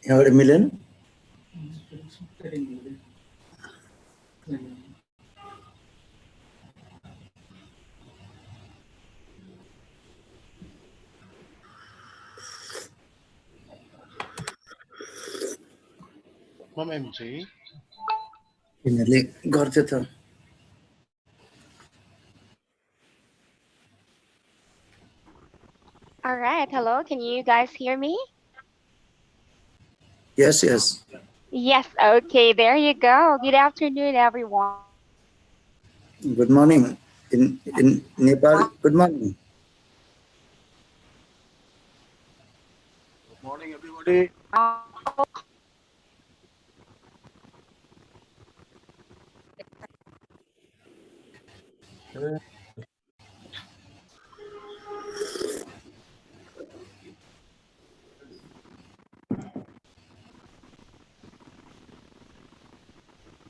എവിടെ Milan Ma'am MJ. പിന്നല്ലേ കുറച്ചെത്താ All right. Hello. Can you guys hear me? yes Yes. Okay. There you go. Good afternoon, everyone. good morning in Nepal good morning Good morning, everybody.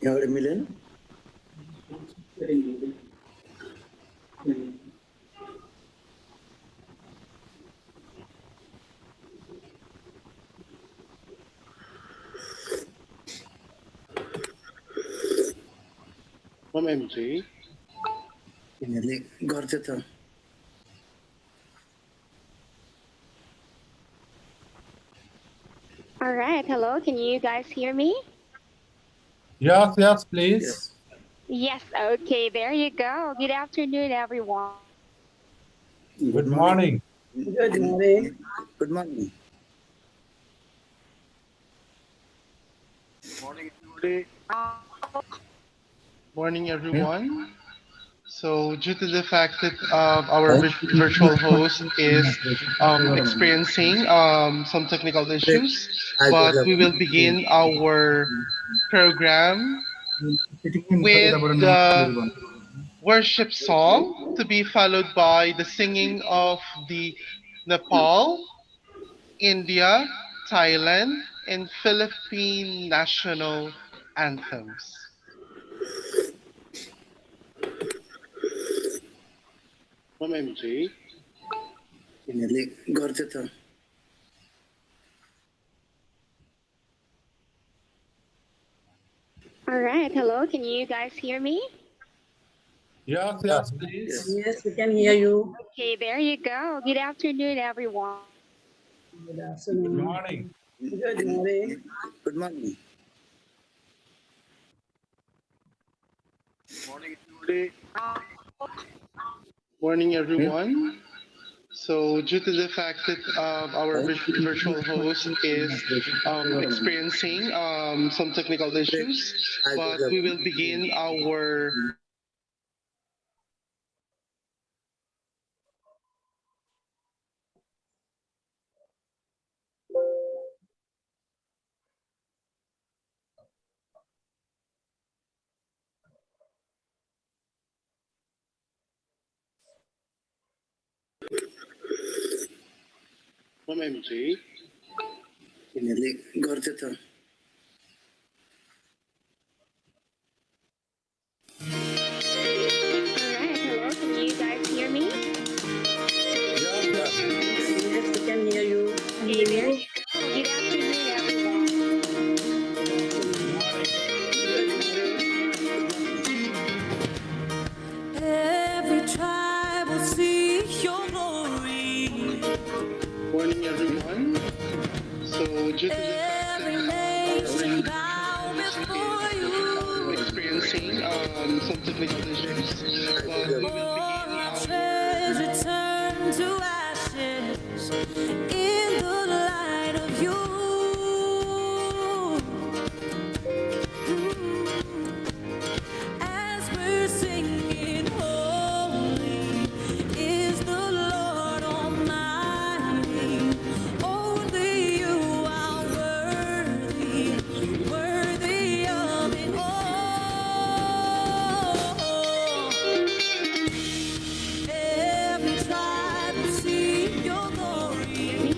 എവിടെ Milan Ma'am MJ. പിന്നല്ലേ കുറച്ചെത്താ All right. Hello. Can you guys hear me? Yes, please. Yes. Okay. There you go. Good afternoon, everyone. Good morning. good morning good morning Good morning, everybody. Morning, everyone. So, due to the fact that our virtual host is experiencing some technical issues, but we will begin our program with the worship song to be followed by the singing of the Nepal, India, Thailand, and Philippine national anthems. Ma'am MJ. പിന്നല്ലേ കുറച്ചെത്താ All right. Hello. Can you guys hear me? Yes, please. Yes, we can hear you. Okay. There you go. Good afternoon, everyone. Good Good afternoon. morning. Good morning. good morning Morning, everybody. Morning, everyone. So, due to the fact that our virtual host is experiencing some technical issues, but we will begin our Ma'am MJ. പിന്നല്ലേ കുറച്ചെത്താ All right. Hello. Can you guys hear me? Yes, we can hear you. Okay. There you go. Good afternoon, everyone. Every tribe will see your glory. Morning, everyone. So, due to the fact Every that nation bow before you. experiencing some technical issues, but we will All begin our our treasure turn to ashes in the light of you. As we're singing, holy is the Lord Almighty. Only you are worthy, worthy of it all. Every tribe will see your glory.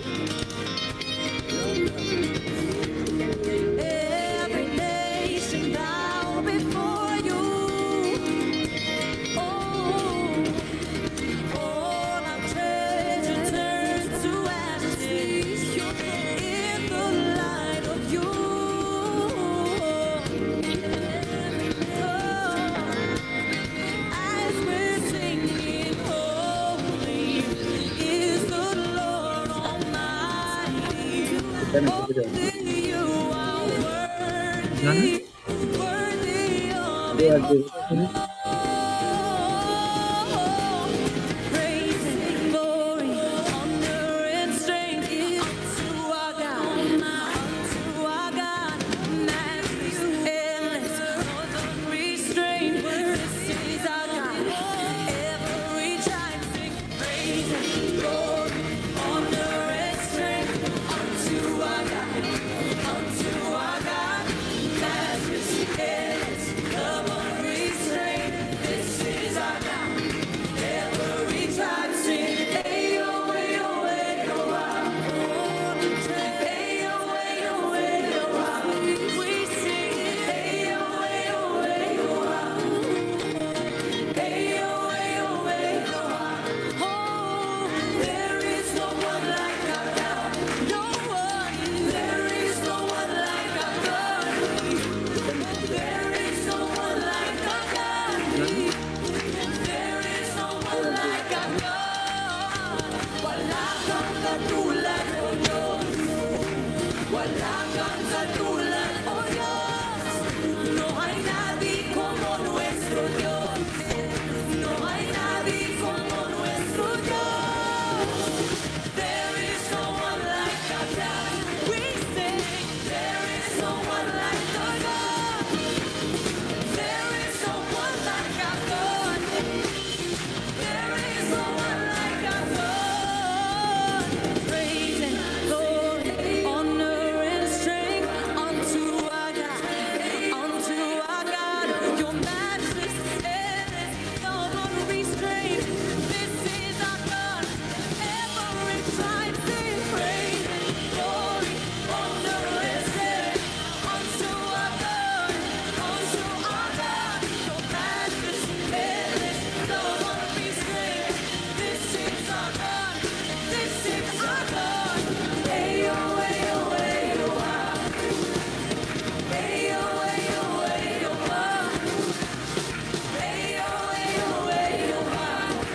Only you are worthy, worthy of Dia it ada sini. all. Praise and glory, honor and strength is to our God, to our God. Matchless, endless, unrestrained. This is our God. Every tribe sing praise and glory, honor and strength unto our God, unto our God. Matchless, endless, love unrestrained. This is our God. Every tribe sing, ayo, ayo, ayo, ah. Ayo, ayo, ayo, ah. We sing, ayo, ayo, ayo, ah. Ayo, ayo, ayo, ah. Oh, there is no one like our God. No one. There is no one like our God. There is no one like our God. There is no one like our God. Wala kang katulad, O Diyos. Wala kang katulad, O Diyos. No hay nadie como nuestro Dios. No hay nadie como nuestro Dios. There is no one like our God. We sing, there is no one like our God. There is no one like our God. There is no one like our God. Praise and glory, honor and strength unto our God, unto our God. Your matchless endless, love unrestrained. This is our God. Every tribe sing praise and glory, honor and strength unto our God, unto our God. Your matchless endless, love unrestrained. This is our God. This is our God. Ayo, ayo, ayo, ah. Ayo, ayo, ayo, ah. Ayo, ayo, ayo, ah.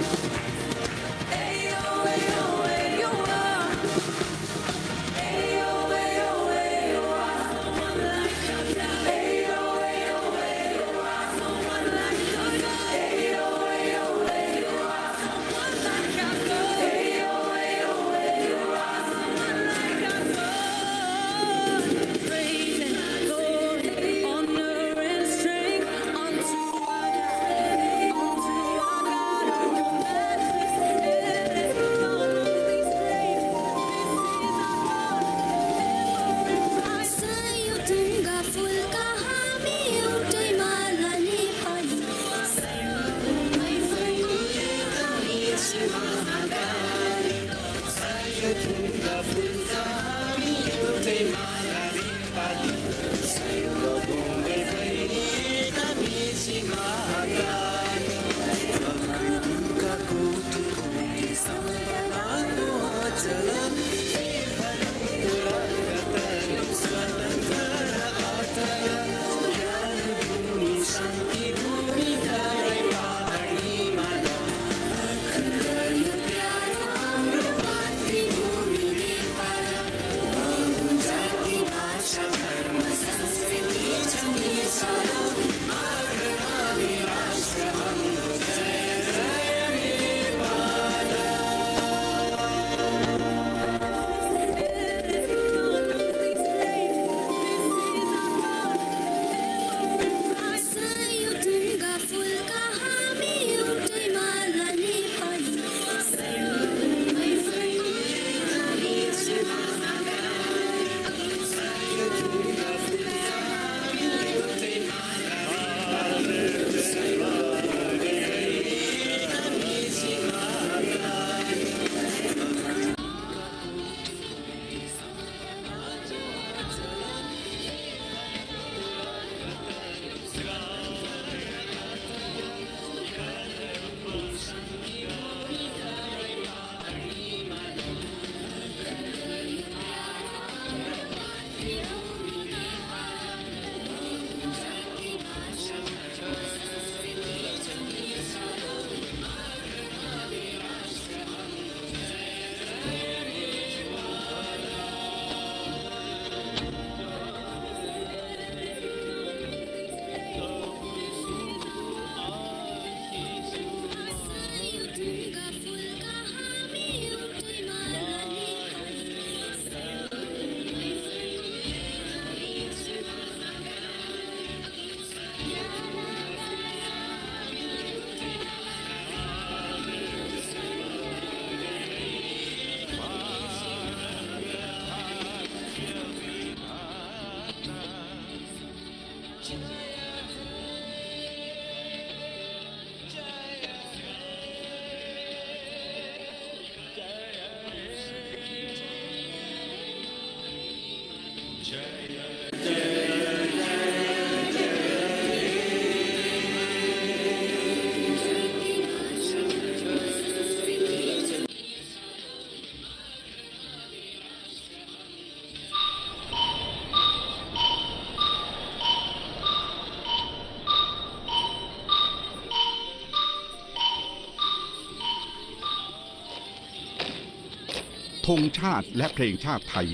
ธงชาติและเพลงชาติไทย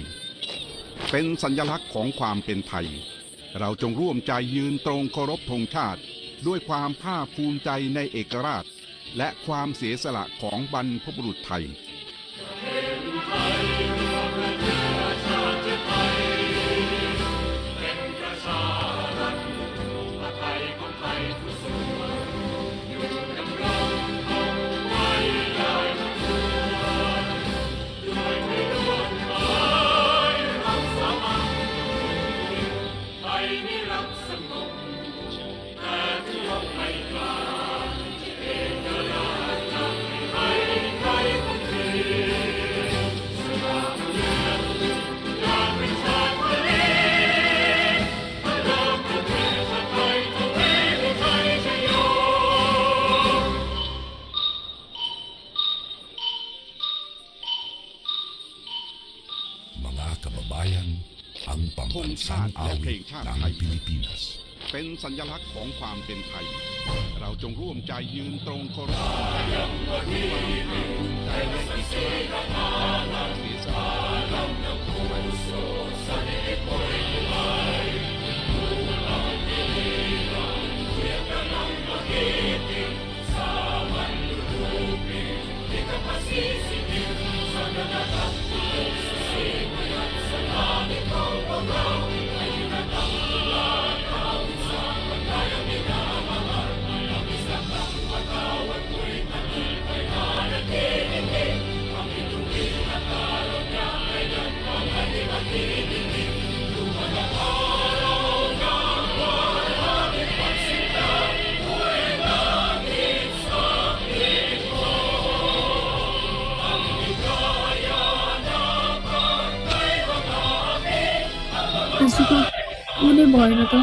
เป็นสัญลักษณ์ของความเป็นไทยเราจงร่วมใจยืนตรงเคารพธงชาติด้วยความภาคภูมิใจในเอกราชและความเสียสละของบรรพบุรุษไทยang pambansang awit ng Pilipinas. เป็นสัญลักษณ์ของความเป็นไทยเราจงร่วมใจยืนตรงเคารพใจและเอกราชและเสียสละของบรรพบุรุษAsuko, muna boy na to.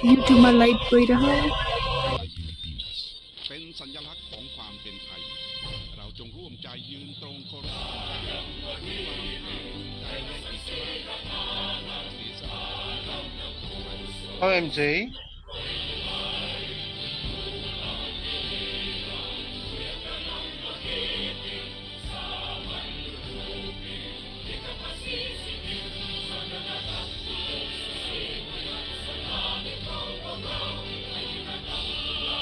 YouTube ma light गइरहเป็นสัญลักษณ์ของความเป็นไทยเราจงร่วมใจยืนตรงเคารพใจและเอกราชและเสียสละของบรรพบุรุษ OMJ.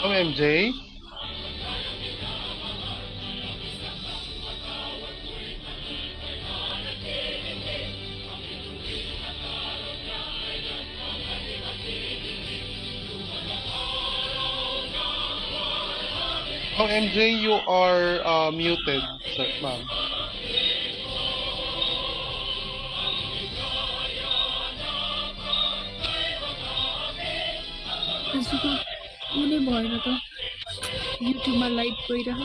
OMJ. OMJ, you are muted, sir, ma'am. Asuko, muna boy na to. YouTube ma light गइरह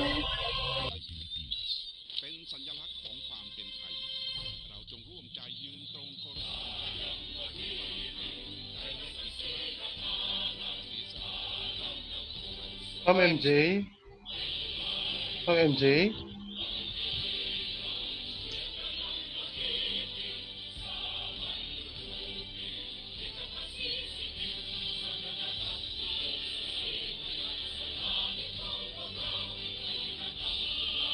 เป็นสัญลักษณ์ของความเป็นไทยเราจงร่วมใจยืนตรงเคารพ OMJ. OMJ.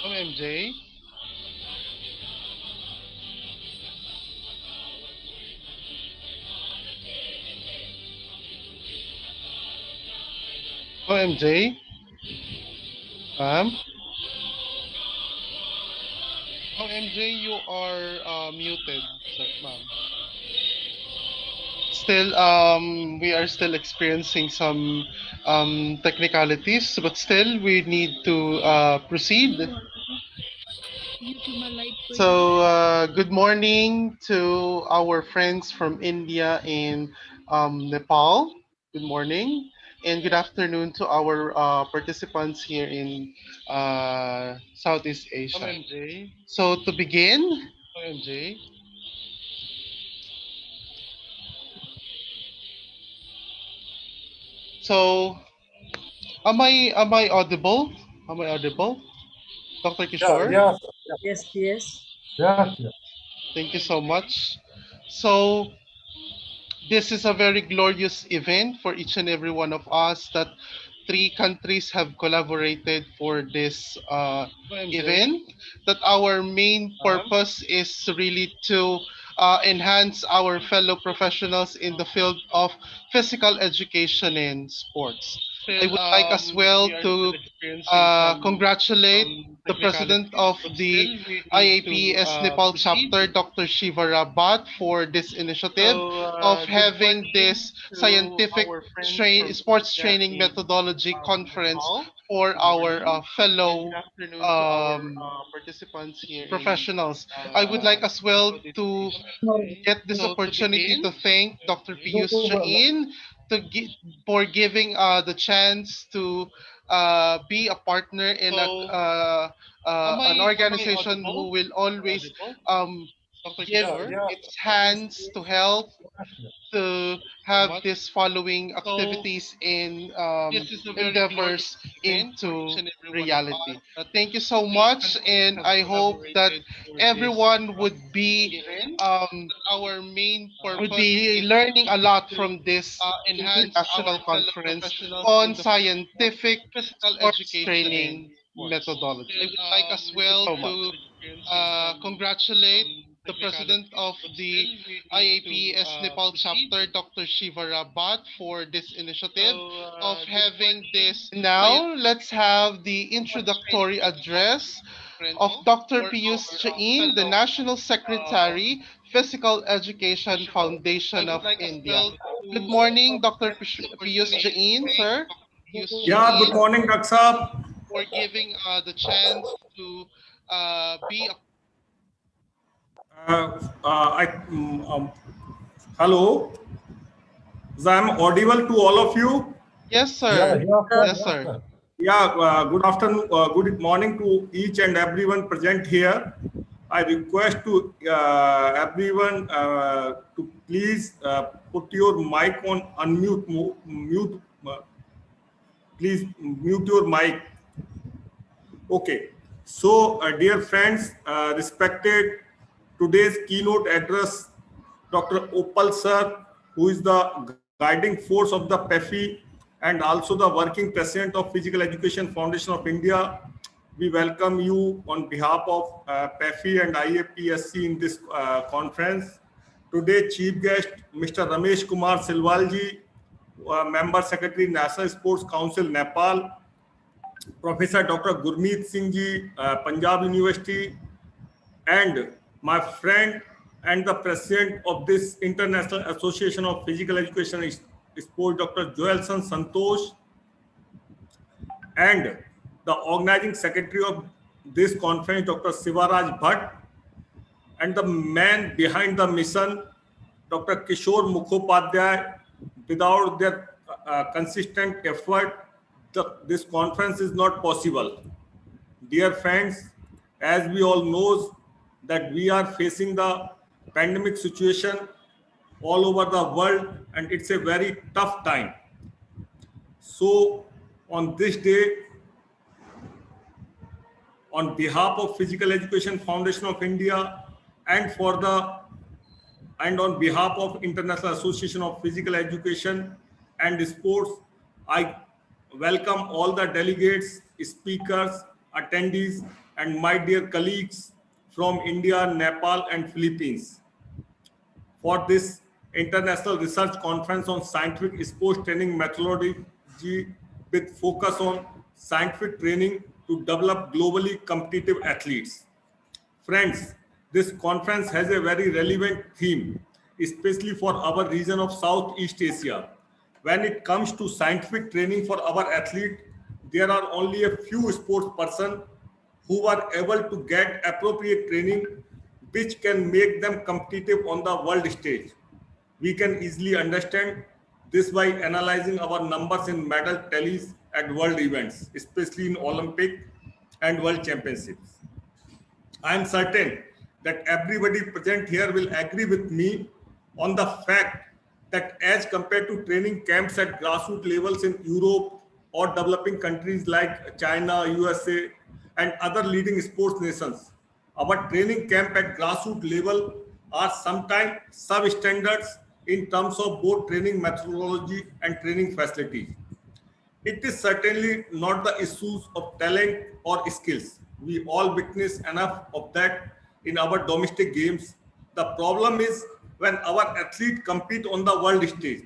OMJ. OMJ. OMJ, you are muted, sir, ma'am. Still, we are still experiencing some technicalities, but still we need to proceed. YouTube ma light गइरह So, good morning to our friends from India and Nepal. Good morning. And good afternoon to our participants here in Southeast Asia. OMJ. So, to begin, OMJ. So, am I audible? Am I audible? Dr. Kishore? Yes, Yes, yes. yes, yes. Thank you so much. So, this is a very glorious event for each and every one of us that three countries have collaborated for this event. That our main purpose is really to enhance our fellow professionals in the field of physical education and sports. I would like as well to congratulate the president of the IAPS Nepal chapter, Dr. Shiva Rabat, for this initiative of having this scientific sports training methodology conference for our fellow professionals. I would like as well to get this opportunity to thank Dr. Pius Jain for giving the chance to be a partner in an organization who will always give its hands to help to have this following activities in endeavors into reality. Thank you so much, and I hope that everyone um, would be learning a lot from this international conference on scientific sports training methodology. Thank you so much. Congratulate the president of the IAPS Nepal chapter, Dr. Shiva Rabat, for this initiative of having this. Now, let's have the introductory address of Dr. Pius Jain, the National Secretary, Physical Education Foundation of India. Good morning, Dr. Pius Jain, sir. Yeah, good morning, Dr. Saab. For giving the chance to be a Uh, hello. I'm audible to all of you. Yes, Yeah, sir. yeah, Yes, sir. sir. Yeah, good afternoon, good morning to each and everyone present here. I request to everyone to please put your mic on unmute, mute, please mute your mic. Okay. So, dear friends, respected today's keynote address, Dr. Opal sir, who is the guiding force of the PEFI and also the working president of Physical Education Foundation of India. We welcome you on behalf of PEFI and IAPSC in this conference. Today, chief guest, Mr. Ramesh Kumar Silwalji, Member Secretary, National Sports Council, Nepal, Professor Dr. Gurmeet Singh ji, Punjab University, and my friend and the president of this International Association of Physical Education Sport, Dr. Joelson Santosh, and the organizing secretary of this conference, Dr. Sivaraj Bhatt, and the man behind the mission, Dr. Kishore Mukhopadhyay. Without their consistent effort, this conference is not possible. Dear friends, as we all know that we are facing the pandemic situation all over the world, and it's a very tough time. So on this day, on behalf of Physical Education Foundation of India and on behalf of International Association of Physical Education and Sports, I welcome all the delegates, speakers, attendees, and my dear colleagues from India, Nepal, and Philippines for this International Research Conference on Scientific Sports Training Methodology with focus on scientific training to develop globally competitive athletes. Friends, this conference has a very relevant theme, especially for our region of Southeast Asia. When it comes to scientific training for our athlete, there are only a few sports persons who are able to get appropriate training which can make them competitive on the world stage. We can easily understand this by analyzing our numbers in medal tallies at world events, especially in Olympic and World Championships. I am certain that everybody present here will agree with me on the fact that as compared to training camps at grassroots levels in Europe or developing countries like China, USA, and other leading sports nations, our training camp at grassroots level are sometimes substandards in terms of both training methodology and training facilities. It is certainly not the issues of talent or skills. We all witness enough of that in our domestic games. The problem is when our athletes compete on the world stage.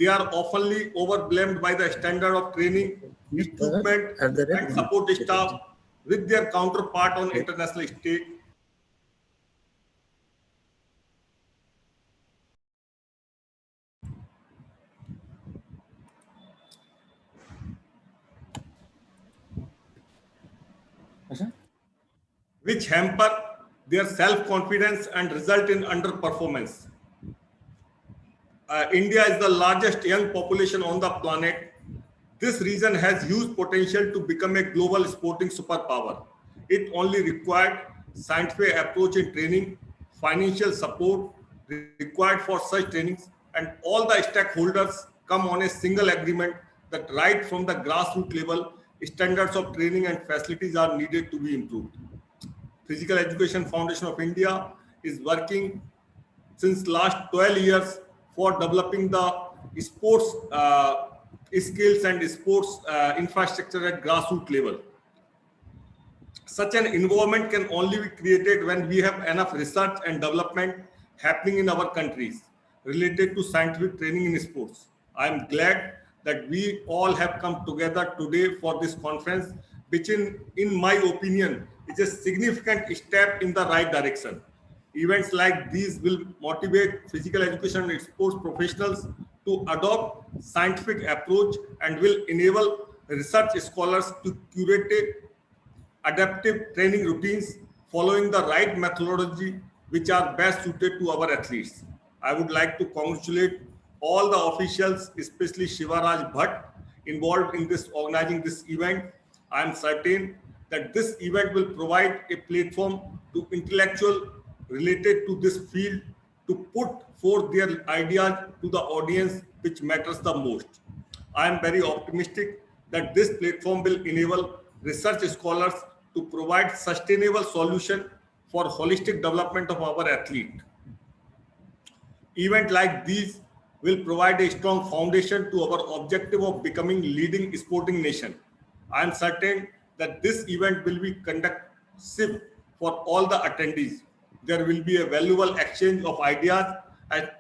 They are oftenly overwhelmed by the standard of training, equipment, and support staff with their counterpart on international stage. Which hamper their self-confidence and result in underperformance. India is the largest young population on the planet. This region has huge potential to become a global sporting superpower. It only required scientific approach in training, financial support required for such trainings, and all the stakeholders come on a single agreement that right from the grassroots level, standards of training and facilities are needed to be improved. Physical Education Foundation of India is working since last 12 years for developing the sports skills and sports infrastructure at grassroots level. Such an environment can only be created when we have enough research and development happening in our countries related to scientific training in sports. I am glad that we all have come together today for this conference, which in my opinion is a significant step in the right direction. Events like these will motivate physical education and sports professionals to adopt scientific approach and will enable research scholars to curate adaptive training routines following the right methodology which are best suited to our athletes. I would like to congratulate all the officials, especially Shivaraj Bhatt, involved in this organizing this event. I am certain that this event will provide a platform to intellectual related to this field to put forth their ideas to the audience which matters the most. I am very optimistic that this platform will enable research scholars to provide sustainable solution for holistic development of our athlete. Events like these will provide a strong foundation to our objective of becoming leading sporting nation. I am certain that this event will be conducive for all the attendees. There will be a valuable exchange of ideas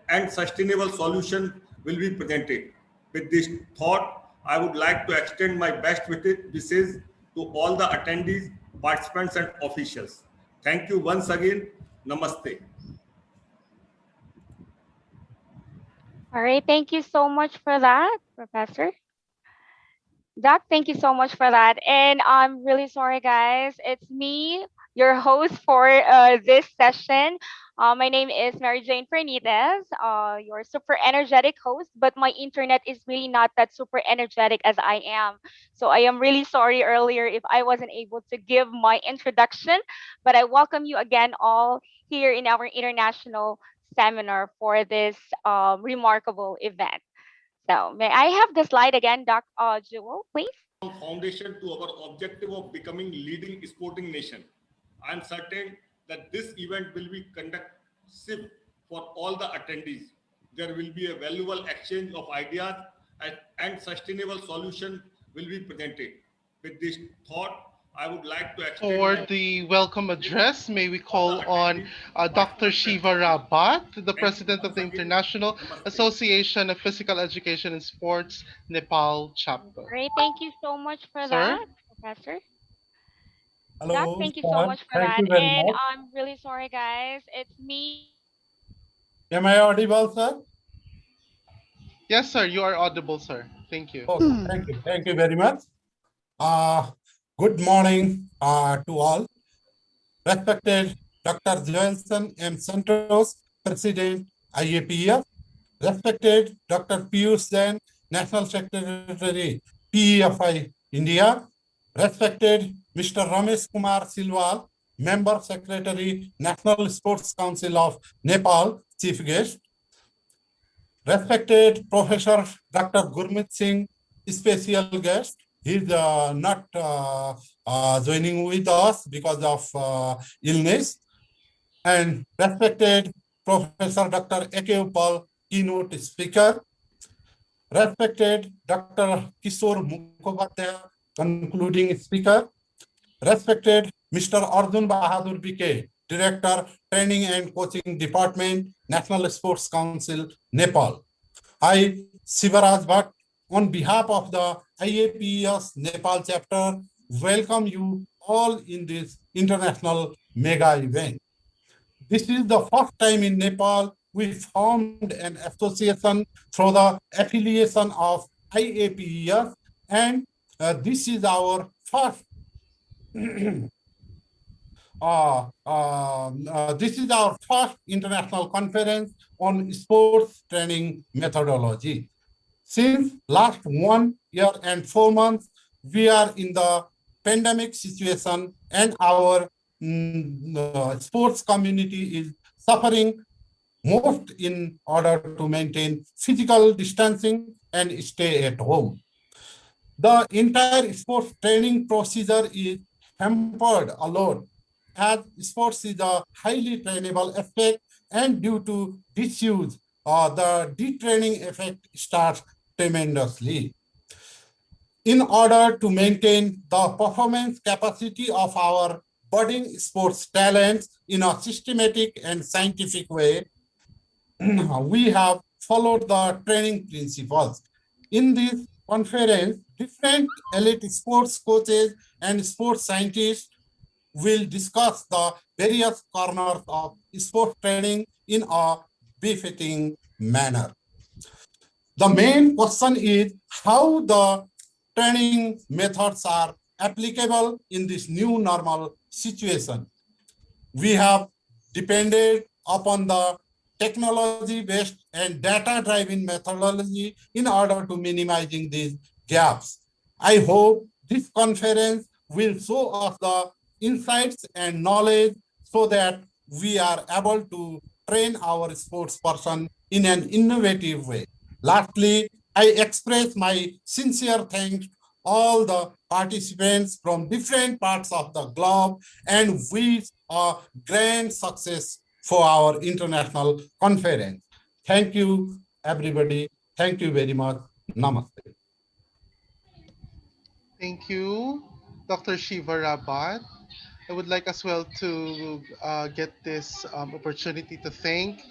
and sustainable solution will be presented. With this thought, I would like to extend my best wishes to all the attendees, participants and officials. Thank you once again. Namaste. All right, thank you so much for that, Professor. Doc, thank you so much for that. And I'm really sorry, guys. It's me, your host for this session. My name is Mary Jane Fernandez, your super energetic host, but my internet is really not that super energetic as I am. So I am really sorry earlier if I wasn't able to give my introduction, but I welcome you again all here in our international seminar for this remarkable event. So may I have the slide again, Doc Jewel, please? Foundation to our objective of becoming leading sporting nation. I am certain that this event will be conducive for all the attendees. There will be a valuable exchange of ideas and sustainable solution will be presented. With this thought, I would like to extend For the welcome address, may we call on Dr. Shiva Rabat, the President of the International Association of Physical Education and Sports, Nepal chapter. Great, thank you so much for Sir? that, Professor. Doc, Hello, thank you so sir. much for Thank that. you very And much. I'm really sorry, guys. It's me. Am I audible, sir? Yes, sir, you are audible, sir. Thank you. Okay, thank you. Thank you very much. Good morning to all. Respected Dr. Joelson M. Santos, President, IAPF. Respected Dr. Piyush Jain, National Secretary, PEFI, India. Respected Mr. Ramesh Kumar Silwal, Member Secretary, National Sports Council of Nepal, Chief Guest. Respected Professor Dr. Gurmeet Singh, special guest. He's not joining with us because of illness. And respected Professor Dr. A.K. Upal, keynote speaker. respected Dr. Kishore Mukhopadhyay, concluding speaker, respected Mr. Arjun Bahadur BK, Director, Training and Coaching Department, National Sports Council, Nepal. I, Sivaraj Bhatt, on behalf of the IAPS Nepal chapter, welcome you all in this international mega event. This is the first time in Nepal we formed an association through the affiliation of IAPES, and this is our first this is our first international conference on sports training methodology. Since last 1 year and 4 months, we are in the pandemic situation, and our sports community is suffering most in order to maintain physical distancing and stay at home. The entire sports training procedure is hampered a lot, as sports is a highly trainable aspect, and due to disuse, the detraining effect starts tremendously. In order to maintain the performance capacity of our budding sports talents in a systematic and scientific way, we have followed the training principles. In this conference, different elite sports coaches and sports scientists will discuss the various corners of sports training in a befitting manner. The main question is how the training methods are applicable in this new normal situation. We have depended upon the technology-based and data-driven methodology in order to minimizing these gaps. I hope this conference will show us the insights and knowledge so that we are able to train our sports person in an innovative way. Lastly, I express my sincere thanks to all the participants from different parts of the globe and wish a grand success for our international conference. Thank you, everybody. Thank you very much. Namaste. Thank you, Dr. Shiva Rabat. I would like as well to get this opportunity to thank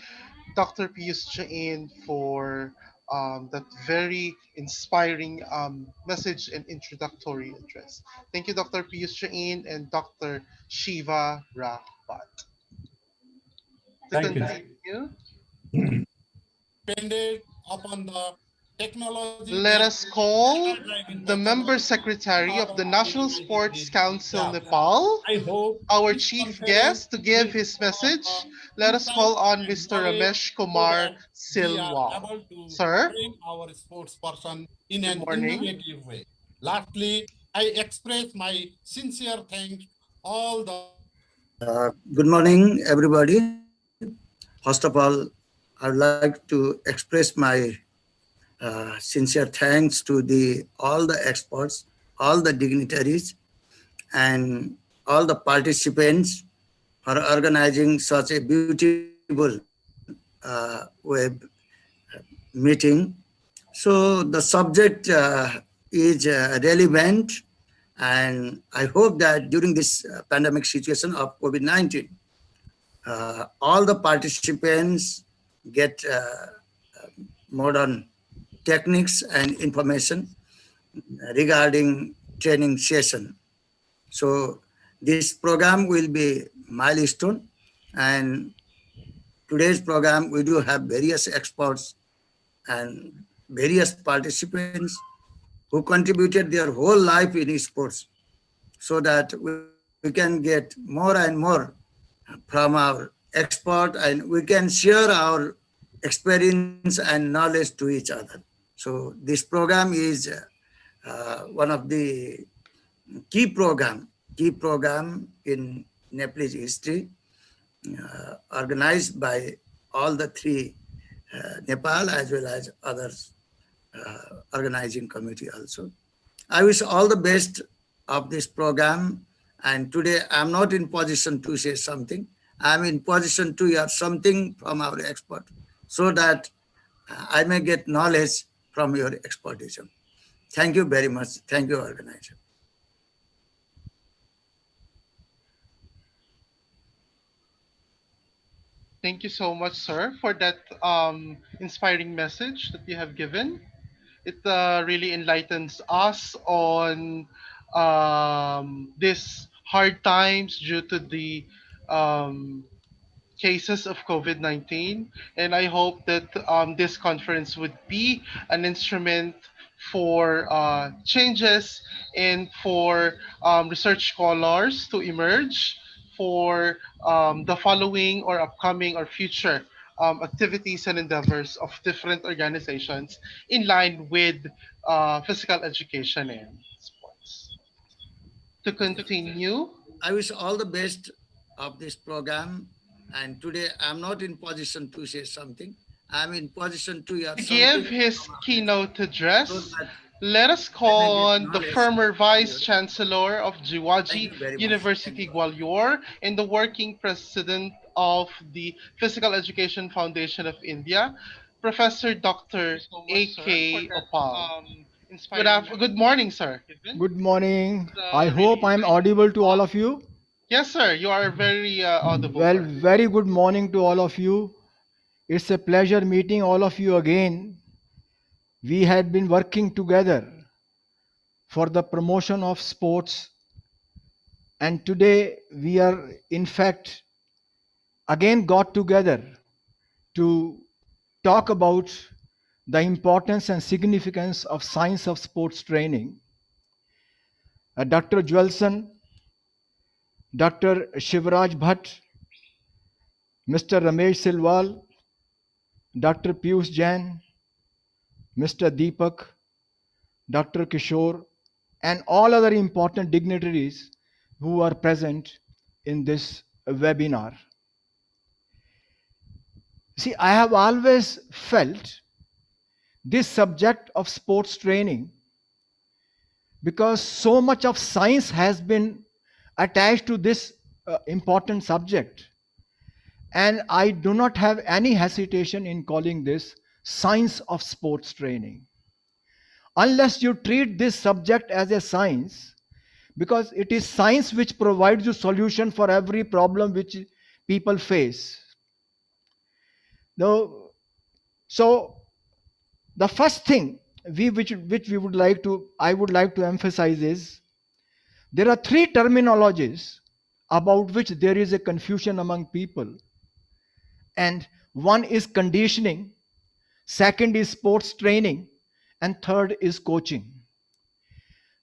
Dr. Piyush Jain for that very inspiring message and introductory address. Thank you, Dr. Piyush Jain and Dr. Shiva Rabat. To Thank you. continue, Depended upon the technology. let us call the member secretary of the National Sports Council Nepal, I hope our chief guest, to give his message. Let us call on Mr. Ramesh Kumar Silwal. Sir, train our sports person in Good an morning. innovative way. Lastly, I express my sincere thanks to all the Good morning, everybody. First of all, I would like to express my sincere thanks to all the experts, all the dignitaries, and all the participants for organizing such a beautiful web meeting. So the subject is relevant, and I hope that during this pandemic situation of COVID-19, all the participants get modern techniques and information regarding training session. So this program will be milestone, and today's program we do have various experts and various participants who contributed their whole life in sports, so that we can get more and more from our expert, and we can share our experience and knowledge to each other. So this program is one of the key program in Nepalese history, organized by all the three Nepal as well as others organizing committee also. I wish all the best of this program, and today I'm not in position to say something. I'm in position to hear something from our expert, so that I may get knowledge from your expertise. Thank you very much. Thank you, organizer. Thank you so much, sir, for that inspiring message that you have given. It really enlightens us on these hard times due to the um, cases of COVID 19. And I hope that this conference would be an instrument for changes and for research scholars to emerge for the following or upcoming or future activities and endeavors of different organizations in line with physical education and sports. To continue, I wish all the best of this program. And today I'm not in position to say something. I'm in position to hear to something give from his others keynote so address, that let us I may call get on the knowledge former from Vice you. Chancellor of Thank Jiwaji you very much. Thank University you. Gwalior and the working president of the Physical Education Foundation of India, Professor Dr. A.K. Opal. Good morning, sir. Good morning. I hope I'm audible to all of you. Yes, sir. You are very audible, Well, sir. very good morning to all of you. It's a pleasure meeting all of you again. We had been working together for the promotion of sports, and today we are, in fact, again got together to talk about the importance and significance of science of sports training. Dr. Jwelson, Dr. Shivraj Bhatt, Mr. Ramesh Silwal, Dr. Piyush Jain, Mr. Deepak, Dr. Kishore, and all other important dignitaries who are present in this webinar. See, I have always felt this subject of sports training, because so much of science has been attached to this important subject, and I do not have any hesitation in calling this science of sports training. Unless you treat this subject as a science, because it is science which provides you solution for every problem which people face. Now, so the first thing which we would like to I would like to emphasize is there are three terminologies about which there is a confusion among people, and one is conditioning, second is sports training, and third is coaching.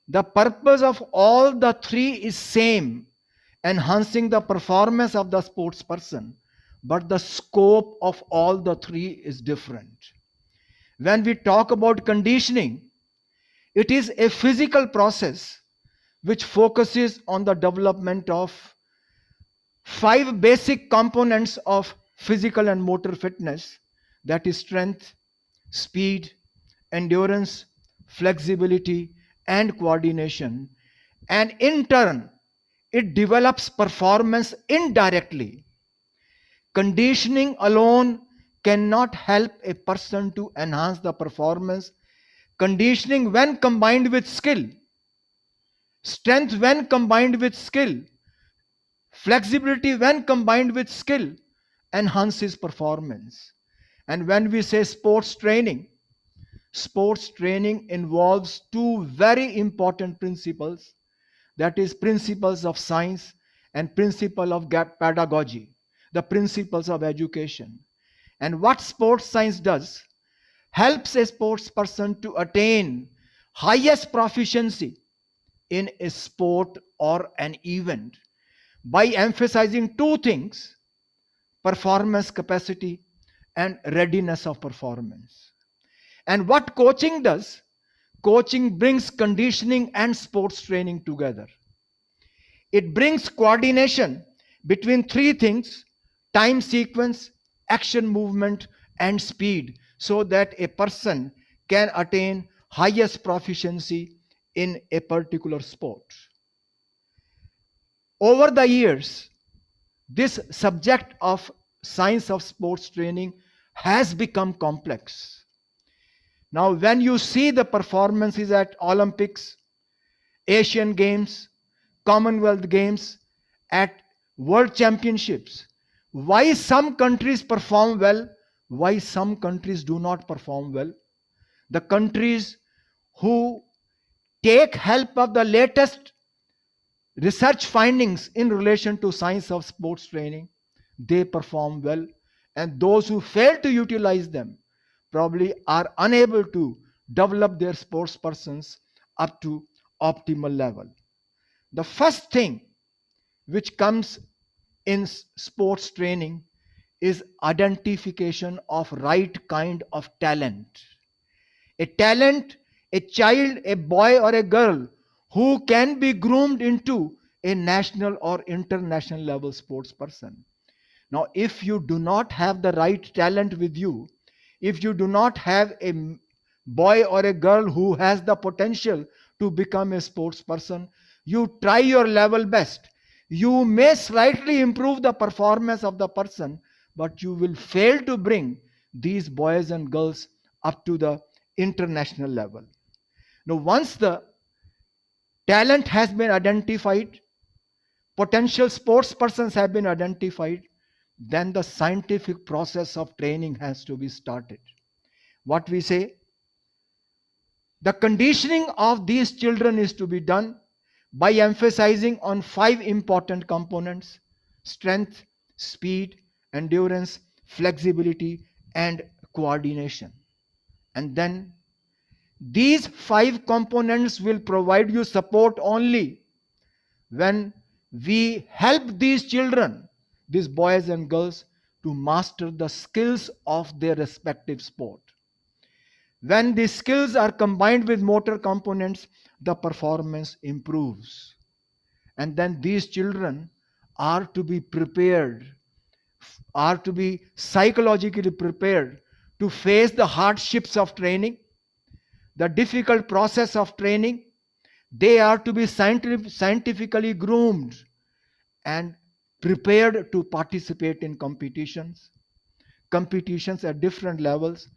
The purpose of all the three is same, enhancing the performance of the sports person, but the scope of all the three is different. When we talk about conditioning, it is a physical process which focuses on the development of five basic components of physical and motor fitness, that is strength, speed, endurance, flexibility, and coordination. And in turn, it develops performance indirectly. Conditioning alone cannot help a person to enhance the performance. Conditioning, when combined with skill, strength when combined with skill, flexibility when combined with skill, enhances performance. And when we say sports training involves two very important principles, that is principles of science and principle of pedagogy, the principles of education. And what sports science does helps a sports person to attain highest proficiency in a sport or an event by emphasizing two things: performance capacity and readiness of performance. And what coaching does, coaching brings conditioning and sports training together. It brings coordination between three things: time sequence, action movement, and speed, so that a person can attain highest proficiency in a particular sport. Over the years, this subject of science of sports training has become complex. Now, when you see the performances at Olympics, Asian Games, Commonwealth Games, at World Championships, why some countries perform well, why some countries do not perform well? The countries who take help of the latest research findings in relation to science of sports training, they perform well. And those who fail to utilize them probably are unable to develop their sports persons up to optimal level. The first thing which comes in sports training is identification of right kind of talent. A talent, a child, a boy or a girl who can be groomed into a national or international level sports person. Now, if you do not have the right talent with you, if you do not have a boy or a girl who has the potential to become a sports person, you try your level best. You may slightly improve the performance of the person, but you will fail to bring these boys and girls up to the international level. Now, once the talent has been identified, potential sports persons have been identified, then the scientific process of training has to be started. What we say, the conditioning of these children is to be done by emphasizing on 5 important components: strength, speed, endurance, flexibility, and coordination. And then these 5 components will provide you support only when we help these children, these boys and girls, to master the skills of their respective sport. When these skills are combined with motor components, the performance improves. And then these children are to be prepared, are to be psychologically prepared to face the hardships of training, the difficult process of training. They are to be scientifically groomed and prepared to participate in competitions at different levels.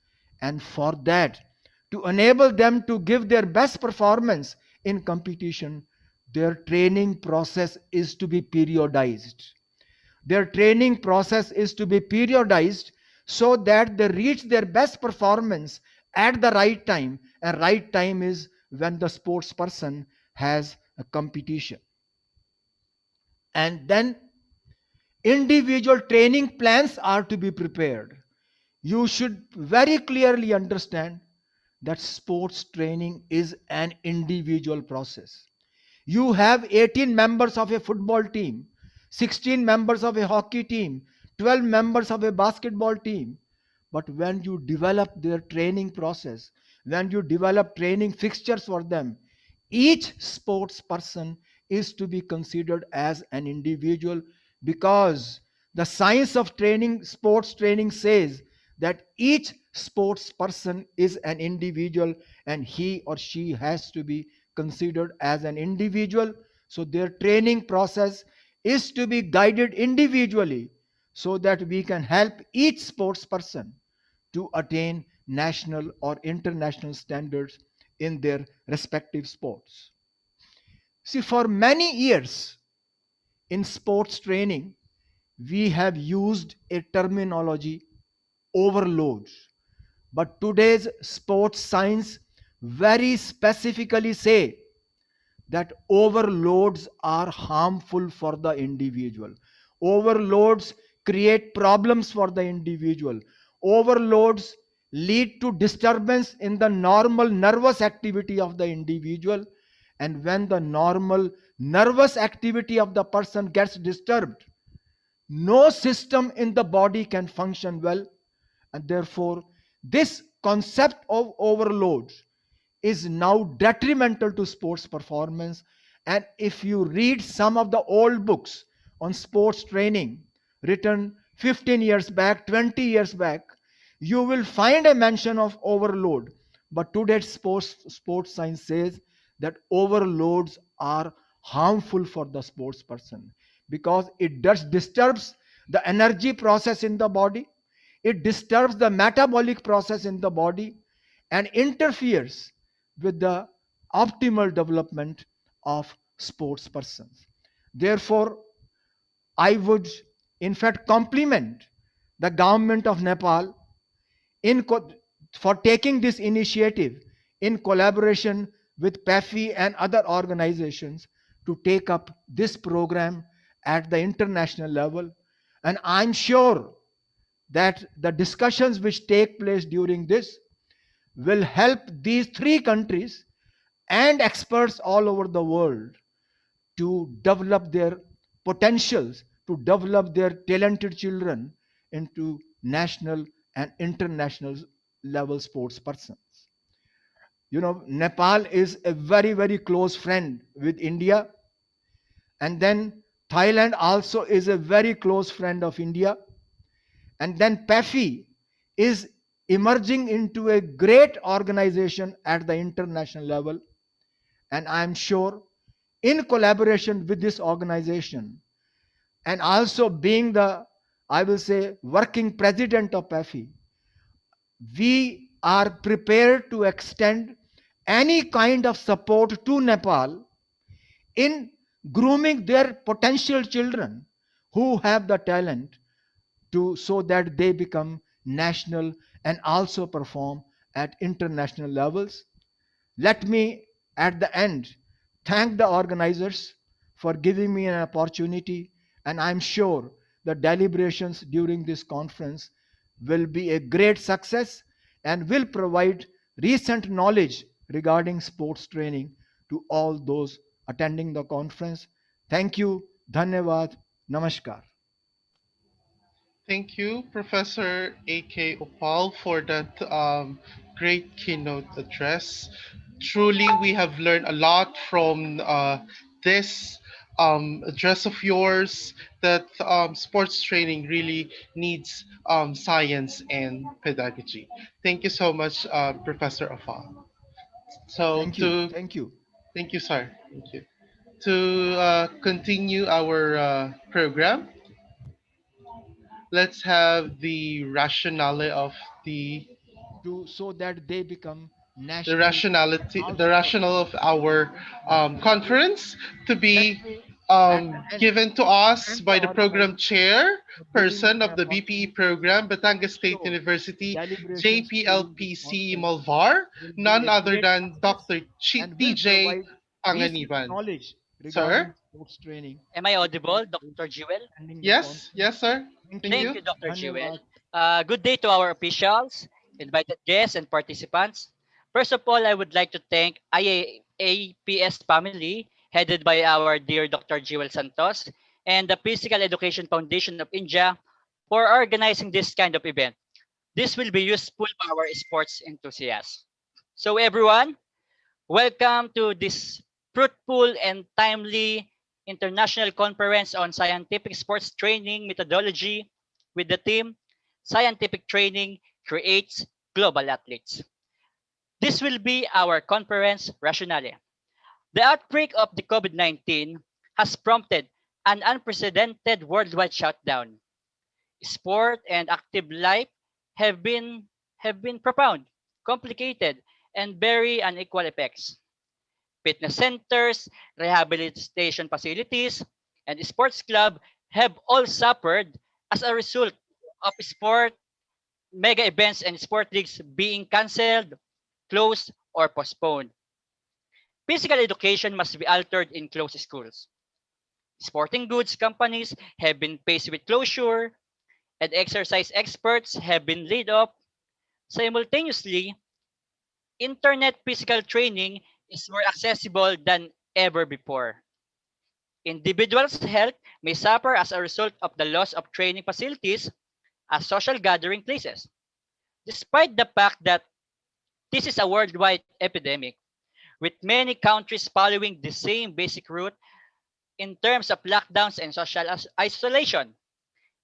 And for that, to enable them to give their best performance in competition, their training process is to be periodized. Their training process is to be periodized so that they reach their best performance at the right time. And right time is when the sports person has a competition. And then individual training plans are to be prepared. You should very clearly understand that sports training is an individual process. You have 18 members of a football team, 16 members of a hockey team, 12 members of a basketball team. But when you develop their training process, when you develop training fixtures for them, each sports person is to be considered as an individual, because the science of training, sports training, says that each sports person is an individual and he or she has to be considered as an individual. So their training process is to be guided individually so that we can help each sports person to attain national or international standards in their respective sports. See, for many years in sports training, we have used a terminology, overload. But today's sports science very specifically say that overloads are harmful for the individual. Overloads create problems for the individual. Overloads lead to disturbance in the normal nervous activity of the individual. And when the normal nervous activity of the person gets disturbed, no system in the body can function well. And therefore, this concept of overload is now detrimental to sports performance. And if you read some of the old books on sports training written 15 years back, 20 years back, you will find a mention of overload. But today's sports science says that overloads are harmful for the sports person, because it does disturbs the energy process in the body, it disturbs the metabolic process in the body, and interferes with the optimal development of sports persons. Therefore, I would, in fact, compliment the government of Nepal in for taking this initiative in collaboration with PAFI and other organizations to take up this program at the international level. And I'm sure that the discussions which take place during this will help these three countries and experts all over the world to develop their potentials, to develop their talented children into national and international level sports persons. You know, Nepal is a very, very close friend with India, and then Thailand also is a very close friend of India, and then PAFI is emerging into a great organization at the international level. And I'm sure, in collaboration with this organization, and also being the, I will say, working president of PAFI, we are prepared to extend any kind of support to Nepal in grooming their potential children who have the talent to, so that they become national and also perform at international levels. Let me, at the end, thank the organizers for giving me an opportunity, and I'm sure the deliberations during this conference will be a great success and will provide recent knowledge regarding sports training to all those attending the conference. Thank you. Dhanyavad. Namaskar. Thank you, Professor A.K. Opal, for that great keynote address. Truly, we have learned a lot from this address of yours, that sports training really needs science and pedagogy. Thank you so much, Professor Opal. So, Thank you. to Thank you. thank you, sir. Thank you. To continue our program, let's have the rationale of the To, so that they become the national and rationality the also rationale perform of our at international level. conference to Let be me, at the end, given to us thank the by the program organizers chair for giving me person an of the BPE opportunity. program, I'm Batangas State sure the University, deliberations during this JPLPC conference Malvar, will be none a other great than success Dr. and will TJ provide recent Panganiban. knowledge Sir? regarding sports training Am I to all audible, those Dr. Jewel? attending the Yes, conference. yes, sir. Thank Thank you. Thank you. you, Dr. Jewel. Dhanyavad. Good day to our officials, invited guests, and participants. First of all, I would like to thank IAPS family, headed by our dear Dr. Jewel Santos, and the Physical Education Foundation of India for organizing this kind of event. This will be useful for our sports enthusiasts. So everyone, welcome to this fruitful and timely international conference on scientific sports training methodology with the theme Scientific Training Creates Global Athletes. This will be our conference rationale. The outbreak of the COVID-19 has prompted an unprecedented worldwide shutdown. Sport and active life have been have been profound, complicated, and very unequal effects. Fitness centers, rehabilitation facilities, and sports club have all suffered as a result of sport mega events and sport leagues being cancelled, closed, or postponed. Physical education must be altered in closed schools. Sporting goods companies have been faced with closure, and exercise experts have been laid off. Simultaneously, internet physical training is more accessible than ever before. Individuals' health may suffer as a result of the loss of training facilities as social gathering places. Despite the fact that this is a worldwide epidemic, with many countries following the same basic route in terms of lockdowns and social isolation,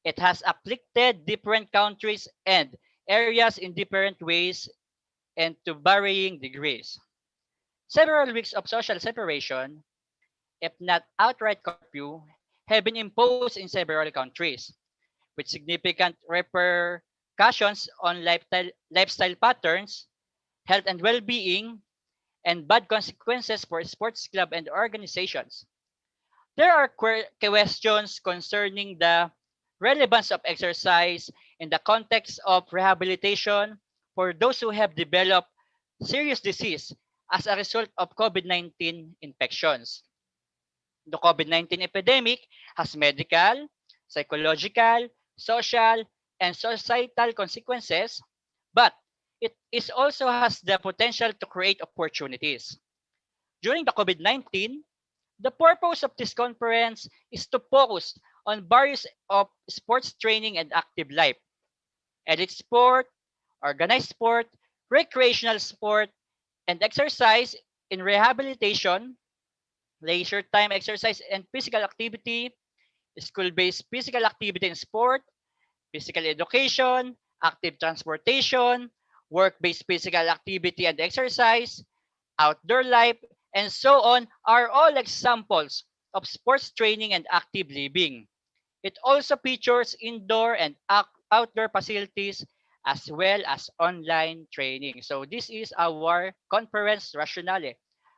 it has afflicted different countries and areas in different ways and to varying degrees. Several weeks of social separation, if not outright curfew, have been imposed in several countries, with significant repercussions on lifestyle patterns health and well-being, and bad consequences for sports club and organizations. There are questions concerning the relevance of exercise in the context of rehabilitation for those who have developed serious disease as a result of COVID-19 infections. The COVID-19 epidemic has medical, psychological, social, and societal consequences, but it is also has the potential to create opportunities. During the COVID-19, the purpose of this conference is to focus on various of sports training and active life, elite sport, organized sport, recreational sport, and exercise in rehabilitation, leisure time exercise and physical activity, school-based physical activity and sport, physical education, active transportation, work-based physical activity and exercise, outdoor life, and so on are all examples of sports training and active living. It also features indoor and outdoor facilities as well as online training. So this is our conference rationale.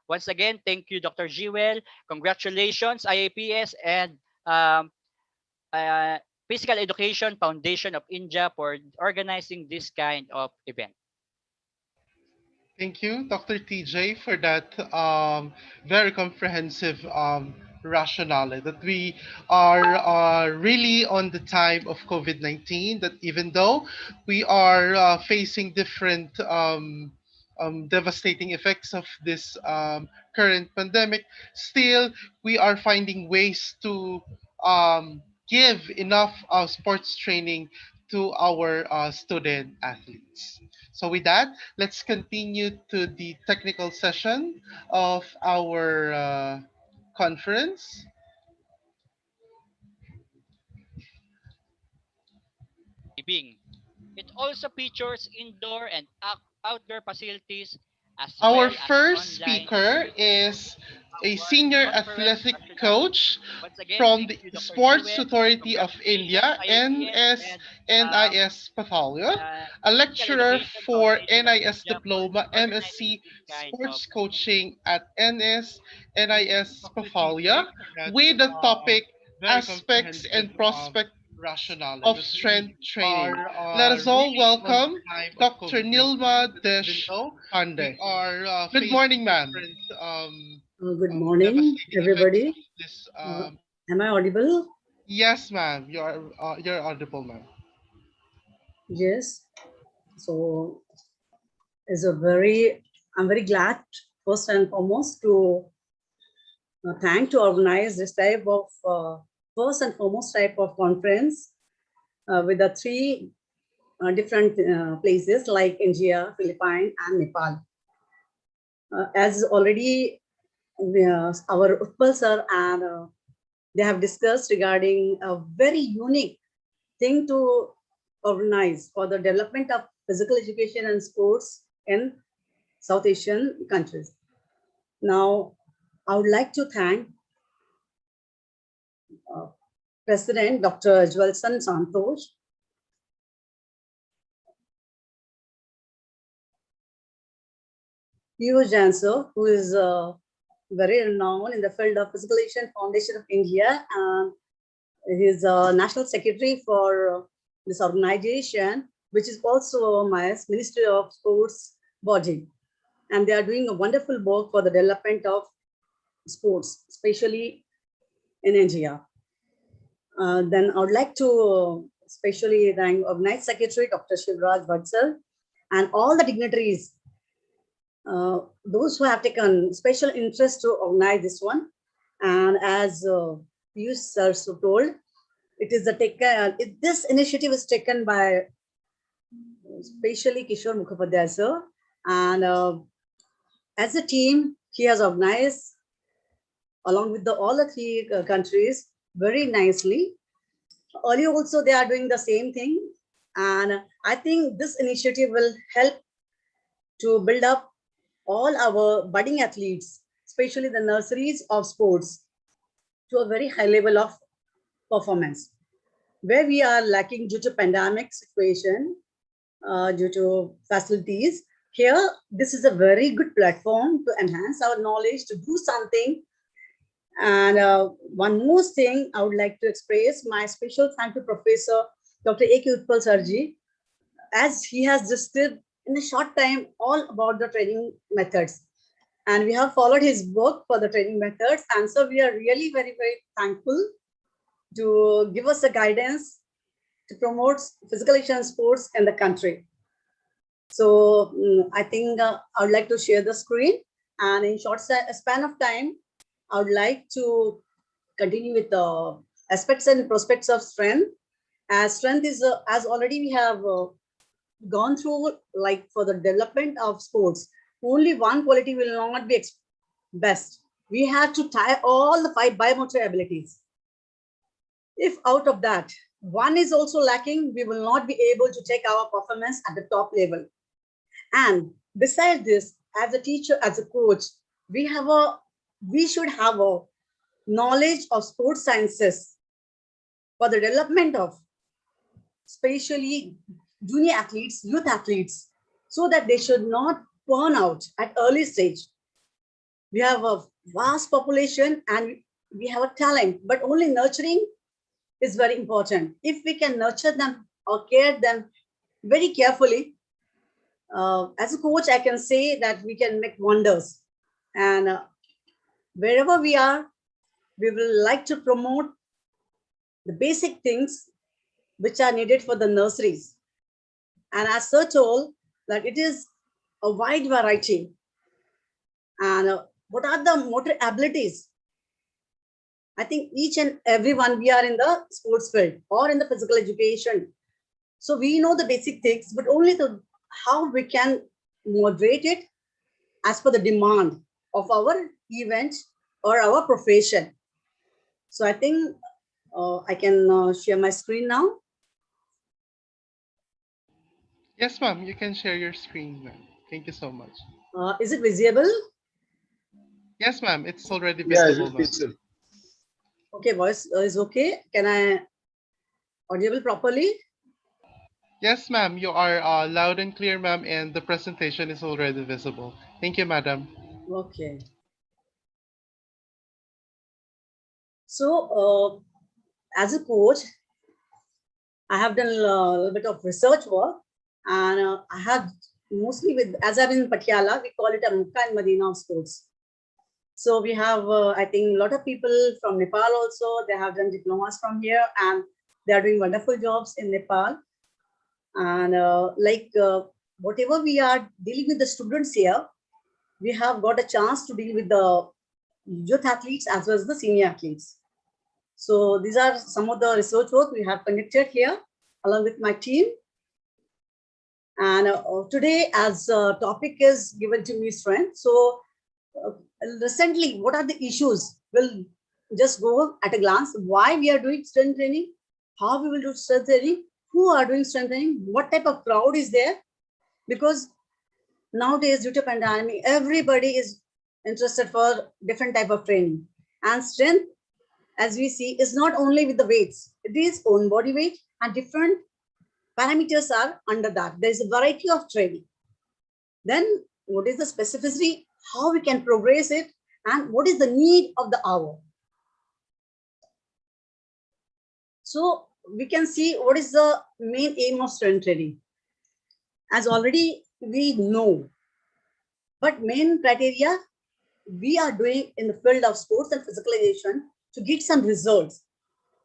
Once again, thank you, Dr. Jewel. Congratulations, IAPS and um, uh, Physical Education Foundation of India for organizing this kind of event. Thank you, Dr. TJ, for that very comprehensive rationale that we are really on the time of COVID-19, that even though we are facing different devastating effects of this current pandemic, still we are finding ways to give enough sports training to our student athletes. So with that, let's continue to the technical session of our conference. Living. It also features indoor and outdoor facilities as Our well as first online speaker training. is a Our senior conference athletic rationale. coach Once again, from thank the you, Dr. Sports Jewel. Authority of Congratulations, India, IAPS NS and um, NIS Pathalya, a Physical lecturer Education for Foundation of NIS India for Diploma organizing MSc this kind of Sports event. Coaching at NS NIS Dr. TJ, Pathalya for that with the topic very Aspects Thank and you. So Prospects rationale of that we strength training. much. Let Thank us you. all So welcome much. Dr. Nilma Even Thank Desh you. though Pandey. We are Good morning, ma'am. Different Good morning, devastating effects everybody. of this. Am I audible? Yes, ma'am. You're audible, ma'am. Yes. So I'm very glad first and foremost to thank to organize this type of first and foremost type of conference with the three different places like India, Philippines, and Nepal. As already our Utpal sir and they have discussed regarding a very unique thing to organize for the development of physical education and sports in South Asian countries. Now, I would like to thank uh, President Dr. Jwelson Santosh, Piyush Jansar, who is very renowned in the field of Physical Education Foundation of India, and he is National Secretary for this organization, which is also my Ministry of Sports body. And they are doing a wonderful work for the development of sports, especially in India. Then I would like to especially thank Organized Secretary Dr. Shivraj Vatsal and all the dignitaries, those who have taken special interest to organize this one. And as Piyush sir so told, it is this initiative is taken by especially Kishore Mukhopadhyay sir, and as a team, he has organized along with all the three countries very nicely. Earlier also they are doing the same thing, and I think this initiative will help to build up all our budding athletes, especially the nurseries of sports, to a very high level of performance. Where we are lacking due to pandemic situation, due to facilities, here, this is a very good platform to enhance our knowledge, to do something. And one more thing, I would like to express my special thank to Professor Dr. A.K. Utpal Sarji, as he has listed in a short time all about the training methods. And we have followed his work for the training methods. And so we are really very, very thankful to give us a guidance to promote physical education and sports in the country. So I think I would like to share the screen, and in short span of time, I would like to continue with the aspects and prospects of strength. As strength is, as already we have gone through, like for the development of sports, only one quality will not be best. We have to tie all the 5 biomotor abilities. If out of that, one is also lacking, we will not be able to take our performance at the top level. And besides this, as a teacher, as a coach, we should have a knowledge of sports sciences for the development of especially junior athletes, youth athletes, so that they should not burn out at early stage. We have a vast population and we have a talent, but only nurturing is very important. If we can nurture them or care them very carefully, as a coach, I can say that we can make wonders. And wherever we are, we will like to promote the basic things which are needed for the nurseries. And as Sir told, that it is a wide variety. And what are the motor abilities? I think each and everyone, we are in the sports field or in the physical education. So we know the basic things, but only how we can moderate it as per the demand of our event or our profession. So I think I can share my screen now. Yes, ma'am, you can share your screen, ma'am. Thank you so much. Is it visible? Yes, ma'am, it's already visible, ma'am. Okay, voice is okay. Can I audible properly? Yes, ma'am, you are loud and clear, ma'am, and the presentation is already visible. Thank you, madam. Okay. So as a coach, I have done a little bit of research work, and I have mostly as I've been in Patiala, we call it a Mukka and Medina of sports. So we have, I think, a lot of people from Nepal also. They have done diplomas from here, and they are doing wonderful jobs in Nepal. And whatever we are dealing with the students here, we have got a chance to deal with the youth athletes as well as the senior athletes. So these are some of the research work we have conducted here along with my team. And today, as topic is given to me, strength. So recently, what are the issues? We'll just go at a glance. Why we are doing strength training, how we will do strength training, who are doing strength training, what type of crowd is there? Because nowadays, due to pandemic, everybody is interested for different type of training. And strength, as we see, is not only with the weights. It is own body weight, and different parameters are under that. There is a variety of training. Then what is the specificity, how we can progress it, and what is the need of the hour? So we can see what is the main aim of strength training. As already we know, but main criteria we are doing in the field of sports and physical education to get some results.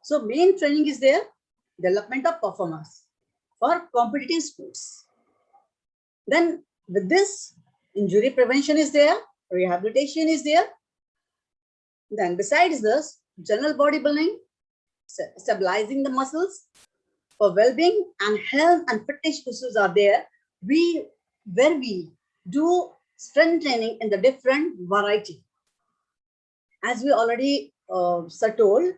So main training is there, development of performance for competitive sports. Then with this, injury prevention is there, rehabilitation is there. Then besides this, general bodybuilding, stabilizing the muscles for well-being and health and fitness issues are there. Where we do strength training in the different variety. As we already Sir told,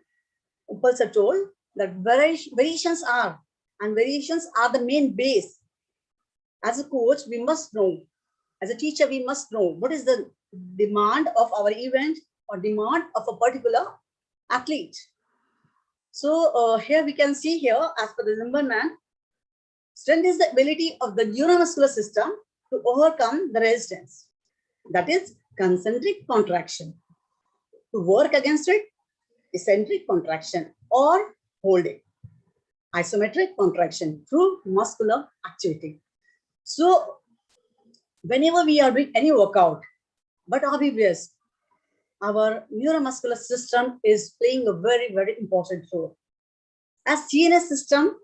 Upal Sir told, that variations are the main base. As a coach, we must know. As a teacher, we must know what is the demand of our event or demand of a particular athlete. So here we can see here, as per the Zimmerman, strength is the ability of the neuromuscular system to overcome the resistance. That is concentric contraction. To work against it, eccentric contraction or holding. Isometric contraction through muscular activity. So whenever we are doing any workout, but obvious, our neuromuscular system is playing a very, very important role. As CNS system,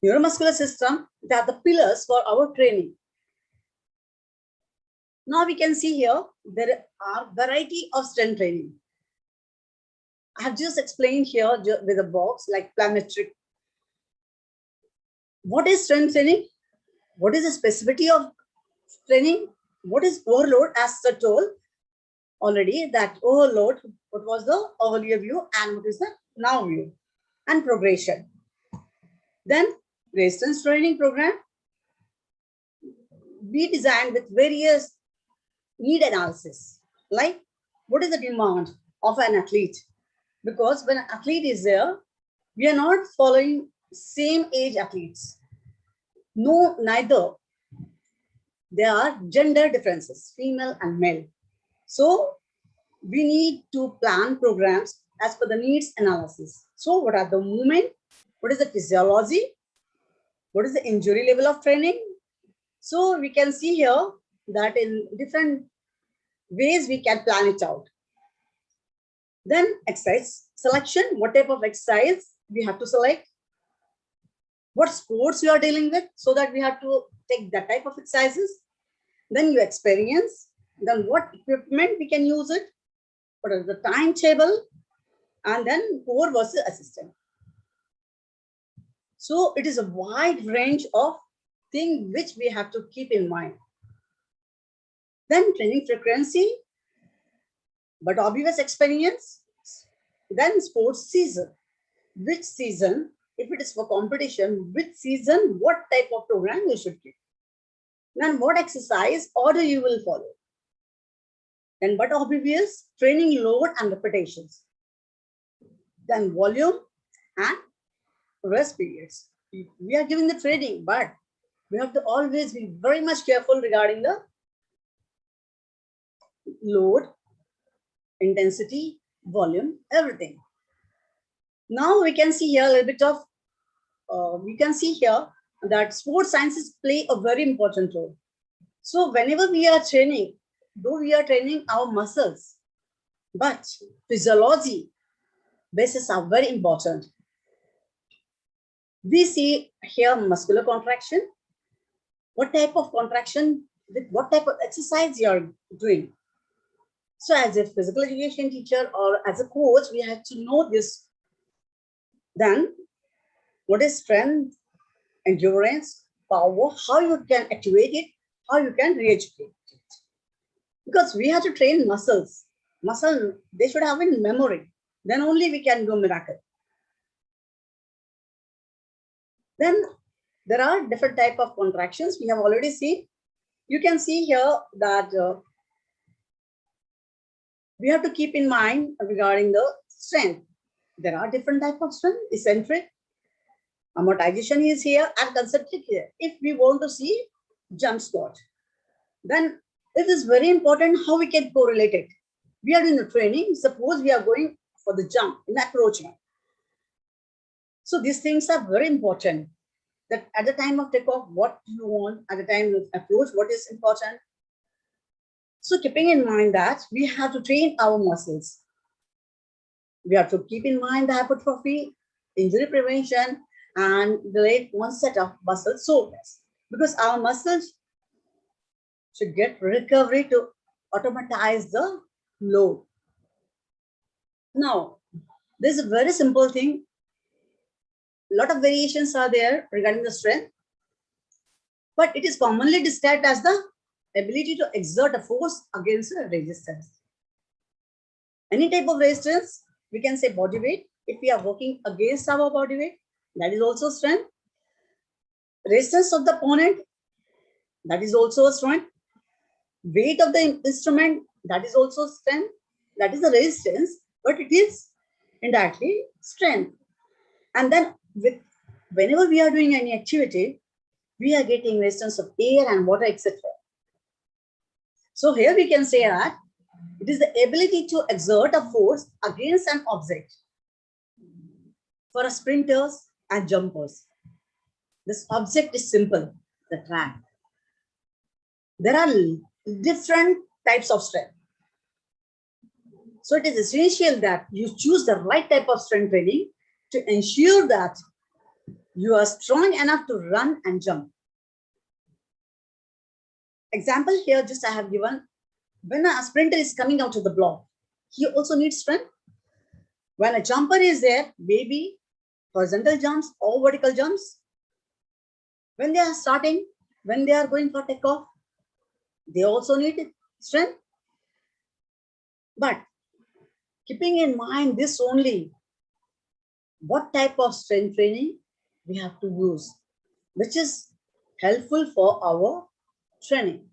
neuromuscular system, they are the pillars for our training. Now we can see here, there are variety of strength training. I have just explained here with a box like plyometric. What is strength training? What is the specificity of training? What is overload? As I told already, that overload, what was the earlier view and what is the now view, and progression. Then resistance training program, we designed with various need analysis, like what is the demand of an athlete? Because when an athlete is there, we are not following same age athletes. No, neither. There are gender differences, female and male. So we need to plan programs as per the needs analysis. So what are the movement? What is the physiology? What is the injury level of training? So we can see here that in different ways we can plan it out. Then exercise selection, what type of exercise we have to select, what sports you are dealing with, so that we have to take that type of exercises. Then you experience, then what equipment we can use it, what is the timetable, and then core versus assistant. So it is a wide range of things which we have to keep in mind. Then training frequency, but obvious experience. Then sports season. Which season, if it is for competition, which season, what type of program you should keep. Then what exercise order you will follow. Then but obvious training load and repetitions. Then volume and rest periods. We are giving the training, but we have to always be very much careful regarding the load, intensity, volume, everything. Now we can see here a little bit of, we can see here that sports sciences play a very important role. So whenever we are training, though we are training our muscles, but physiology bases are very important. We see here muscular contraction, what type of contraction, with what type of exercise you are doing. So as a physical education teacher or as a coach, we have to know this. Then what is strength, endurance, power, how you can activate it, how you can re-educate it. Because we have to train muscles. Muscle, they should have in memory. Then only we can do miracle. Then there are different type of contractions we have already seen. You can see here that we have to keep in mind regarding the strength. There are different type of strength, eccentric, amortization is here, and concentric here. If we want to see jump squat, then it is very important how we can correlate it. We are in the training, suppose we are going for the jump in approach now. So these things are very important, that at the time of takeoff, what you want, at the time of approach, what is important. So keeping in mind that we have to train our muscles. We have to keep in mind the hypertrophy, injury prevention, and the late onset of muscle soreness. Because our muscles should get recovery to automatize the load. Now, this is a very simple thing. A lot of variations are there regarding the strength, but it is commonly described as the ability to exert a force against a resistance. Any type of resistance, we can say body weight. If we are working against our body weight, that is also strength. Resistance of the opponent, that is also a strength. Weight of the instrument, that is also strength. That is the resistance, but it is indirectly strength. And then whenever we are doing any activity, we are getting resistance of air and water, etc. So here we can say that it is the ability to exert a force against an object for sprinters and jumpers. This object is simple, the track. There are different types of strength. So it is essential that you choose the right type of strength training to ensure that you are strong enough to run and jump. Example here, just I have given, when a sprinter is coming out of the block, he also needs strength. When a jumper is there, maybe horizontal jumps or vertical jumps, when they are starting, when they are going for takeoff, they also need strength. But keeping in mind this only, what type of strength training we have to use, which is helpful for our training.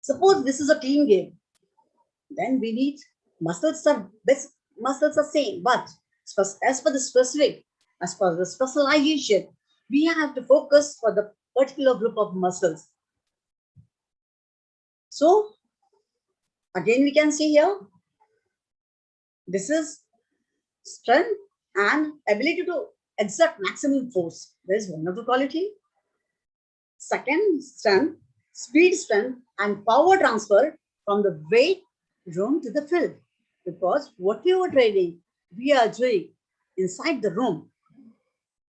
Suppose this is a team game, then we need muscles are same, but as for the specific, as for the specialization, we have to focus for the particular group of muscles. So again, we can see here, this is strength and ability to exert maximum force. There is one of the quality. Second, strength, speed, strength, and power transfer from the weight room to the field. Because whatever training we are doing inside the room,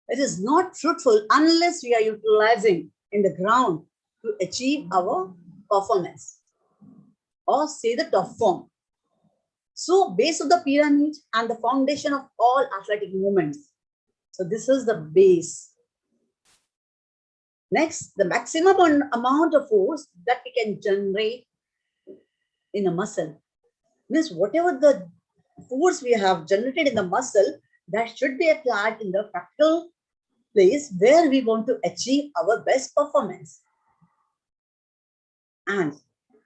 it is not fruitful unless we are utilizing in the ground to achieve our performance or say the top form. So base of the pyramid and the foundation of all athletic movements. So this is the base. Next, the maximum amount of force that we can generate in a muscle. Means whatever the force we have generated in the muscle, that should be applied in the practical place where we want to achieve our best performance. And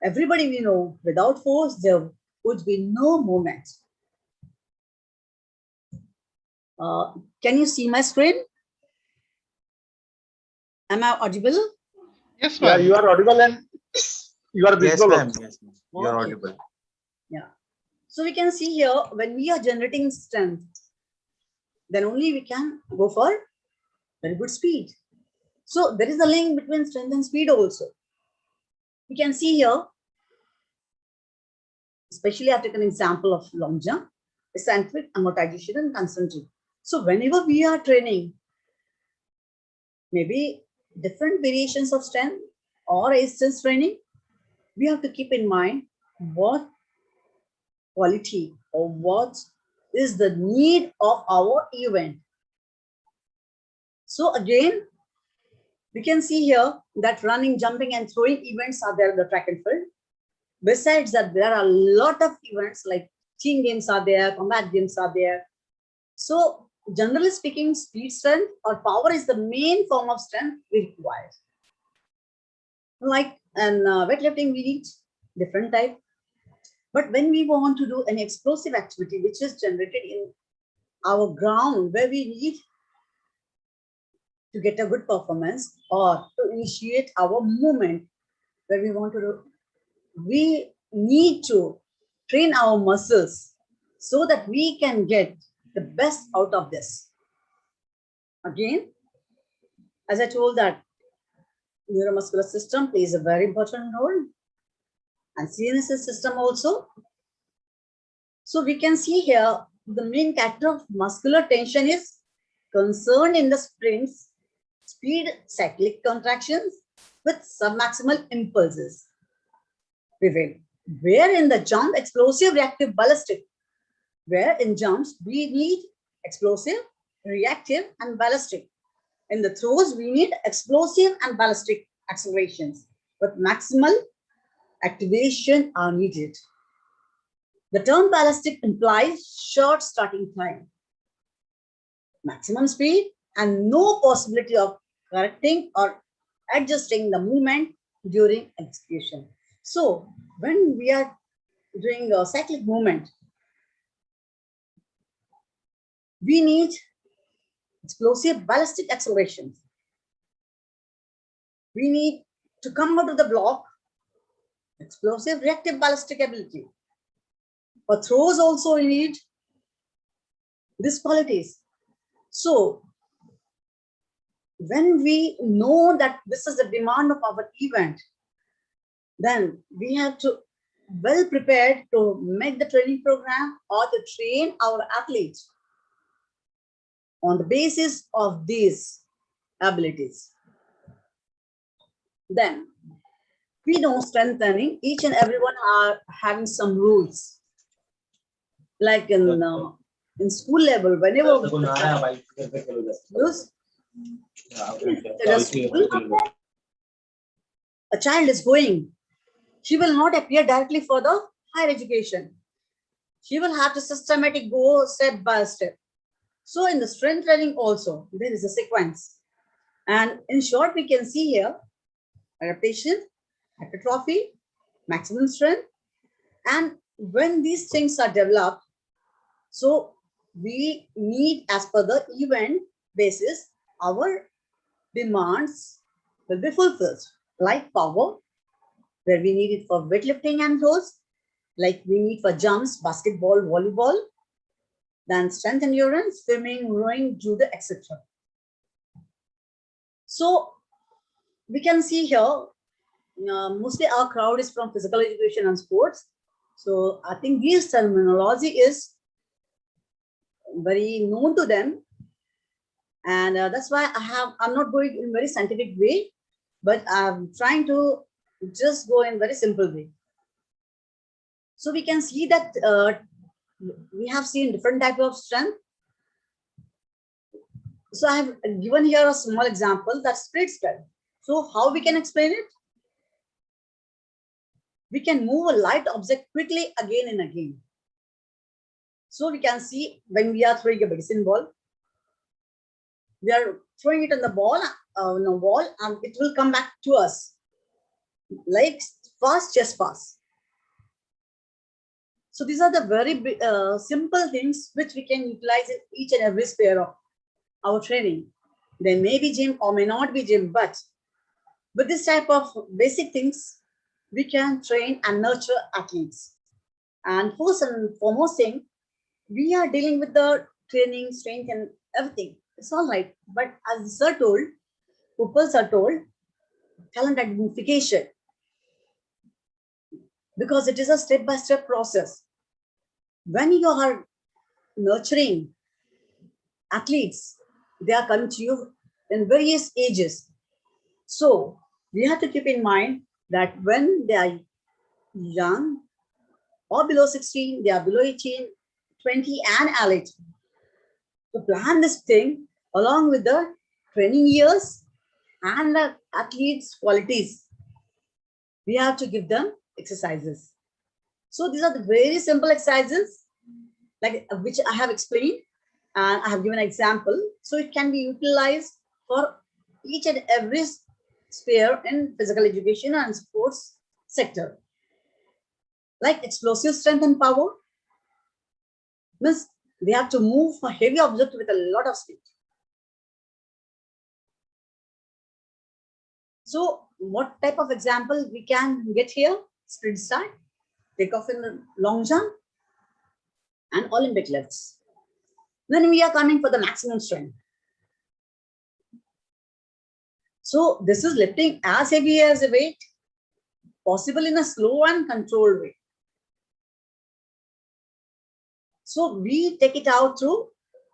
everybody we know, without force, there would be no movement. Can you see my screen? Am I audible? Yes, Yeah, ma'am. you are audible and you are Yes, visible ma'am. also. Yes, ma'am. You are Okay. audible. Yeah. So we can see here, when we are generating strength, then only we can go for very good speed. So there is a link between strength and speed also. We can see here, especially I've taken an example of long jump, eccentric, amortization, and concentric. So whenever we are training, maybe different variations of strength or resistance training, we have to keep in mind what quality or what is the need of our event. So again, we can see here that running, jumping, and throwing events are there in the track and field. Besides that, there are a lot of events like team games are there, combat games are there. So generally speaking, speed, strength, or power is the main form of strength we require. Like in weightlifting, we need different type. But when we want to do an explosive activity, which is generated in our ground, where we need to get a good performance or to initiate our movement, where we want to do, we need to train our muscles so that we can get the best out of this. Again, as I told that neuromuscular system plays a very important role, and CNS system also. So we can see here the main character of muscular tension is concerned in the sprints, speed cyclic contractions with submaximal impulses prevail. Where in the jump, explosive, reactive, ballistic. Where in jumps, we need explosive, reactive, and ballistic. In the throws, we need explosive and ballistic accelerations, but maximal activation are needed. The term ballistic implies short starting time, maximum speed, and no possibility of correcting or adjusting the movement during execution. So when we are doing a cyclic movement, we need explosive ballistic accelerations. We need to come out of the block, explosive reactive ballistic ability. For throws also we need these qualities. So when we know that this is the demand of our event, then we have to well prepared to make the training program or to train our athletes on the basis of these abilities. Then we know strengthening, each and everyone are having some rules. Like in school level, whenever a child is going, she will not appear directly for the higher education. She will have to systematic go step by step. So in the strength training also, there is a sequence. And in short, we can see here, adaptation, hypertrophy, maximum strength. And when these things are developed, so we need, as per the event basis, our demands will be fulfilled. Like power, where we need it for weightlifting and throws, like we need for jumps, basketball, volleyball, then strength, endurance, swimming, rowing, judo, etc. So we can see here, mostly our crowd is from physical education and sports. So I think this terminology is very known to them. And that's why I'm not going in very scientific way, but I'm trying to just go in very simple way. So we can see that we have seen different type of strength. So I have given here a small example, that's spirit strength. So how we can explain it? We can move a light object quickly again and again. So we can see when we are throwing a medicine ball, we are throwing it on the ball, on the wall, and it will come back to us like fast, just fast. So these are the very simple things which we can utilize in each and every sphere of our training. There may be gym or may not be gym, but with this type of basic things, we can train and nurture athletes. And first and foremost thing, we are dealing with the training, strength, and everything. It's all right. But as the sir told, pupils are told, talent identification, because it is a step-by-step process. When you are nurturing athletes, they are coming to you in various ages. So we have to keep in mind that when they are young or below 16, they are below 18, 20 and early. To plan this thing along with the training years and the athletes' qualities, we have to give them exercises. So these are the very simple exercises like which I have explained and I have given an example. So it can be utilized for each and every sphere in physical education and sports sector. Like explosive strength and power, means we have to move a heavy object with a lot of speed. So what type of example we can get here? Sprint start, take off in the long jump, and Olympic lifts. Then we are coming for the maximum strength. So this is lifting as heavy as a weight, possible in a slow and controlled way. So we take it out through,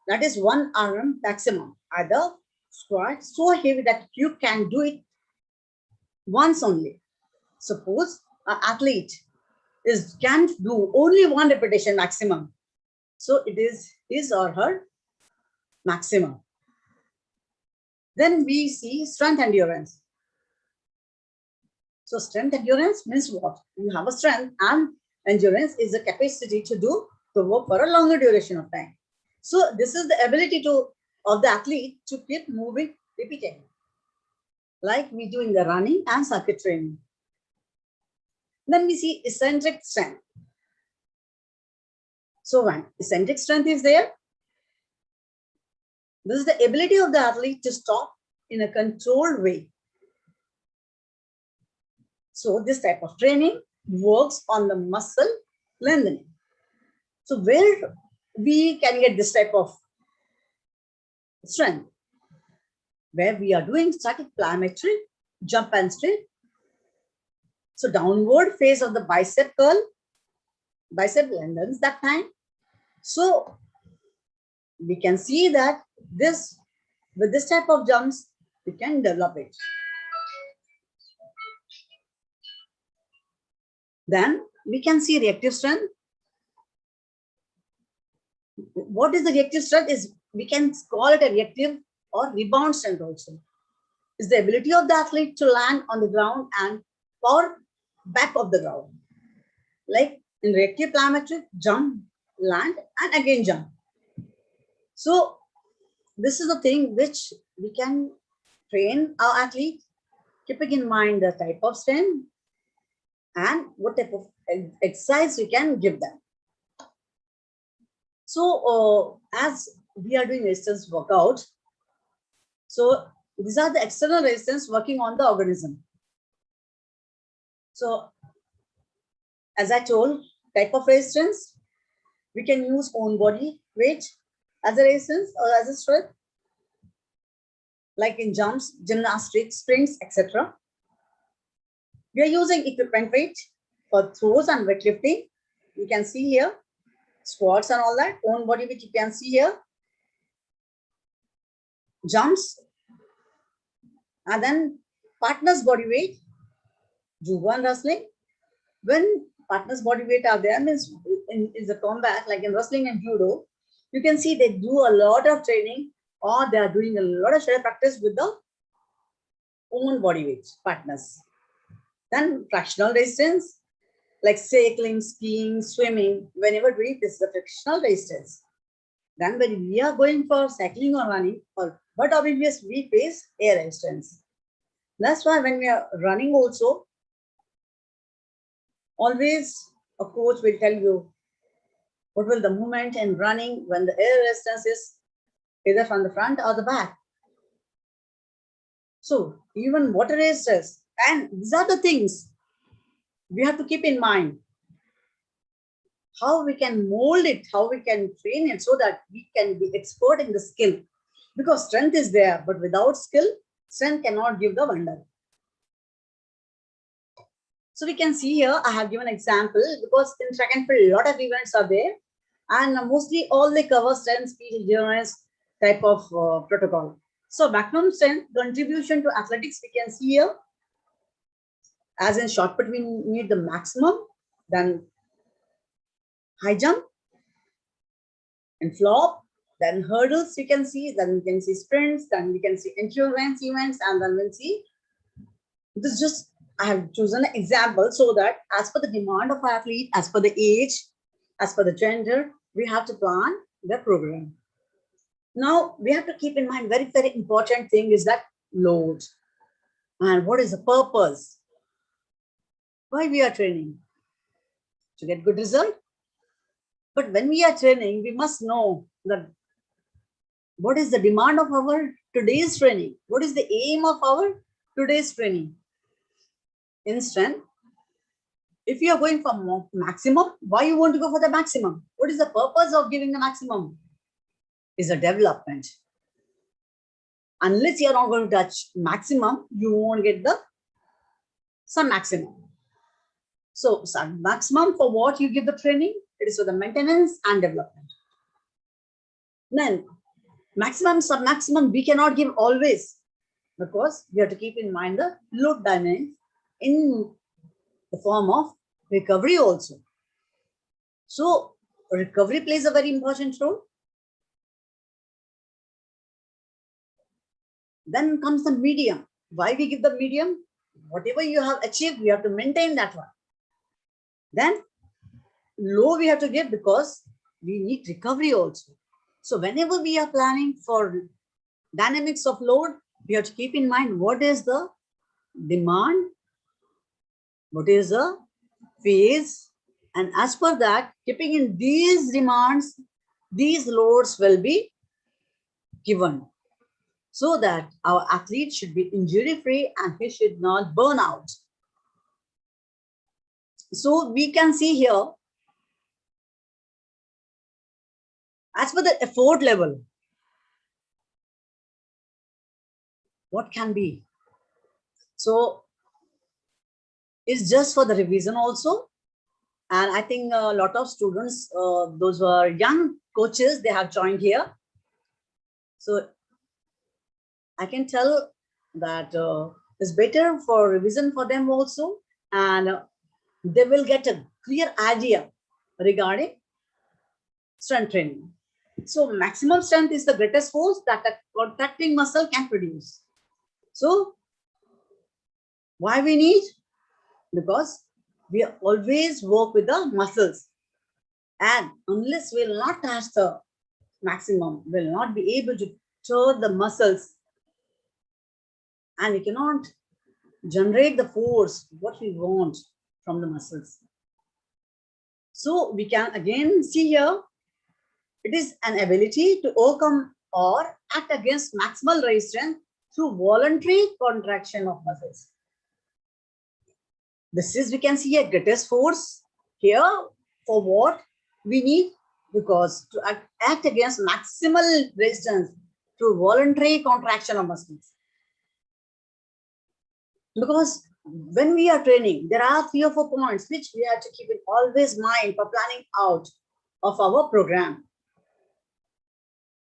that is one arm maximum, either squat so heavy that you can do it once only. Suppose an athlete can do only one repetition maximum. So it is his or her maximum. Then we see strength endurance. So strength endurance means what? You have a strength and endurance is the capacity to work for a longer duration of time. So this is the ability of the athlete to keep moving repeatedly, like we do in the running and circuit training. Then we see eccentric strength. So when eccentric strength is there, this is the ability of the athlete to stop in a controlled way So this type of training works on the muscle lengthening. So where we can get this type of strength? Where we are doing static plyometry, jump and straight. So downward phase of the bicep curl, bicep lengthens that time. So we can see that with this type of jumps, we can develop it. Then we can see reactive strength. What is the reactive strength? Is we can call it a reactive or rebound strength also. Is the ability of the athlete to land on the ground and power back of the ground. Like in reactive plyometric, jump, land, and again jump. So this is the thing which we can train our athlete, keeping in mind the type of strength and what type of exercise we can give them. So as we are doing resistance workout, so these are the external resistance working on the organism. So as I told, type of resistance, we can use own body weight as a resistance or as a strength, like in jumps, gymnastics, springs, etc. We are using equipment weight for throws and weightlifting. You can see here, squats and all that, own body weight you can see here, jumps, and then partner's body weight, judo and wrestling. When partner's body weight are there, means in the combat, like in wrestling and judo, you can see they do a lot of training or they are doing a lot of shadow practice with the own body weight partners. Then fractional resistance, like cycling, skiing, swimming, whenever we this is the fractional resistance. Then when we are going for cycling or running, but obviously we face air resistance. That's why when we are running also, always a coach will tell you what will the movement in running when the air resistance is either from the front or the back. So even water resistance, and these are the things we have to keep in mind. How we can mold it, how we can train it so that we can be expert in the skill. Because strength is there, but without skill, strength cannot give the wonder. So we can see here, I have given an example because in track and field, a lot of events are there. And mostly all they cover strength, speed, endurance type of protocol. So maximum strength contribution to athletics, we can see here. As in short put, we need the maximum, then high jump and flop, then hurdles we can see, then we can see sprints, then we can see endurance events, and then we'll see. This is just, I have chosen an example so that as per the demand of athlete, as per the age, as per the gender, we have to plan the program. Now we have to keep in mind very, very important thing is that load. And what is the purpose? Why we are training? To get good result. But when we are training, we must know that what is the demand of our today's training? What is the aim of our today's training? In strength, if you are going for maximum, why you want to go for the maximum? What is the purpose of giving the maximum? Is a development. Unless you are not going to touch maximum, you won't get the some maximum. So some maximum for what you give the training, it is for the maintenance and development. Then maximum, sub-maximum, we cannot give always because we have to keep in mind the load dynamics in the form of recovery also. So recovery plays a very important role. Then comes the medium. Why we give the medium? Whatever you have achieved, we have to maintain that one. Then low we have to give because we need recovery also. So whenever we are planning for dynamics of load, we have to keep in mind what is the demand, what is the phase, and as per that, keeping in these demands, these loads will be given so that our athlete should be injury free and he should not burn out. So we can see here, as per the effort level, what can be. So it's just for the revision also. And I think a lot of students, those who are young coaches, they have joined here. So I can tell that it's better for revision for them also. And they will get a clear idea regarding strength training. So maximum strength is the greatest force that a contracting muscle can produce. So why we need? Because we always work with the muscles. And unless we'll not touch the maximum, we'll not be able to turn the muscles. And we cannot generate the force, what we want from the muscles. So we can again see here, it is an ability to overcome or act against maximal resistance through voluntary contraction of muscles. This is, we can see a greatest force here for what we need, because to act against maximal resistance through voluntary contraction of muscles. Because when we are training, there are 3 or 4 points which we have to keep in always mind for planning out of our program.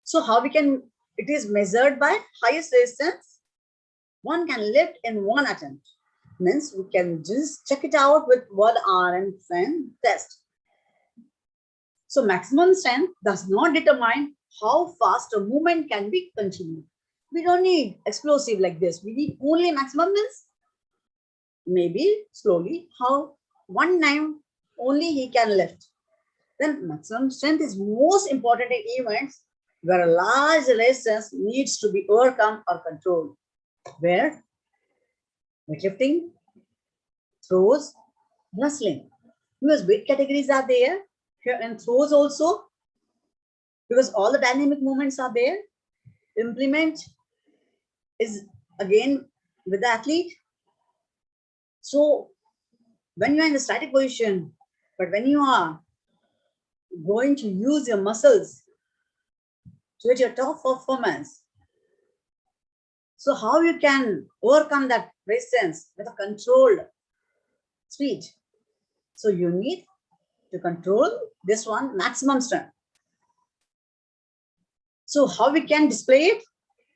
So how we can, it is measured by highest resistance one can lift in one attempt. Means we can just check it out with 1 hour and then test. So maximum strength does not determine how fast a movement can be continued. We don't need explosive like this. We need only maximum, means maybe slowly, how 1 time only he can lift. Then maximum strength is most important in events where a large resistance needs to be overcome or controlled. Where weightlifting, throws, wrestling. Because weight categories are there here, and throws also, because all the dynamic movements are there. Implement is again with the athlete. So when you are in the static position, but when you are going to use your muscles to get your top performance, so how you can overcome that resistance with a controlled speed? So you need to control this one, maximum strength. So how we can display it?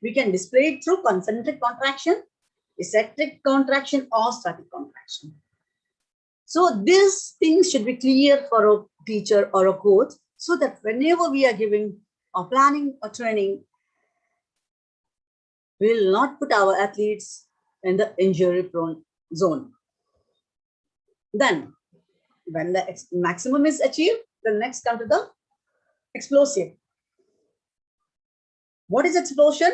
We can display it through concentric contraction, eccentric contraction, or static contraction. So these things should be clear for a teacher or a coach, so that whenever we are giving or planning or training, we will not put our athletes in the injury prone zone. Then when the maximum is achieved, the next come to the explosive. What is explosion?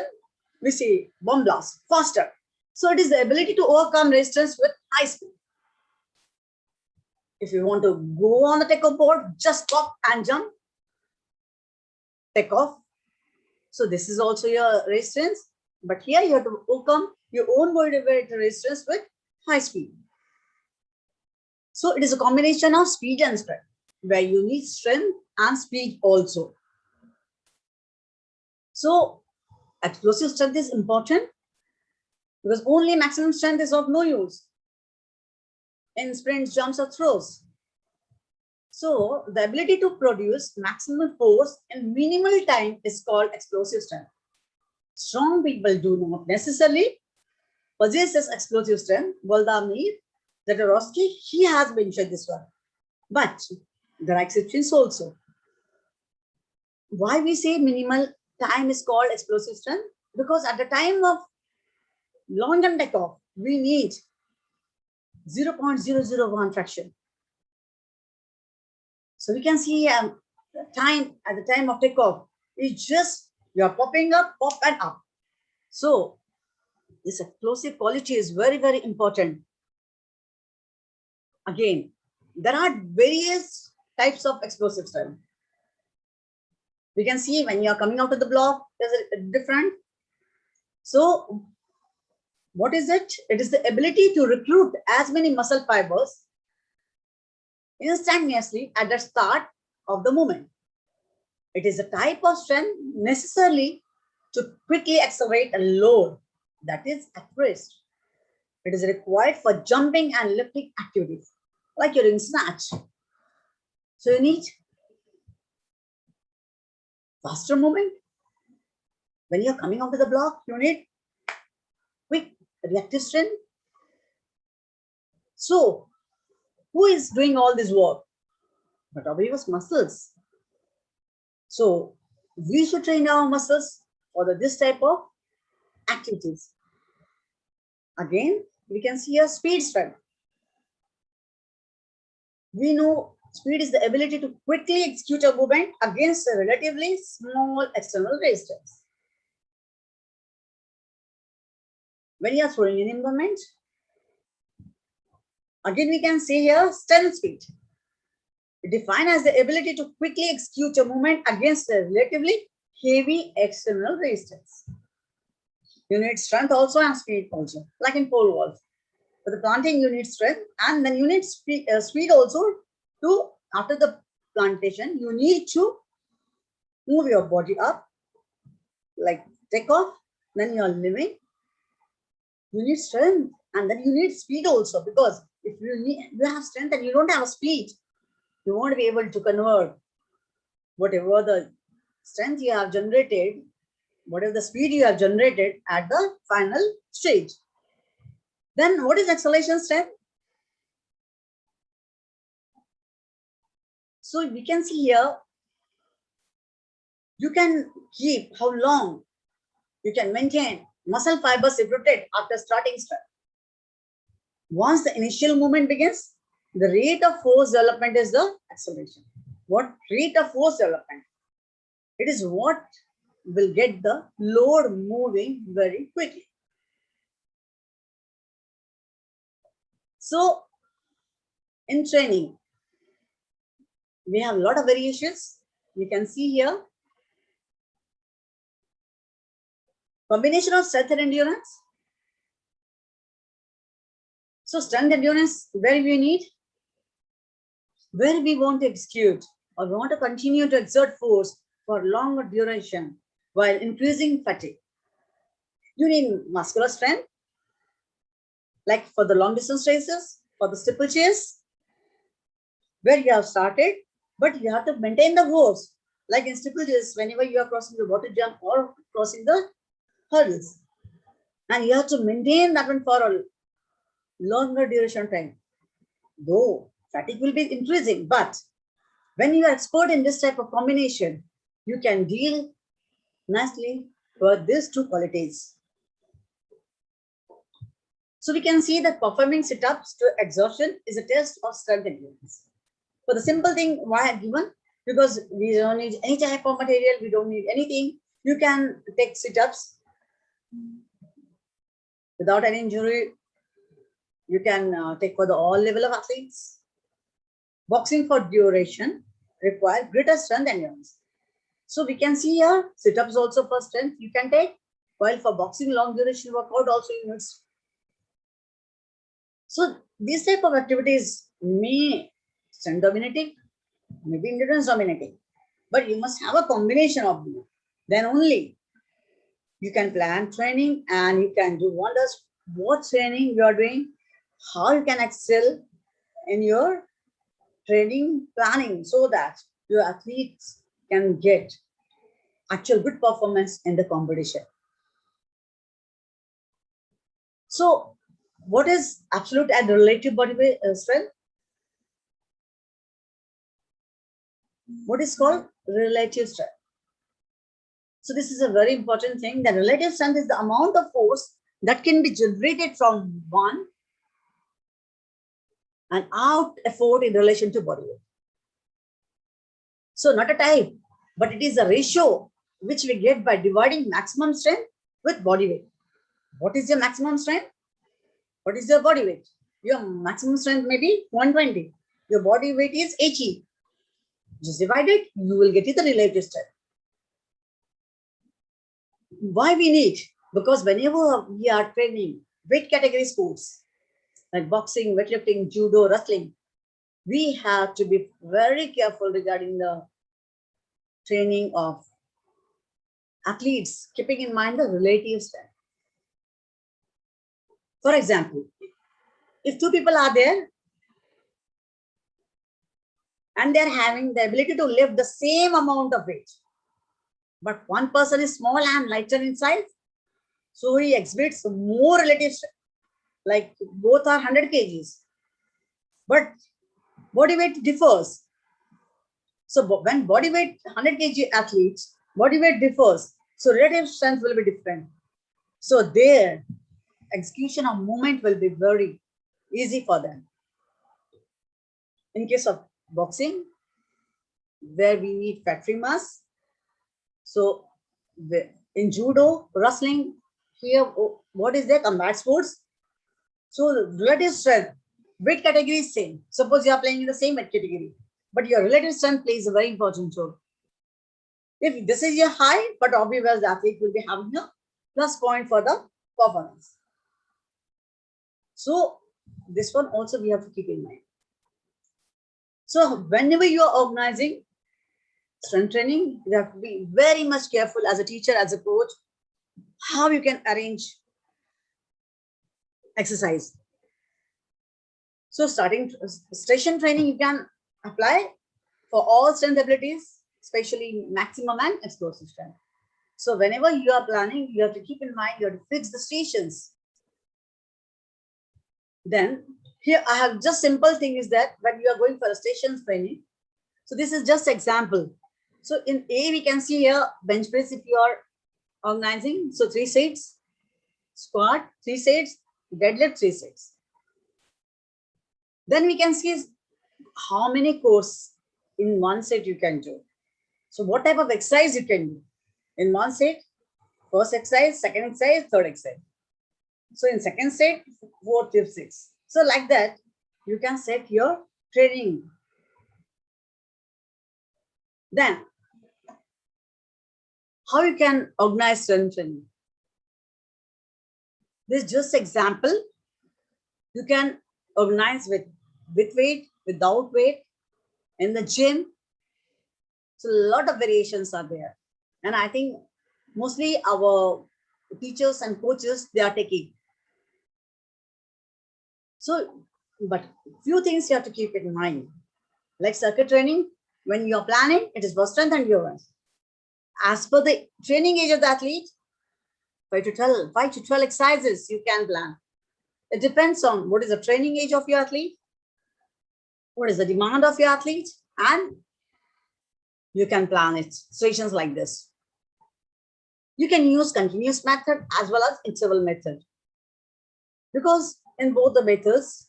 We see bomb blast, faster. So it is the ability to overcome resistance with high speed. If you want to go on the takeoff board, just pop and jump, take off. So this is also your resistance, but here you have to overcome your own body weight resistance with high speed. So it is a combination of speed and strength, where you need strength and speed also. So explosive strength is important, because only maximum strength is of no use in sprints, jumps, or throws. So the ability to produce maximum force in minimal time is called explosive strength. Strong people do not necessarily possess this explosive strength. Vladimir Zatarovsky, he has mentioned this one. But there are exceptions also. Why we say minimal time is called explosive strength? Because at the time of long jump takeoff, we need 0.001 fraction. So we can see time at the time of takeoff is just you are popping up, pop and up. So this explosive quality is very, very important. Again, there are various types of explosive strength. We can see when you are coming out of the block, there's a different. So what is it? It is the ability to recruit as many muscle fibers instantaneously at the start of the movement. It is a type of strength necessarily to quickly accelerate a load that is at rest. It is required for jumping and lifting activities, like you're doing snatch. So you need faster movement. When you're coming onto the block, you need quick reactive strength. So who is doing all this work? But our muscles. So we should train our muscles for this type of activities. Again, we can see a speed strength. We know speed is the ability to quickly execute a movement against a relatively small external resistance. When you are throwing an movement, again we can say here strength speed. Defined as the ability to quickly execute a movement against a relatively heavy external resistance. You need strength also and speed also, like in pole vault. For the planting, you need strength, and then you need speed also to, after the plantation, you need to move your body up, like take off, then you are living. You need strength, and then you need speed also, because if you have strength and you don't have speed, you won't be able to convert whatever the strength you have generated, whatever the speed you have generated at the final stage. Then what is acceleration strength? So we can see here, you can keep how long you can maintain muscle fibers rotate after starting strength. Once the initial movement begins, the rate of force development is the acceleration. What rate of force development? It is what will get the load moving very quickly. So in training, we have a lot of variations. You can see here, combination of strength and endurance. So strength endurance, where we need, where we want to execute or we want to continue to exert force for longer duration while increasing fatigue. You need muscular strength, like for the long distance races, for the steeplechase, where you have started, but you have to maintain the force. Like in steeplechase, whenever you are crossing the water jump or crossing the hurdles, and you have to maintain that one for a longer duration time. Though fatigue will be increasing, but when you are expert in this type of combination, you can deal nicely with these two qualities. So we can see that performing sit-ups to exhaustion is a test of strength endurance. For the simple thing, why I have given? Because we don't need any type of material, we don't need anything. You can take sit-ups without any injury. You can take for the all level of athletes. Boxing for duration requires greater strength endurance. So we can see here, sit-ups also for strength you can take, while for boxing long duration workout also you need. So these type of activities may strength dominating, maybe endurance dominating, but you must have a combination of them. Then only you can plan training and you can do wonders. What training you are doing, how you can excel in your training planning so that your athletes can get actual good performance in the competition. So what is absolute and relative body weight strength? What is called relative strength? So this is a very important thing. The relative strength is the amount of force that can be generated from one and out effort in relation to body weight. So not a type, but it is a ratio which we get by dividing maximum strength with body weight. What is your maximum strength? What is your body weight? Your maximum strength may be 120. Your body weight is 80. Just divide it, you will get it the relative strength. Why we need? Because whenever we are training weight category sports, like boxing, weightlifting, judo, wrestling, we have to be very careful regarding the training of athletes, keeping in mind the relative strength. For example, if two people are there and they're having the ability to lift the same amount of weight, but one person is small and lighter in size, so he exhibits more relative strength, like both are 100 kgs, but body weight differs. So when body weight 100 kg athletes, body weight differs, so relative strength will be different. So their execution of movement will be very easy for them. In case of boxing, where we need fat-free mass, so in judo, wrestling, here, what is there? Combat sports. So relative strength, weight category is same. Suppose you are playing in the same weight category, but your relative strength plays a very important role. If this is your high, but obviously the athlete will be having a plus point for the performance. So this one also we have to keep in mind. So whenever you are organizing strength training, you have to be very much careful as a teacher, as a coach, how you can arrange exercise. So starting station training, you can apply for all strength abilities, especially maximum and explosive strength. So whenever you are planning, you have to keep in mind, you have to fix the stations. Then here I have just simple thing is that when you are going for a stations training, so this is just example. So in A, we can see here bench press if you are organizing. So 3 sets, squat, 3 sets, deadlift, 3 sets. Then we can see how many courses in one set you can do. So what type of exercise you can do in one set? First exercise, second exercise, third exercise. So in second set, fourth, fifth, sixth. So like that, you can set your training. Then, how you can organize strength training? This is just example. You can organize with weight, without weight, in the gym. So a lot of variations are there. And I think mostly our teachers and coaches, they are taking. So, but few things you have to keep in mind. Like circuit training, when you're planning, it is for strength and endurance. As per the training age of the athlete, 5 to 12 exercises you can plan. It depends on what is the training age of your athlete, what is the demand of your athlete, and you can plan it. Situations like this. You can use continuous method as well as interval method. Because in both the methods,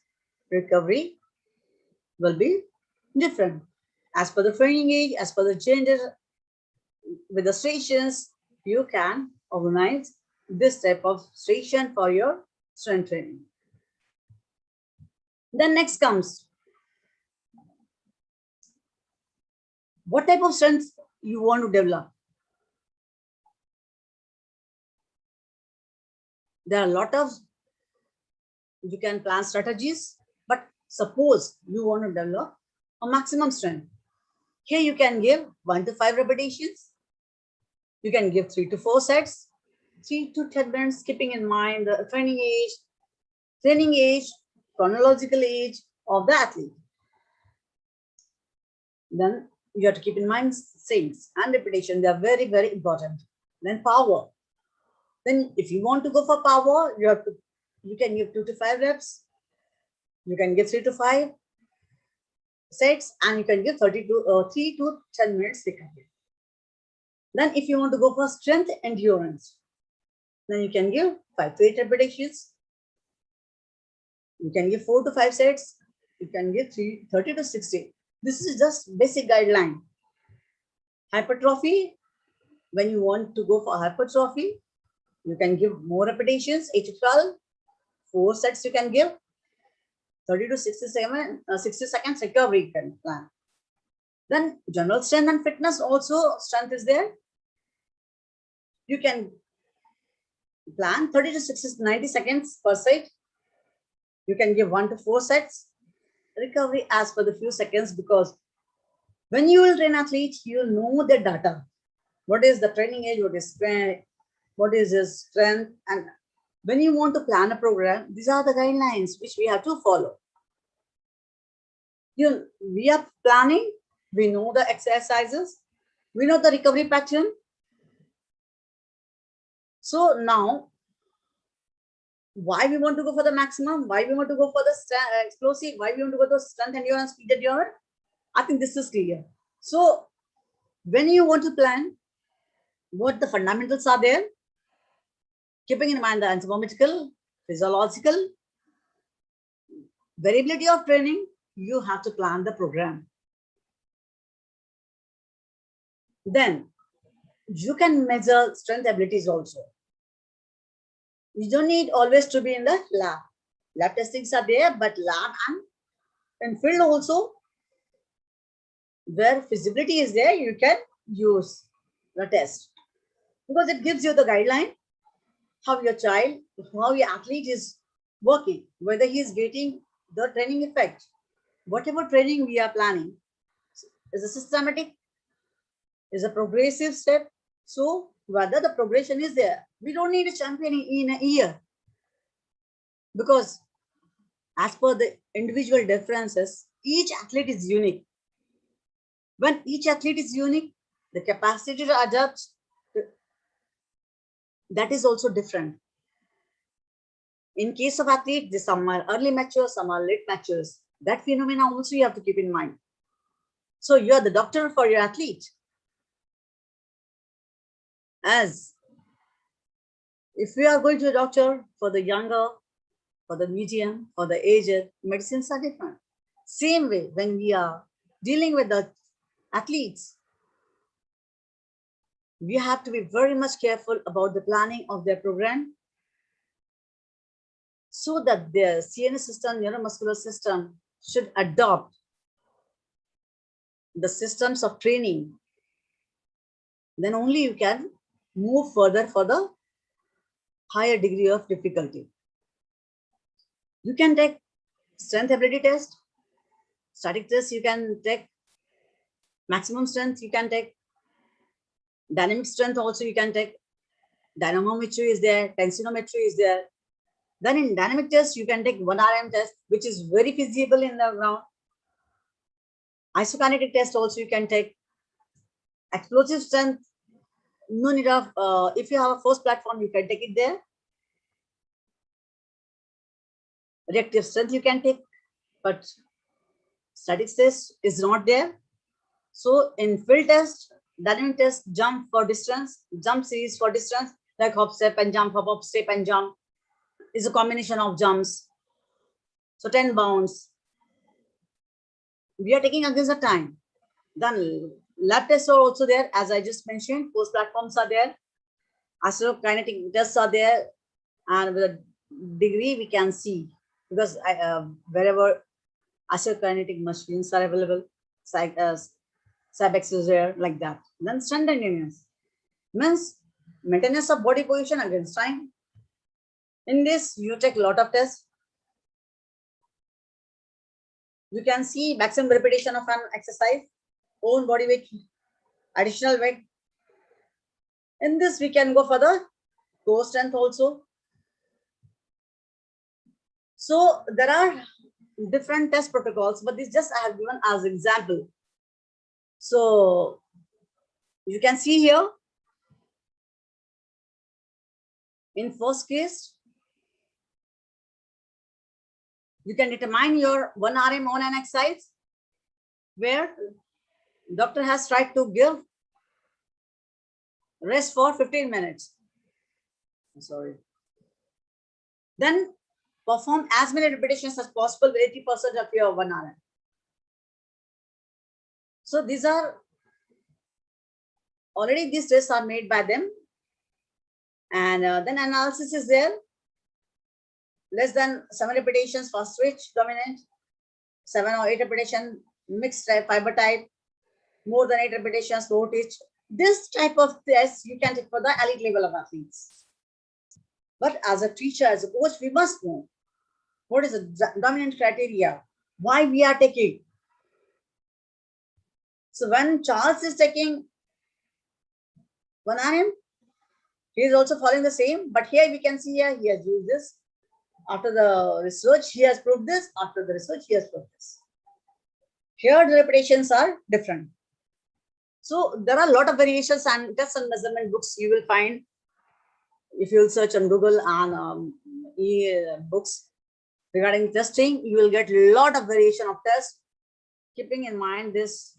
recovery will be different. As per the training age, as per the gender, with the stations, you can organize this type of station for your strength training. Then next comes, what type of strength you want to develop? There are a lot of, you can plan strategies, but suppose you want to develop a maximum strength. Here you can give 1 to 5 repetitions. You can give 3 to 4 sets, 3 to 10 minutes, keeping in mind the training age, chronological age of the athlete. Then you have to keep in mind things and repetition. They are very, very important. Then power. Then if you want to go for power, you can give 2 to 5 reps. You can give 3 to 5 sets, and you can give 3 to 10 minutes recovery. Then if you want to go for strength endurance, then you can give 5 to 8 repetitions. You can give 4 to 5 sets. You can give 30 to 60. This is just basic guideline. Hypertrophy, when you want to go for hypertrophy, you can give more repetitions, 8 to 12, 4 sets you can give, 30 to 60 seconds recovery you can plan. Then general strength and fitness also, strength is there. You can plan 30 to 60, 90 seconds per set. You can give 1 to 4 sets. recovery as per the few seconds, because when you will train athlete, you know the data. What is the training age, what is his strength, and when you want to plan a program, these are the guidelines which we have to follow. We are planning, we know the exercises, we know the recovery pattern. So now, why we want to go for the maximum, why we want to go for the explosive, why we want to go to strength endurance, speed endurance, I think this is clear. So when you want to plan, what the fundamentals are there, keeping in mind the anatomical, physiological, variability of training, you have to plan the program. Then you can measure strength abilities also. You don't need always to be in the lab. Lab testings are there, but lab and in field also, where feasibility is there, you can use the test, because it gives you the guideline how your child, how your athlete is working, whether he is getting the training effect. Whatever training we are planning is a systematic, is a progressive step. So whether the progression is there, we don't need a champion in a year, because as per the individual differences, each athlete is unique. When each athlete is unique, the capacity to adapt, that is also different. In case of athletes, some are early mature, some are late matures. That phenomena also you have to keep in mind. So you are the doctor for your athlete. As if we are going to a doctor for the younger, for the medium, for the aged, medicines are different. Same way, when we are dealing with the athletes, we have to be very much careful about the planning of their program, so that their CNS system, neuromuscular system should adopt the systems of training. Then only you can move further for the higher degree of difficulty. You can take strength ability test, static test, you can take maximum strength, you can take dynamic strength also, you can take dynamometry is there, tensionometry is there. Then in dynamic test, you can take 1RM test, which is very feasible in the ground. Isokinetic test also you can take. Explosive strength, no need of, if you have a force platform, you can take it there. Reactive strength you can take, but static test is not there. So in field test, dynamic test, jump for distance, jump series for distance, like hop, step and jump, hop, step and jump, is a combination of jumps. So 10 bounds. We are taking against the time. Then lab tests are also there, as I just mentioned. Force platforms are there. Astrokinetic tests are there, and with a degree we can see, because wherever astrokinetic machines are available, SABEX is there, like that. Then strength endurance means maintenance of body position against time. In this, you take a lot of tests. You can see maximum repetition of an exercise, own body weight, additional weight. In this, we can go for the core strength also. So there are different test protocols, but this just I have given as example. So you can see here, in first case, you can determine your 1RM on an exercise, where doctor has tried to give rest for 15 minutes. I'm sorry. Then perform as many repetitions as possible with 80% of your 1RM. So these are already, these tests are made by them, and then analysis is there. Less than 7 repetitions for switch dominant, 7 or 8 repetition mixed type, fiber type, more than 8 repetitions low pitch. This type of test you can take for the elite level of athletes. But as a teacher, as a coach, we must know what is the dominant criteria, why we are taking. So when Charles is taking 1 RM, he is also following the same, but here we can see here he has used this. After the research, he has proved this. After the research, he has proved this. Here the repetitions are different. So there are a lot of variations, and test and measurement books you will find if you will search on Google and books regarding testing, you will get a lot of variation of tests, keeping in mind this,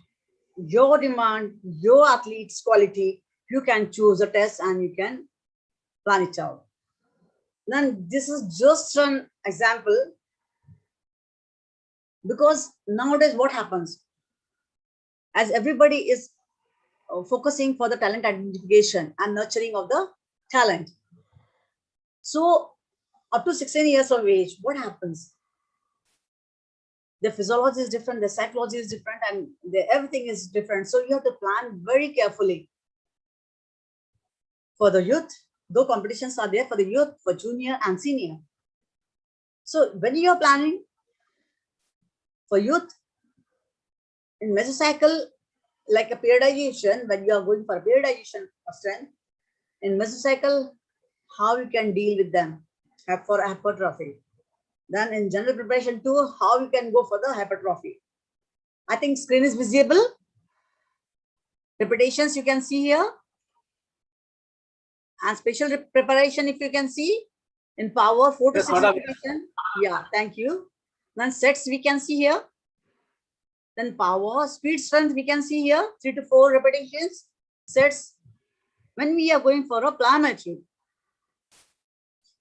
your demand, your athlete's quality, you can choose a test and you can plan it out. Then this is just an example, because nowadays what happens, as everybody is focusing for the talent identification and nurturing of the talent. So up to 16 years of age, what happens? The physiology is different, the psychology is different, and everything is different. So you have to plan very carefully for the youth, though competitions are there for the youth, for junior and senior. So when you are planning for youth, in mesocycle, like a periodization, when you are going for a periodization of strength, in mesocycle, how you can deal with them for hypertrophy. Then in general preparation too, how you can go for the hypertrophy. I think screen is visible. Repetitions you can see here. And special preparation, if you can see, in power, 4 to 6 repetition. Yeah, thank you. Then sets we can see here. Then power, speed, strength we can see here, 3 to 4 repetitions. Sets. When we are going for a plyometry,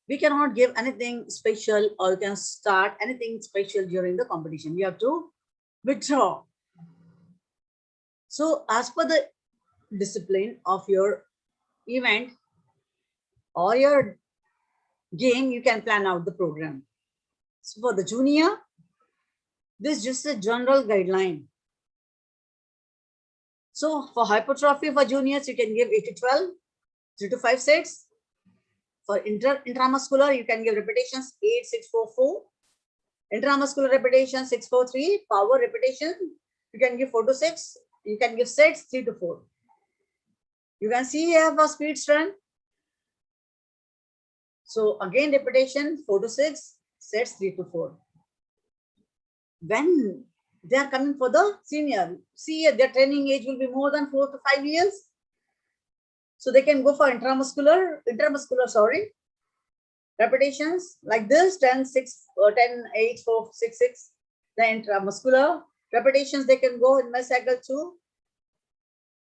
we cannot give anything special or you can start anything special during the competition. You have to withdraw. So as per the discipline of your event or your game, you can plan out the program. So for the junior, this is just a general guideline. So for hypertrophy for juniors, you can give 8 to 12, 3 to 5 sets. For intramuscular, you can give repetitions 8, 6, 4, 4. Intramuscular repetition 6, 4, 3. Power repetition, you can give 4 to 6. You can give sets 3 to 4. You can see here for speed strength. So again, repetition 4 to 6, sets 3 to 4. When they are coming for the senior, see their training age will be more than 4 to 5 years. So they can go for intramuscular, repetitions like this, 10, 6, 10, 8, 4, 6, 6. The intramuscular repetitions, they can go in my cycle 2,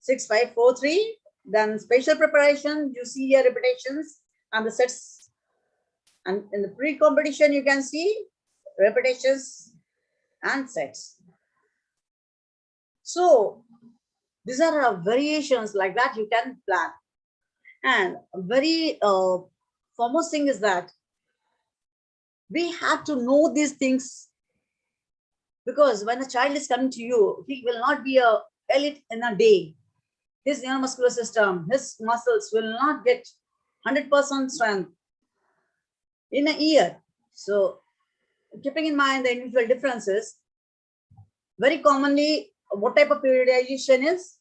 6, 5, 4, 3. Then spatial preparation, you see here repetitions and the sets. And in the pre-competition, you can see repetitions and sets. So these are variations like that you can plan. And very foremost thing is that we have to know these things, because when a child is coming to you, he will not be a elite in a day. His neuromuscular system, his muscles will not get 100% strength in a year. So keeping in mind the individual differences, very commonly what type of periodization is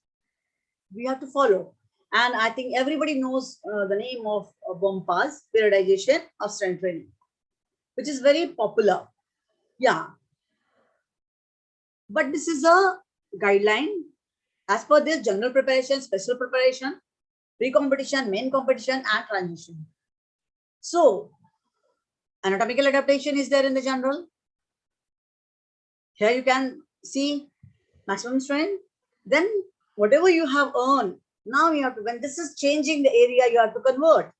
we have to follow. And I think everybody knows the name of BOMPAS, periodization of strength training, which is very popular. Yeah. But this is a guideline. As per this, general preparation, special preparation, pre-competition, main competition, and transition. So anatomical adaptation is there in the general. Here you can see maximum strength. Then whatever you have earned, now you have to, when this is changing the area, you have to convert.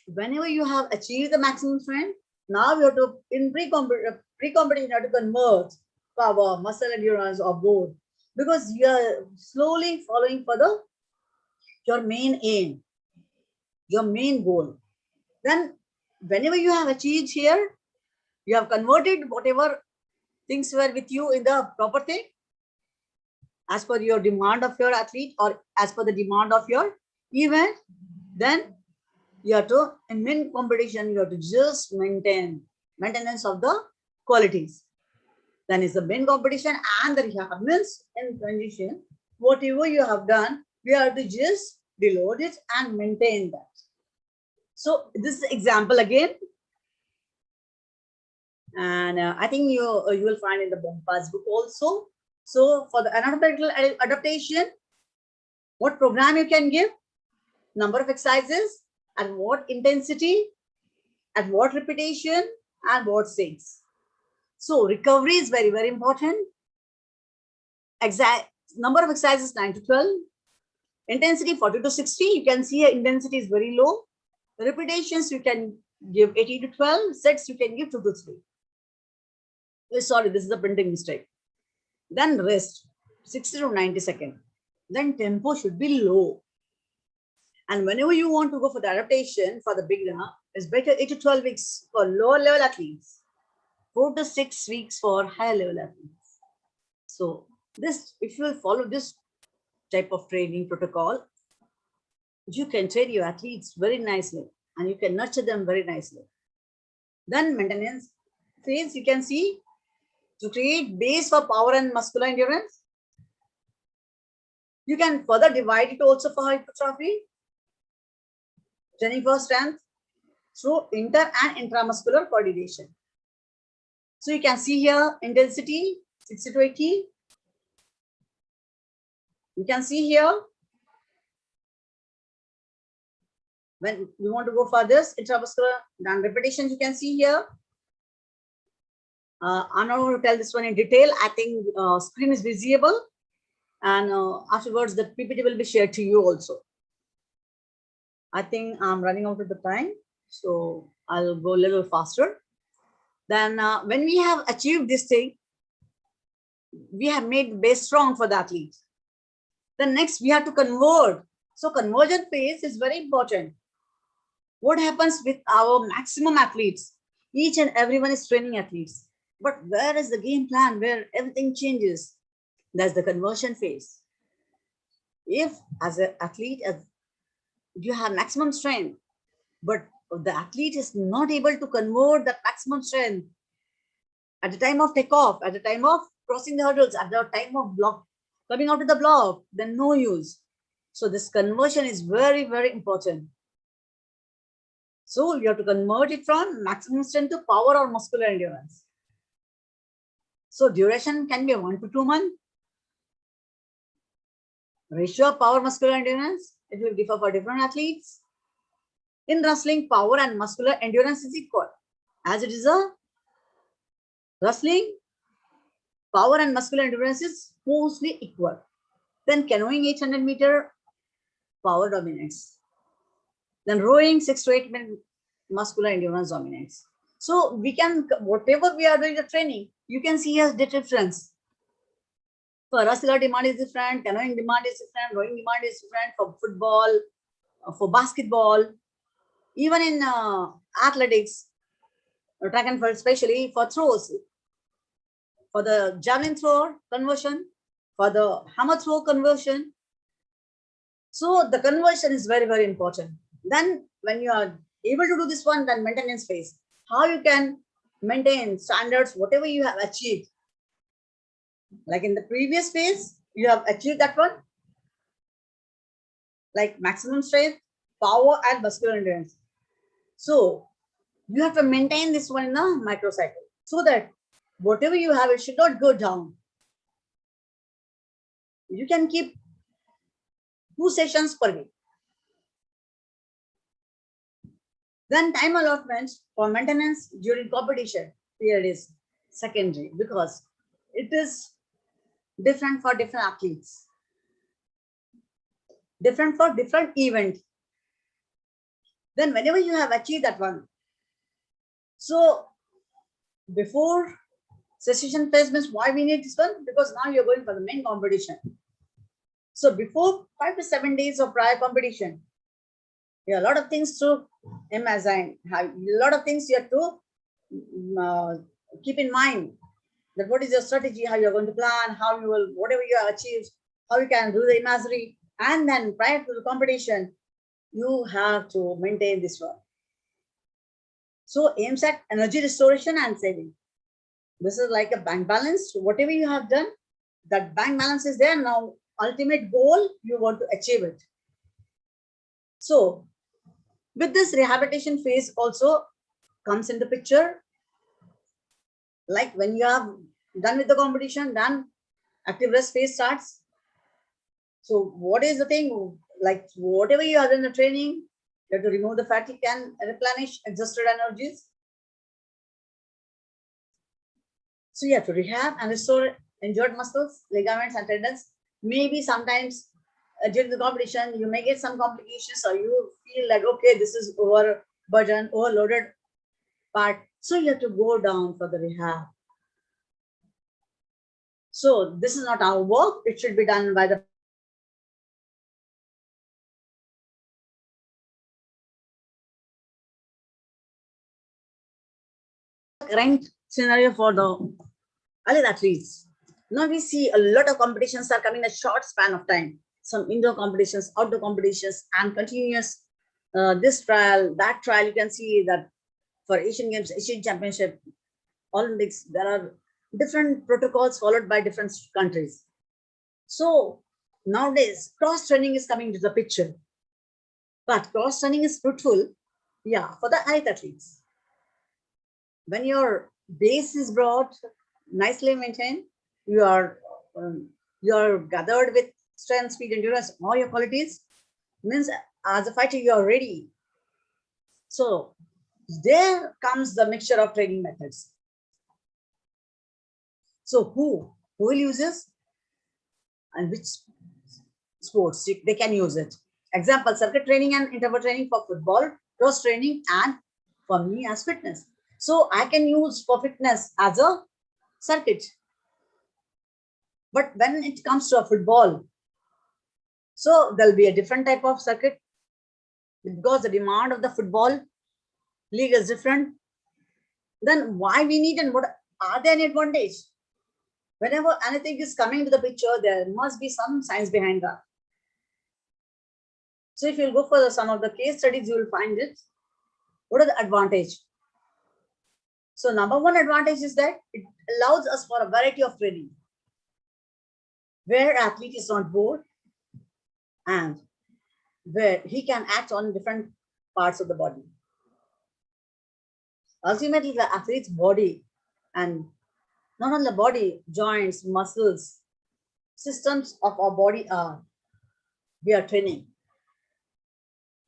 Whenever you have achieved the maximum strength, now you have to, in pre-competition, you have to convert power, muscle endurance, or both, because you are slowly following for the your main aim, your main goal. Then whenever you have achieved here, you have converted whatever things were with you in the proper thing as per your demand of your athlete or as per the demand of your event. Then you have to, in main competition, you have to just maintenance of the qualities. Then is the main competition and the rehab means in condition, whatever you have done, we have to just deload it and maintain that. So this is example again. And I think you will find in the Bompa's book also. So for the anatomical adaptation, what program you can give, number of exercises, and what intensity, at what repetition, and what sets. So recovery is very, very important. Exact number of exercises 9 to 12. Intensity 40 to 60. You can see intensity is very low. Repetitions you can give 80 to 12. Sets you can give 2 to 3. Sorry, this is a printing mistake. Then rest 60 to 90 seconds. Then tempo should be low. And whenever you want to go for the adaptation for the beginner, it's better 8 to 12 weeks for lower level athletes, 4 to 6 weeks for higher level athletes. So this, if you will follow this type of training protocol, you can train your athletes very nicely and you can nurture them very nicely. Then maintenance phase, you can see to create base for power and muscular endurance. You can further divide it also for hypertrophy, training for strength through inter and intramuscular coordination. So you can see here intensity 60 to 80. You can see here when you want to go for this intramuscular then repetitions, you can see here. I'm not going to tell this one in detail. I think screen is visible, and afterwards the PPT will be shared to you also. I think I'm running out of the time, so I'll go a little faster. Then when we have achieved this thing, we have made base strong for the athletes. Then next we have to convert. So conversion phase is very important. What happens with our maximum athletes? Each and everyone is training athletes. But where is the game plan where everything changes? That's the conversion phase. If as an athlete, you have maximum strength, but the athlete is not able to convert that maximum strength at the time of takeoff, at the time of crossing the hurdles, at the time of block, coming out of the block, then no use. So this conversion is very, very important. So you have to convert it from maximum strength to power or muscular endurance. So duration can be 1 to 2 months. Ratio of power muscular endurance, it will differ for different athletes. In wrestling, power and muscular endurance is equal. As it is a wrestling, power and muscular endurance is mostly equal. Then canoeing 800 meter, power dominates. Then rowing 6 to 8 minute, muscular endurance dominates. So we can, whatever we are doing the training, you can see as difference. For wrestler demand is different, canoeing demand is different, rowing demand is different, for football, for basketball, even in athletics, track and field, especially for throws, for the javelin throw conversion, for the hammer throw conversion. So the conversion is very, very important. Then when you are able to do this one, then maintenance phase, how you can maintain standards, whatever you have achieved. Like in the previous phase, you have achieved that one, like maximum strength, power, and muscular endurance. So you have to maintain this one in a microcycle so that whatever you have, it should not go down. You can keep 2 sessions per week. Then time allotment for maintenance during competition period is secondary because it is different for different athletes, different for different event. Then whenever you have achieved that one, so before cessation phase means why we need this one? Because now you're going for the main competition. So before 5 to 7 days of prior competition, there are a lot of things to imagine. Have a lot of things you have to keep in mind. That what is your strategy, how you're going to plan, how you will, whatever you have achieved, how you can do the imagery. And then prior to the competition, you have to maintain this one. So aims at energy restoration and saving. This is like a bank balance. Whatever you have done, that bank balance is there. Now, ultimate goal, you want to achieve it. So, with this rehabilitation phase also comes into picture. Like when you have done with the competition, then active rest phase starts. So what is the thing? Like whatever you are in the training, you have to remove the fatigue and replenish exhausted energies. So you have to rehab and restore injured muscles, ligaments, and tendons. Maybe sometimes during the competition, you may get some complications, or you feel like, okay, this is overburdened, overloaded part. So you have to go down for the rehab. So this is not our work. It should be done by the current scenario for the other athletes. Now we see a lot of competitions are coming in a short span of time. Some indoor competitions, outdoor competitions, and continuous this trial, that trial. You can see that for Asian Games, Asian Championship, Olympics, there are different protocols followed by different countries. So nowadays, cross training is coming to the picture. But cross training is fruitful, yeah, for the elite athletes. When your base is broad, nicely maintained, you are gathered with strength, speed, endurance, all your qualities, means as a fighter you are ready. So there comes the mixture of training methods. So who will use this and which sports they can use it? Example, circuit training and interval training for football, cross training, and for me as fitness. So I can use for fitness as a circuit. But when it comes to a football, so there'll be a different type of circuit because the demand of the football league is different. Then why we need and what are there any advantage? Whenever anything is coming to the picture, there must be some science behind that. So if you'll go for some of the case studies, you will find it. What are the advantage? So number one advantage is that it allows us for a variety of training, where athlete is not bored and where he can act on different parts of the body. Ultimately, the athlete's body, and not only the body, joints, muscles, systems of our body we are training.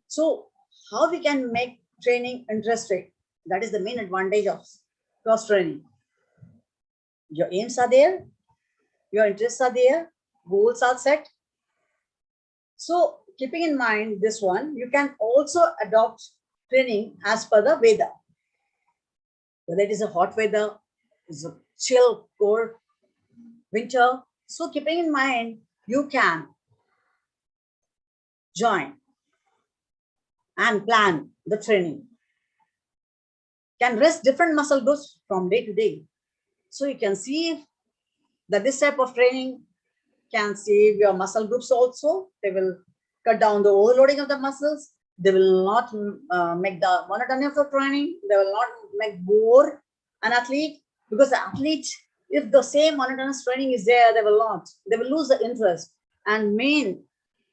So how we can make training interesting? That is the main advantage of cross training. Your aims are there, your interests are there, goals are set. So keeping in mind this one, you can also adopt training as per the weather. Whether it is a hot weather, is a chill, cold winter. So keeping in mind, you can join and plan the training. Can rest different muscle groups from day to day. So you can see that this type of training can save your muscle groups also. They will cut down the overloading of the muscles. They will not make the monotony of the training. They will not make bore an athlete, because the athlete, if the same monotonous training is there, they will lose the interest. And main,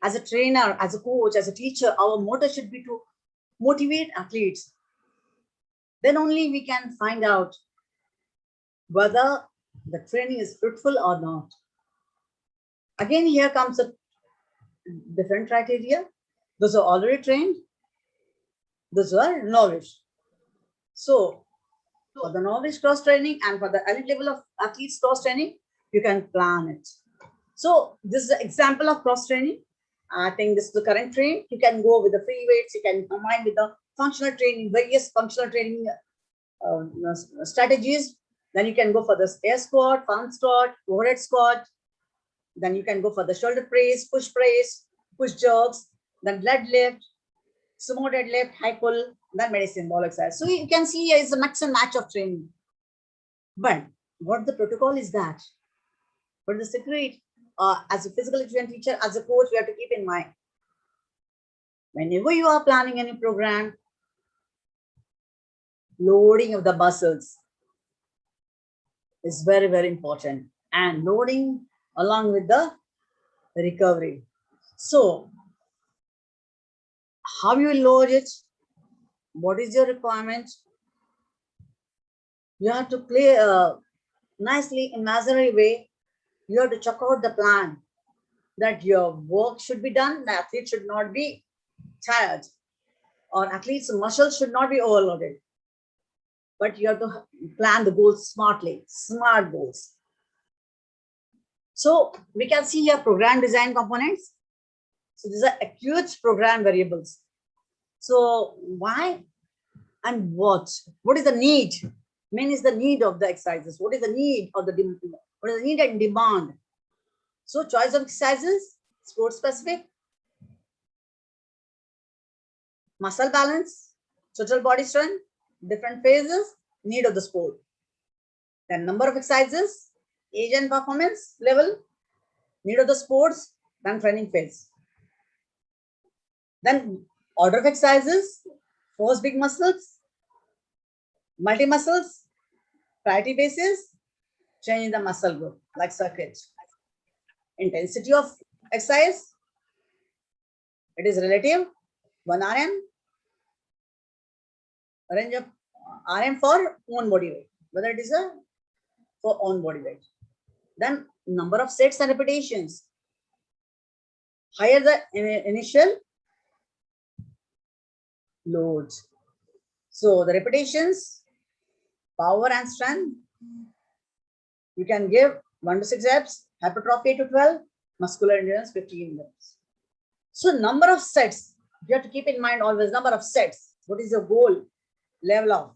as a trainer, as a coach, as a teacher, our motto should be to motivate athletes. Then only we can find out whether the training is fruitful or not. Again, here comes a different criteria. Those are already trained, those are novice. So for the novice cross training and for the elite level of athletes cross training, you can plan it. So this is an example of cross training. I think this is the current trend. You can go with the free weights, you can combine with the functional training, various functional training strategies. Then you can go for the air squat, front squat, overhead squat. Then you can go for the shoulder press, push jerks, then leg lift, sumo deadlift, high pull, then medicine ball exercise. So you can see it's a mix and match of training. But what the protocol is that? But the secret, as a physical education teacher, as a coach, we have to keep in mind. Whenever you are planning any program, loading of the muscles, is very, very important, and loading along with the recovery. So how you load it, what is your requirement? You have to play a nicely imaginary way. You have to check out the plan that your work should be done. The athlete should not be tired, or athlete's muscles should not be overloaded. But you have to plan the goals smartly, smart goals. So we can see here program design components. So these are acute program variables. So why and what? What is the need? Main is the need of the exercises. What is the need of the what is the need and demand? So choice of exercises, sport specific, muscle balance, total body strength, different phases, need of the sport. Then number of exercises, age and performance level, need of the sports, then training phase. Then order of exercises, first big muscles, multi muscles, priority basis, change in the muscle group like circuit. Intensity of exercise, it is relative, 1 RM, range of RM for own body weight, whether it is a for own body weight. Then number of sets and repetitions, higher the initial load. So the repetitions, power and strength, you can give 1 to 6 reps, hypertrophy to 12, muscular endurance 15 reps. So number of sets, you have to keep in mind always number of sets. What is your goal level of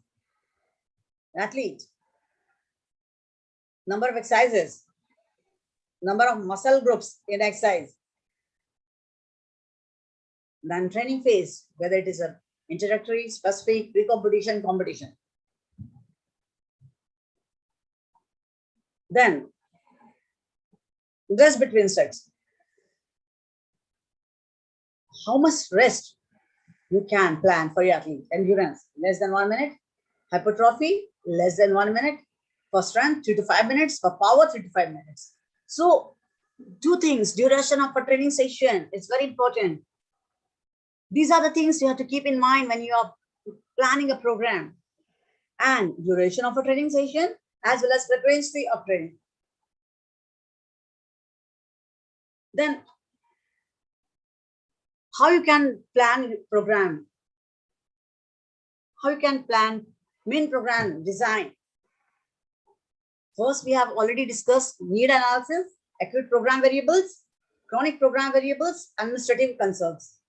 athlete? Number of exercises, number of muscle groups in exercise. Then training phase, whether it is a introductory, specific, pre-competition, competition. Then rest between sets. How much rest you can plan for your athlete? Endurance, less than 1 minute. Hypertrophy, less than 1 minute. For strength, 3 to 5 minutes. For power, 3 to 5 minutes. So 2 things, duration of a training session is very important. These are the things you have to keep in mind when you are planning a program. And duration of a training session as well as frequency of training. Then how you can plan program? How you can plan main program design? First, we have already discussed need analysis, acute program variables, chronic program variables, administrative concerns.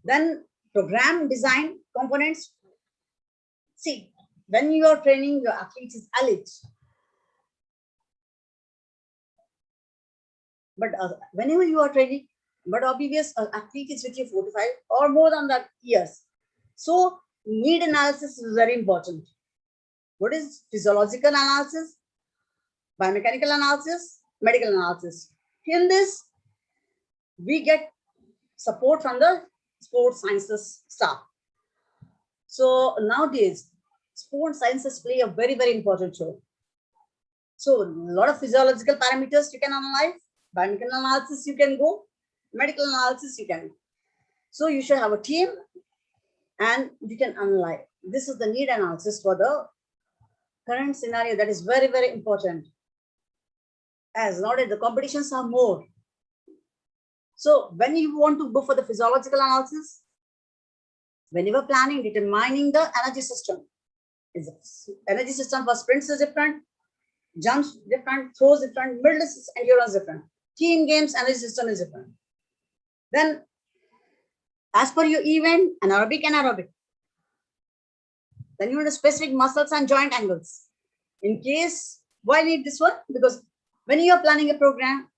Then program design components. See, when you are training your athletes is elite. But whenever you are training, but obvious athlete is with you 4 to 5 or more than that years. So need analysis is very important. What is physiological analysis, biomechanical analysis, medical analysis? In this, we get support from the sports sciences staff. So nowadays, sports sciences play a very, very important role. So a lot of physiological parameters you can analyze, biomechanical analysis you can go, medical analysis you can. So you should have a team and you can analyze. This is the need analysis for the current scenario that is very, very important. As nowadays the competitions are more. So when you want to go for the physiological analysis, when you are planning, determining the energy system, energy system for sprints is different, jumps different, throws different, middle endurance different, team games energy system is different. Then as per your event, anaerobic and aerobic. Then you need specific muscles and joint angles. In case, why need this one? Because when you are planning a program,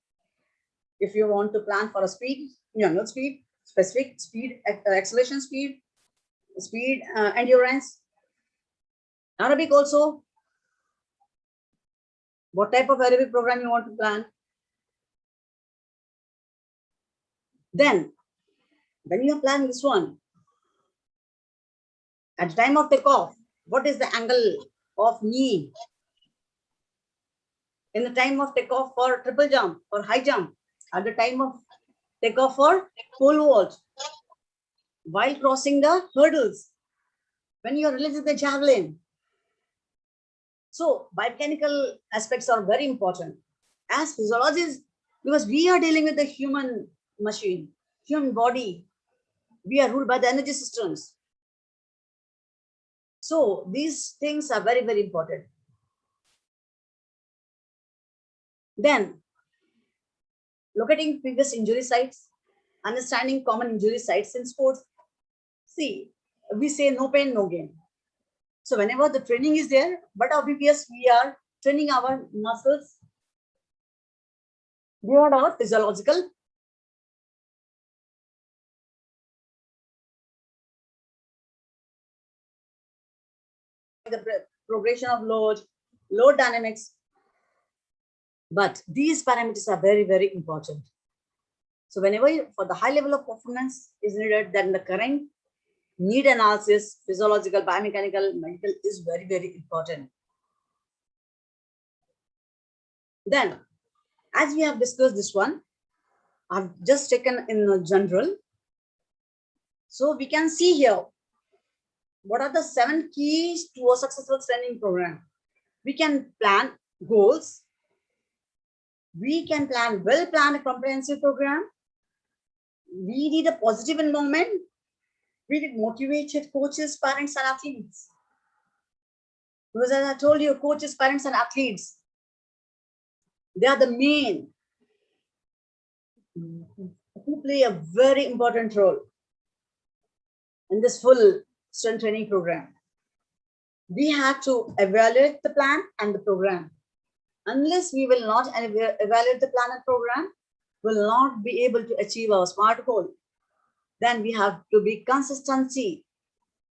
if you want to plan for a speed, jungle speed, specific speed, acceleration speed, endurance, aerobic also, what type of aerobic program you want to plan. Then, when you are planning this one, at the time of takeoff, what is the angle of knee? in the time of takeoff for triple jump or high jump, at the time of takeoff for pole vault, while crossing the hurdles, when you are releasing the javelin. So biomechanical aspects are very important as physiologists, because we are dealing with the human machine, human body. We are ruled by the energy systems. So these things are very, very important. Then locating previous injury sites, understanding common injury sites in sports. See, we say no pain, no gain. So whenever the training is there, but obviously we are training our muscles beyond our physiological. The progression of load dynamics. But these parameters are very, very important. So whenever for the high level of performance is needed, then the current need analysis, physiological, biomechanical, medical is very, very important. Then, as we have discussed this one, I've just taken in the general. So we can see here, what are the 7 keys to a successful training program? We can plan goals. We can plan well-planned comprehensive program. We need a positive environment. We need motivated coaches, parents, and athletes. Because as I told you, coaches, parents, and athletes, they are the main who play a very important role in this full strength training program. We have to evaluate the plan and the program. Unless we will not evaluate the plan and program, will not be able to achieve our SMART goal. Then we have to be consistency.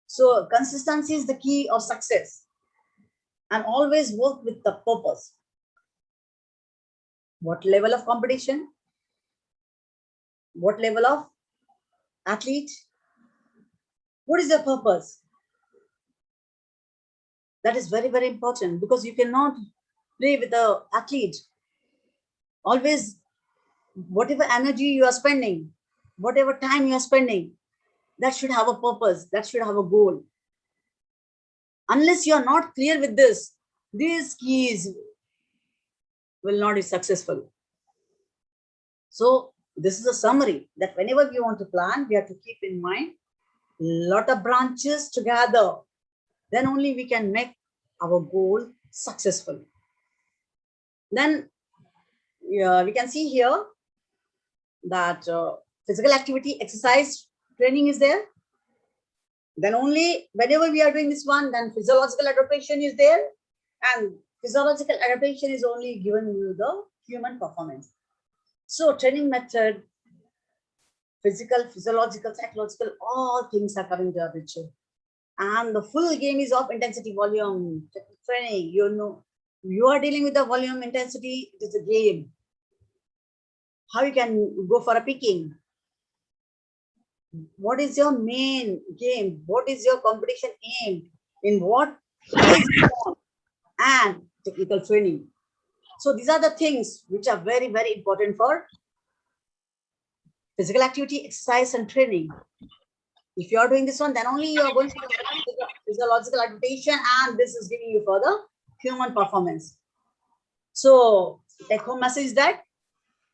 So consistency is the key of success, and always work with the purpose. What level of competition? What level of athlete? What is the purpose? That is very, very important, because you cannot play with the athlete. Always, whatever energy you are spending, whatever time you are spending, that should have a purpose, that should have a goal. Unless you are not clear with this, these keys will not be successful. So this is a summary that whenever we want to plan, we have to keep in mind lot of branches together. Then only we can make our goal successful. Then we can see here that physical activity, exercise, training is there. Then only whenever we are doing this one, then physiological adaptation is there. And physiological adaptation is only given you the human performance. So training method, physical, physiological, psychological, all things are coming to our picture. And the full game is of intensity, volume, training. You know, you are dealing with the volume, intensity, it is a game. How you can go for a picking? What is your main game? What is your competition aim? In what phase you want? And technical training. So these are the things which are very, very important for physical activity, exercise, and training. If you are doing this one, then only you are going for the physiological adaptation, and this is giving you further human performance. So take home message is that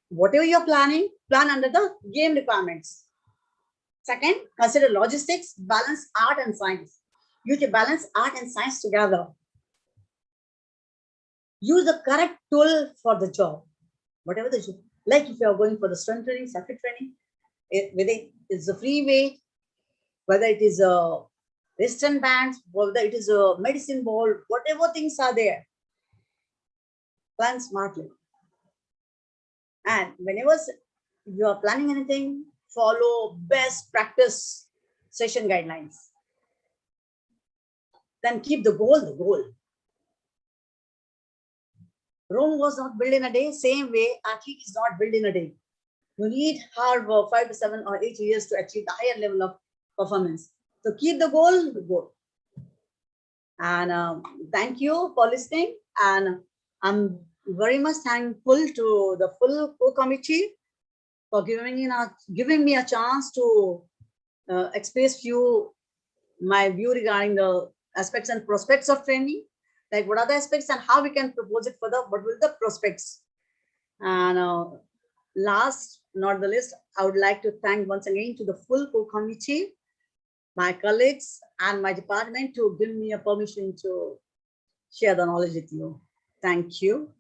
whatever you're planning, plan under the game requirements. Second, consider logistics, balance art and science. You can balance art and science together. Use the correct tool for the job. Whatever the job, like if you are going for the strength training, circuit training, whether it's a free weight, whether it is a wristband bands, whether it is a medicine ball, whatever things are there, plan smartly. And whenever you are planning anything, follow best practice session guidelines. Then keep the goal the goal. Rome was not built in a day, same way athlete is not built in a day. You need hard work, 5 to 7 or 8 years to achieve the higher level of performance. So keep the goal the goal. And thank you for listening. And I'm very much thankful to the full co-committee for giving me a chance to express my view regarding the aspects and prospects of training, like what are the aspects and how we can propose it further, what will the prospects. And last not the least, I would like to thank once again to the full co-committee, my colleagues and my department to give me a permission to share the knowledge with you. Thank you.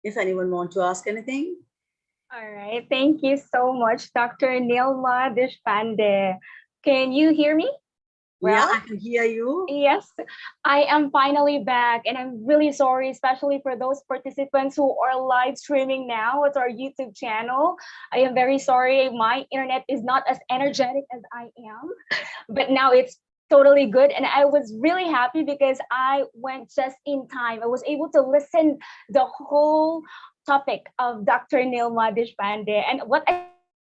If anyone wants to ask anything. All right. Thank you so much, Dr. Nilma Deshpande. Can you hear me? Well, yeah, I can hear you. Yes, I am finally back, and I'm really sorry, especially for those participants who are live streaming now at our YouTube channel. I am very sorry. My internet is not as energetic as I am, but now it's totally good. And I was really happy because I went just in time. I was able to listen the whole topic of Dr. Nilma Deshpande. And what I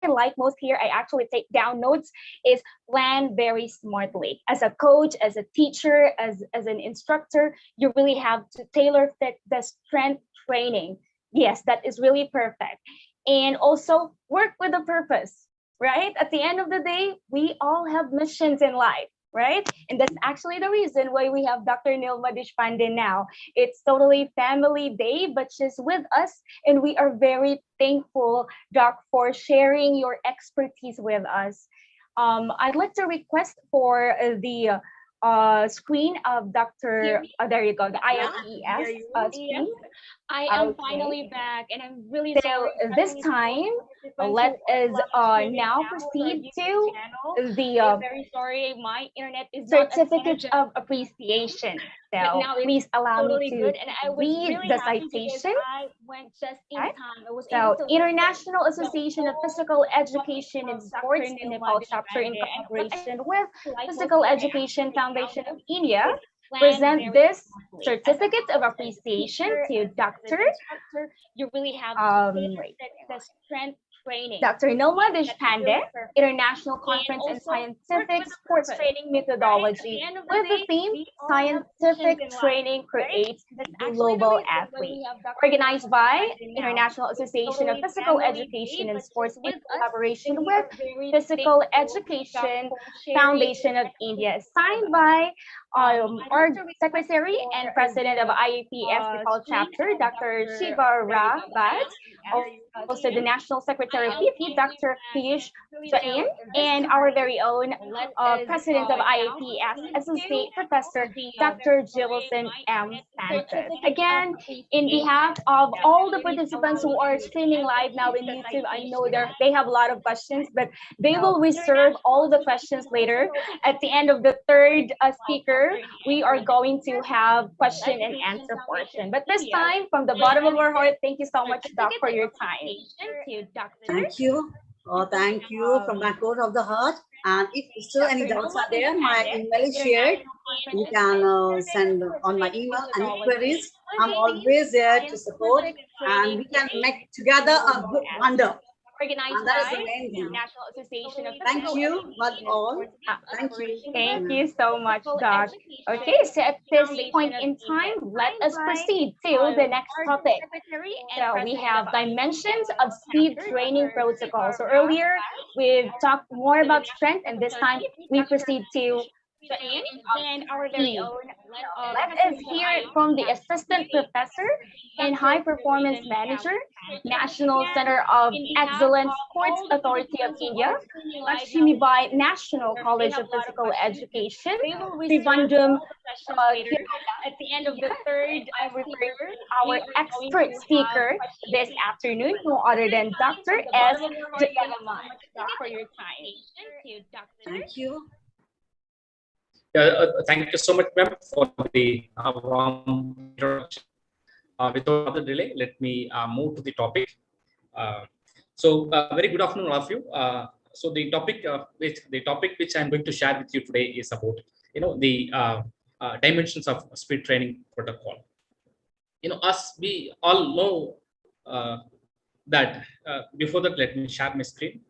like most here, I actually take down notes, is plan very smartly. As a coach, as a teacher, as an instructor, you really have to tailor fit the strength training. Yes, that is really perfect. And also work with a purpose, right? At the end of the day, we all have missions in life, right? And that's actually the reason why we have Dr. Nilma Deshpande now. It's totally family day, but she's with us, and we are very thankful, Doc, for sharing your expertise with us. I'd like to request for the screen of Dr. There you go, the IIES screen. I am finally back, and I'm really sorry. This time, let us now proceed to the very sorry, my internet is certificate of appreciation. So please allow me to read the citation. So International Association of Physical Education and Sports in Nepal chapter, in collaboration with Physical Education Foundation of India, present this certificate of appreciation to Dr. Dr. Nilma Deshpande, International Conference in Scientific Sports Training Methodology, with the theme Scientific Training Creates Global Athletes, organized by International Association of Physical Education and Sports in collaboration with Physical Education Foundation of India, signed by our Secretary and President of IAPS Nepal Chapter, Dr. Shiva Bhat, also the National Secretary of PP, Dr. Piyush Jain, and our very own President of IAPS, Associate Professor Dr. Jillson M. Sanchez. Again, in behalf of all the participants who are streaming live now in YouTube, I know they have a lot of questions, but they will reserve all the questions later. At the end of the third speaker, we are going to have question and answer portion. But this time, from the bottom of our heart, thank you so much, Doc, for your time. Thank you. Thank you from my core of the heart. And if still any doubts are there, my email is shared. You can send on my email any queries. I'm always there to support, and we can make together a good wonder. And that is the main thing. National Association of Thank you, but all. Thank you. Thank you so much, Doc. Okay, so at this point in time, let us proceed to the next topic. So we have dimensions of speed training protocol. So earlier, we've talked more about strength, and this time we proceed to speed. Let us hear it from the Assistant Professor and High Performance Manager, National Center of Excellence Sports Authority of India, Lakshmi Bai National College of Physical Education, Trivandrum. At the end of the third, our expert speaker this afternoon, no other than Dr. S. Jagadaman. For your time. Thank you. Thank you so much, ma'am, for the warm introduction. Without further delay, let me move to the topic. Very good afternoon, all of you. So the topic which I'm going to share with you today is about the dimensions of speed training protocol. As we all know that before that, let me share my screen.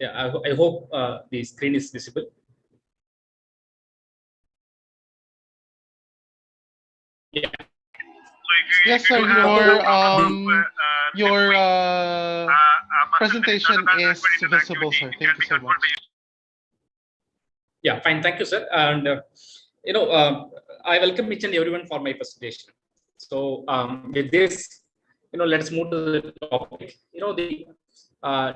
Yeah, I hope the screen is visible. Yeah. Yes, sir. Your presentation is visible, sir. Thank you so much. Yeah, fine. Thank you, sir. And I welcome each and everyone for my presentation. So with this, let's move to the topic.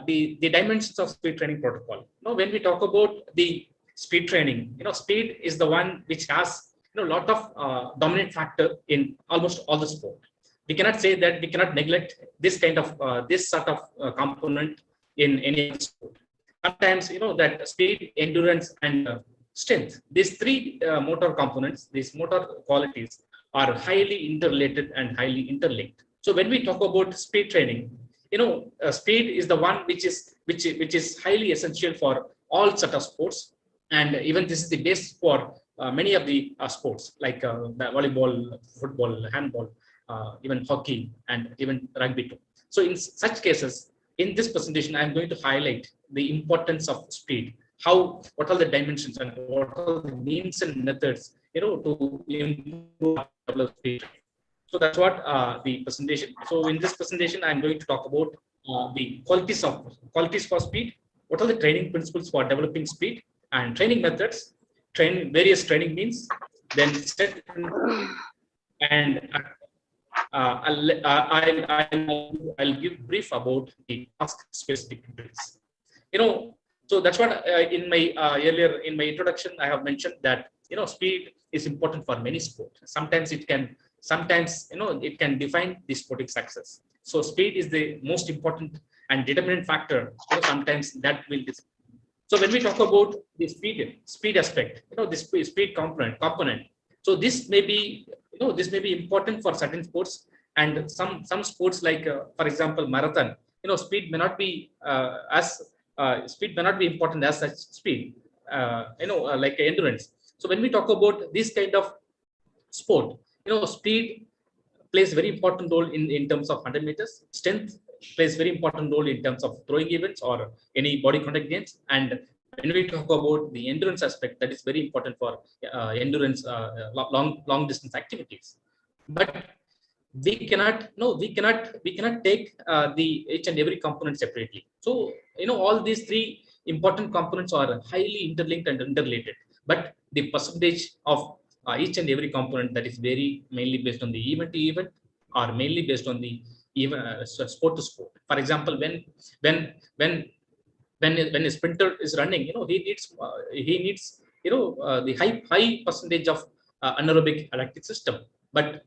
The dimensions of speed training protocol. When we talk about the speed training, speed is the one which has lot of dominant factor in almost all the sport. We cannot say that we cannot neglect this kind of this sort of component in any sport. Sometimes that speed, endurance, and strength. These three motor components, these motor qualities, are highly interrelated and highly interlinked. So when we talk about speed training, speed is the one which is highly essential for all sort of sports, and even this is the base for many of the sports like volleyball, football, handball, even hockey, and even rugby too. So in such cases, in this presentation, I'm going to highlight the importance of speed. What are the dimensions and what are the means and methods, to improve speed. So that's what the presentation. So in this presentation, I'm going to talk about the qualities for speed. What are the training principles for developing speed and training methods, various training means, then set and I'll give brief about the task specific drills. So that's what in my earlier in my introduction I have mentioned that speed is important for many sports. Sometimes it can define the sporting success. So speed is the most important and determinant factor. Sometimes that will. So when we talk about the speed aspect, this speed component. So this may be important for certain sports, and some sports like for example marathon. Speed may not be speed may not be important as such speed. Like endurance. So when we talk about this kind of sport, speed plays very important role in terms of 100 meters. Strength plays very important role in terms of throwing events or any body contact games. And when we talk about the endurance aspect, that is very important for endurance, long distance activities. But we cannot take the each and every component separately. So all these three important components are highly interlinked and interrelated, but the percentage of each and every component, that is very mainly based on the event to event, or mainly based on the even sport to sport. For example, when when when a sprinter is running, he needs the high percentage of anaerobic lactic system. But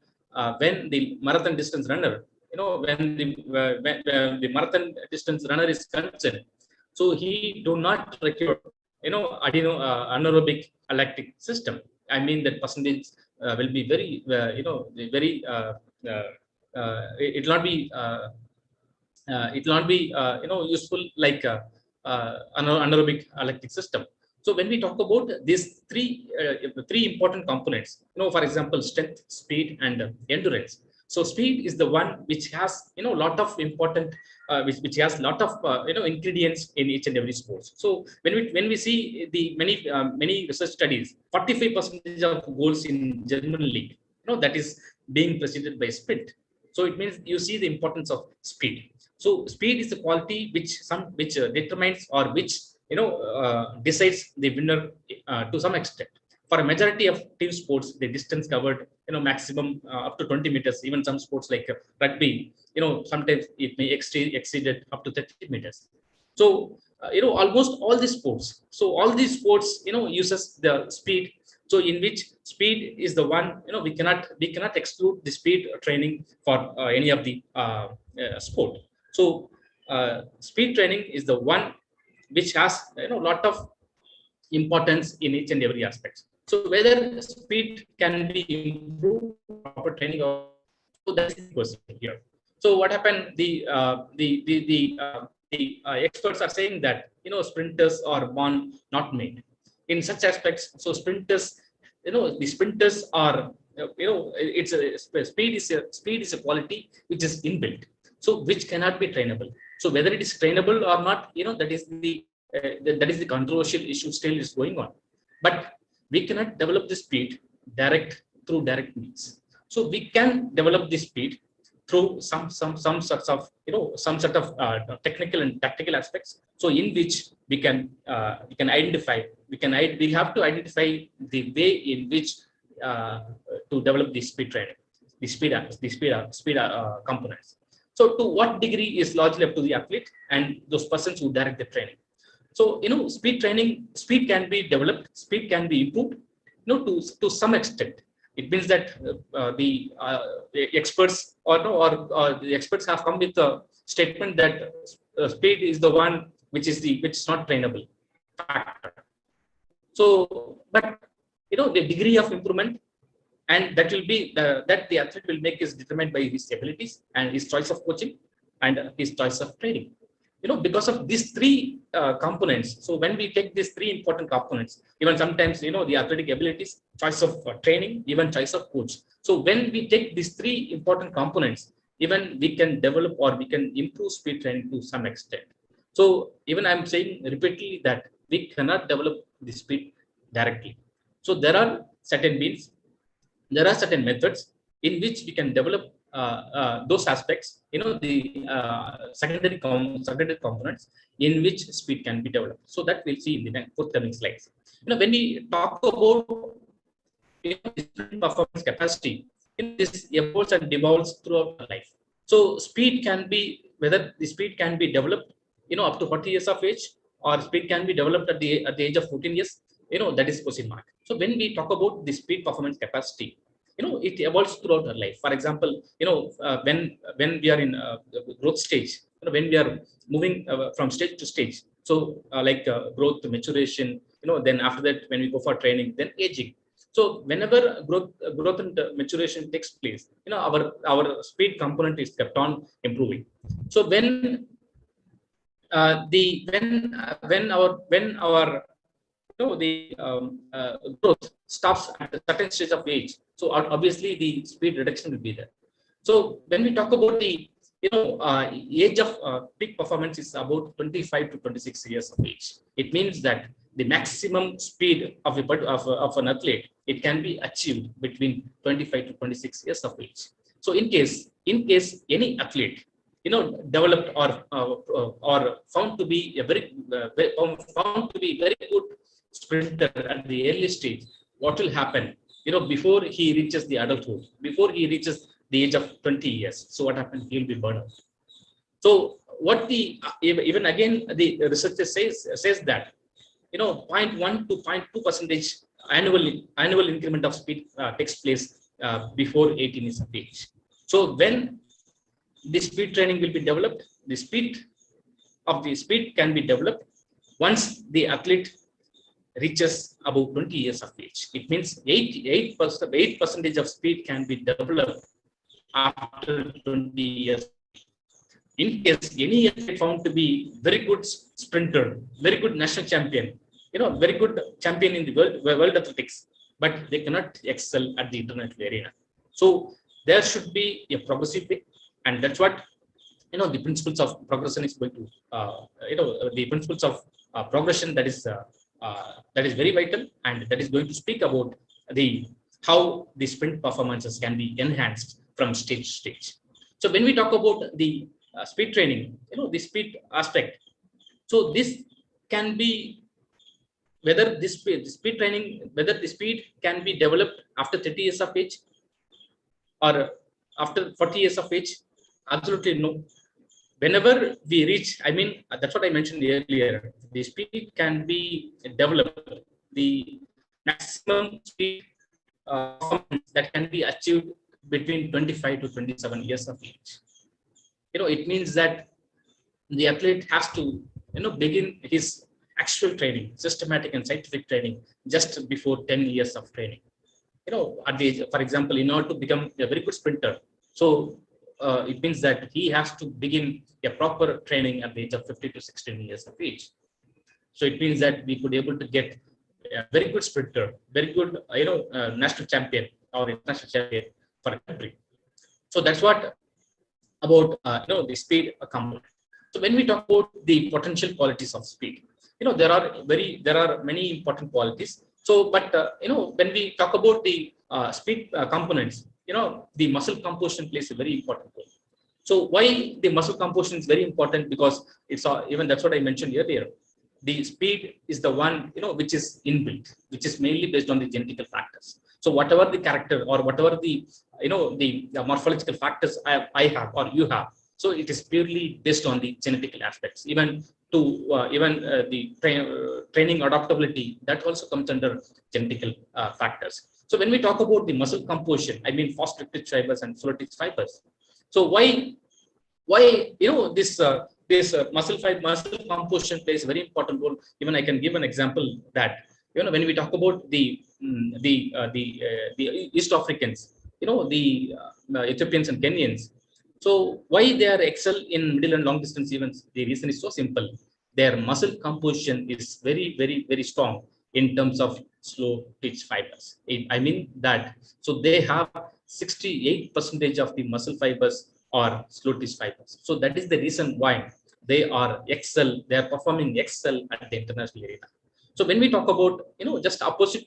when the marathon distance runner, when the marathon distance runner is concerned, so he do not require anaerobic lactic system. I mean that percentage will be very very uh, it will not be useful like anaerobic lactic system. So when we talk about these three important components, for example, strength, speed, and endurance. So speed is the one which has lot of important which has lot of ingredients in each and every sports. So when we see the many research studies, 45% of goals in German league, that is being preceded by sprint. So it means you see the importance of speed. So speed is the quality which determines or which decides the winner to some extent. For a majority of team sports, the distance covered, maximum up to 20 meters. Even some sports like rugby, sometimes it may exceed it up to 30 meters. So almost all these sports. So all these sports uses the speed. So in which speed is the one, we cannot exclude the speed training for any of the sport. So speed training is the one which has lot of importance in each and every aspect. So whether speed can be improved proper training, or so that is the question here. So what happened? The experts are saying that sprinters are born, not made. In such aspects, so sprinters, the sprinters are it's a speed is a quality which is inbuilt, so which cannot be trainable. So whether it is trainable or not, that is the that is the controversial issue still is going on. But we cannot develop the speed through direct means. So we can develop the speed through some sorts of some sort of technical and tactical aspects. So in which we can identify we have to identify the way in which to develop the speed training, the speed components. So to what degree is largely up to the athlete and those persons who direct the training. So speed training, speed can be developed, speed can be improved, to some extent. It means that the experts or the experts have come with a statement that speed is the one which is not trainable factor. So, but the degree of improvement, and that will be that the athlete will make is determined by his abilities and his choice of coaching and his choice of training. Because of these three components. So when we take these three important components, even sometimes the athletic abilities, choice of training, even choice of coach. So when we take these three important components, even we can develop or we can improve speed training to some extent. So even I'm saying repeatedly that we cannot develop the speed directly. So there are certain means, there are certain methods in which we can develop those aspects, the secondary components in which speed can be developed. So that we'll see in the forthcoming slides. When we talk about performance capacity, this evolves and devolves throughout the life. So speed can be, whether the speed can be developed up to 40 years of age, or speed can be developed at the age of 14 years, that is question mark. So when we talk about the speed performance capacity, it evolves throughout our life. For example, when we are in growth stage, when we are moving from stage to stage, so like growth, maturation, then after that when we go for training, then aging. So whenever growth and maturation takes place, our speed component is kept on improving. So when our the growth stops at a certain stage of age, so obviously the speed reduction will be there. So when we talk about the age of peak performance is about 25 to 26 years of age. It means that the maximum speed of an athlete, it can be achieved between 25 to 26 years of age. So in case any athlete developed or found to be a very good sprinter at the early stage, what will happen before he reaches the adulthood, before he reaches the age of 20 years? So what happens? He will be burned out. So what the even again the researcher says that 0.1 to 0.2 percentage annual increment of speed takes place before 18 years of age. So when the speed training will be developed, the speed can be developed once the athlete reaches about 20 years of age. It means 8% of speed can be developed after 20 years. In case any athlete found to be very good sprinter, very good national champion, very good champion in the world athletics, but they cannot excel at the international arena. So there should be a progressive way, and that's what the principles of progression is going to the principles of progression that is very vital, and that is going to speak about how the sprint performances can be enhanced from stage to stage. So when we talk about the speed training, the speed aspect, so this can be whether the speed training, whether the speed can be developed after 30 years of age or after 40 years of age. Absolutely no. Whenever we reach, I mean, that's what I mentioned earlier, the speed can be developed, the maximum speed that can be achieved between 25 to 27 years of age. It means that the athlete has to begin his actual training, systematic and scientific training, just before 10 years of training. At the age, for example, in order to become a very good sprinter, so it means that he has to begin a proper training at the age of 50 to 16 years of age. So it means that we could able to get a very good sprinter, very good national champion or international champion for a country. So that's what about the speed component. So when we talk about the potential qualities of speed, there are many important qualities. So but when we talk about the speed components, the muscle composition plays a very important role. So why the muscle composition is very important? Because it's even that's what I mentioned earlier. The speed is the one which is inbuilt, which is mainly based on the genetical factors. So whatever the character or whatever the the morphological factors I have or you have, so it is purely based on the genetical aspects. Even to the training adaptability, that also comes under genetical factors. So when we talk about the muscle composition, I mean fast twitch fibers and slow twitch fibers. So why muscle composition plays a very important role? Even I can give an example that when we talk about the East Africans, the Ethiopians and Kenyans. So why they are excel in middle and long distance events? The reason is so simple. Their muscle composition is very, very, very strong in terms of slow twitch fibers. I mean that, so they have 68% of the muscle fibers or slow twitch fibers. So that is the reason why they are excel. They are performing excel at the international arena. So when we talk about just opposed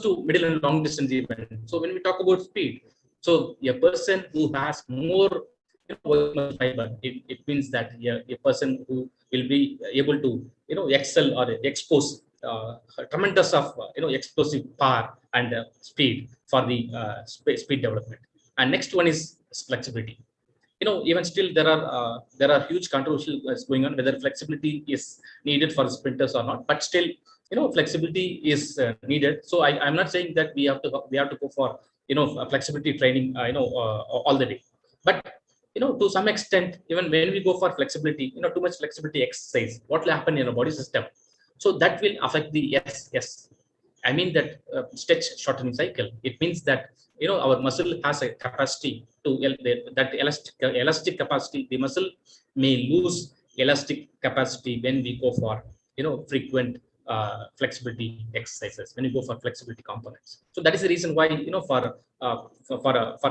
to middle and long distance event. So when we talk about speed, so a person who has more muscle fiber, it means that a person who will be able to excel or expose tremendous of explosive power and speed for the speed development. And next one is flexibility. Even still there are huge controversial going on whether flexibility is needed for sprinters or not, but still flexibility is needed. So I'm not saying that we have to go for flexibility training all the day, but to some extent, even when we go for flexibility, too much flexibility exercise, what will happen in a body system? So that will affect the yes I mean that stretch shortening cycle. It means that our muscle has a capacity to that elastic capacity. The muscle may lose elastic capacity when we go for frequent flexibility exercises, when you go for flexibility components. So that is the reason why for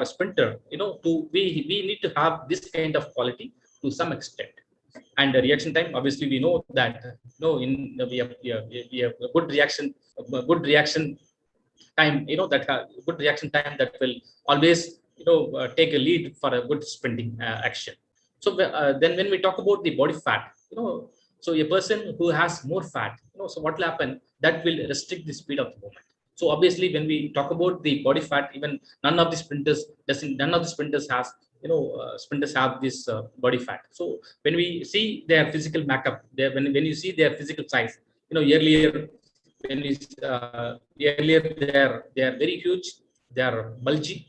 a sprinter, we need to have this kind of quality to some extent. And the reaction time, obviously we know that we have a good reaction time, that good reaction time that will always take a lead for a good sprinting action. So then when we talk about the body fat, so a person who has more fat, so what will happen? That will restrict the speed of the movement. So obviously when we talk about the body fat, even none of the sprinters has sprinters have this body fat. So when we see their physical makeup, when you see their physical size, earlier when we earlier they are very huge, they are bulgy,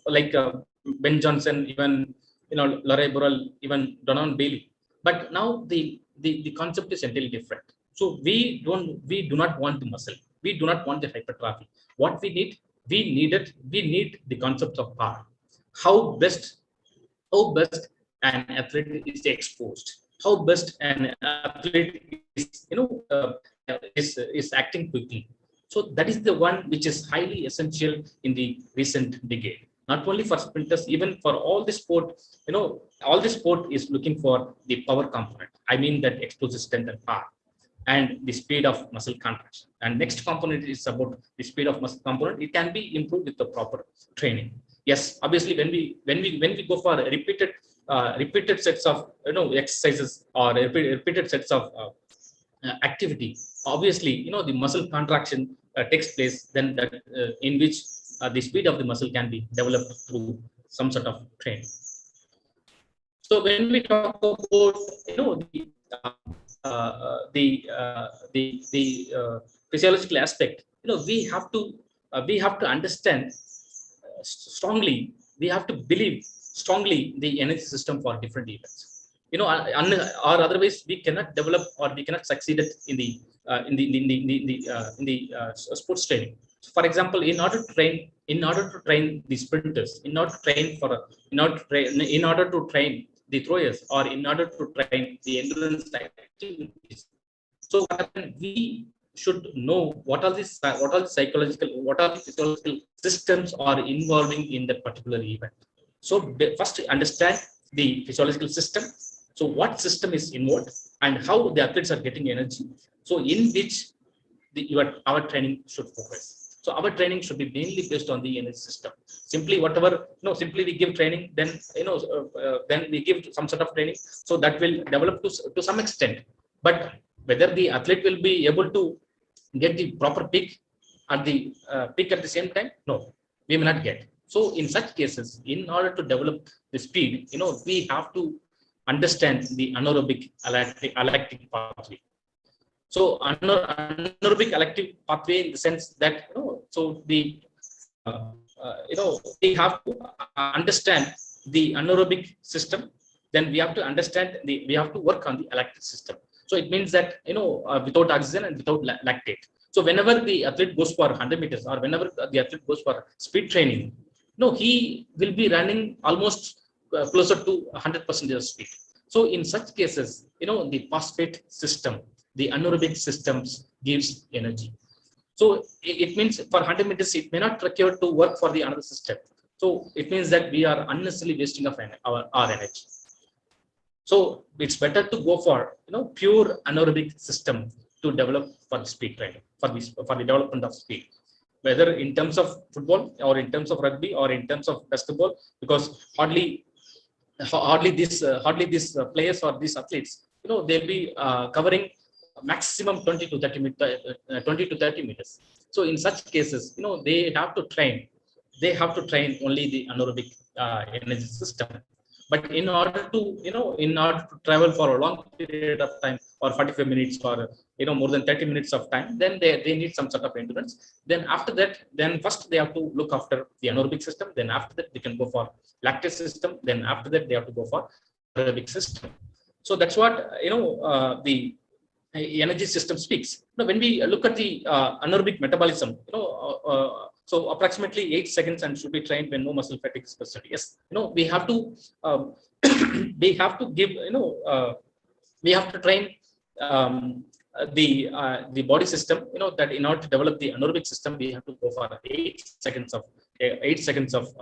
like Ben Johnson, even Larry Burrell, even Donovan Bailey. But now the concept is entirely different. So we do not want the muscle, we do not want the hypertrophy. What we need, we need the concept of power. How best an athlete is exposed, how best an athlete is is acting quickly. So that is the one which is highly essential in the recent decade, not only for sprinters, even for all the sport. All the sport is looking for the power component. I mean that explosive strength and power, and the speed of muscle contraction. And next component is about the speed of muscle component. It can be improved with the proper training. Yes, obviously when we go for repeated sets of exercises or repeated sets of activity, obviously the muscle contraction takes place, then that in which the speed of the muscle can be developed through some sort of training. So when we talk about uh, physiological aspect, we have to understand strongly, we have to believe strongly the energy system for different events. Or otherwise we cannot develop or we cannot succeed in the sports training. So for example, in order to train the sprinters, in order to train the throwers, or in order to train the endurance activities, so we should know what are the psychological, what are the physiological systems are involving in that particular event. So first understand the physiological system. So what system is involved and how the athletes are getting energy. So in which our training should focus. So our training should be mainly based on the energy system. Simply whatever, simply we give training, then then we give some sort of training, so that will develop to some extent. But whether the athlete will be able to get the proper peak at the same time, no, we may not get. So in such cases, in order to develop the speed, we have to understand the anaerobic lactic pathway. So anaerobic lactic pathway in the sense that, so the we have to understand the anaerobic system. Then we have to understand we have to work on the lactic system. So it means that, without oxygen and without lactate. So whenever the athlete goes for 100 meters, or whenever the athlete goes for speed training, he will be running almost closer to 100% of speed. So in such cases, the phosphate system, the anaerobic systems gives energy. So it means for 100 meters, it may not require to work for the another system. So it means that we are unnecessarily wasting of our energy. So it's better to go for, pure anaerobic system to develop for speed training, for the development of speed, whether in terms of football or in terms of rugby or in terms of basketball, because hardly these players or these athletes, they'll be covering maximum 20 to 30 meters. So in such cases, they have to train only the anaerobic energy system. But in order to travel for a long period of time, or 45 minutes, or more than 30 minutes of time, then they need some sort of endurance. Then after that, then first they have to look after the anaerobic system, then after that they can go for lactic system, then after that they have to go for aerobic system. So that's what, the energy system speaks. When we look at the anaerobic metabolism, so approximately 8 seconds and should be trained when no muscle fatigue is present. Yes, we have to um, we have to give, we have to train the body system, that in order to develop the anaerobic system, we have to go for 8 seconds of 8 seconds of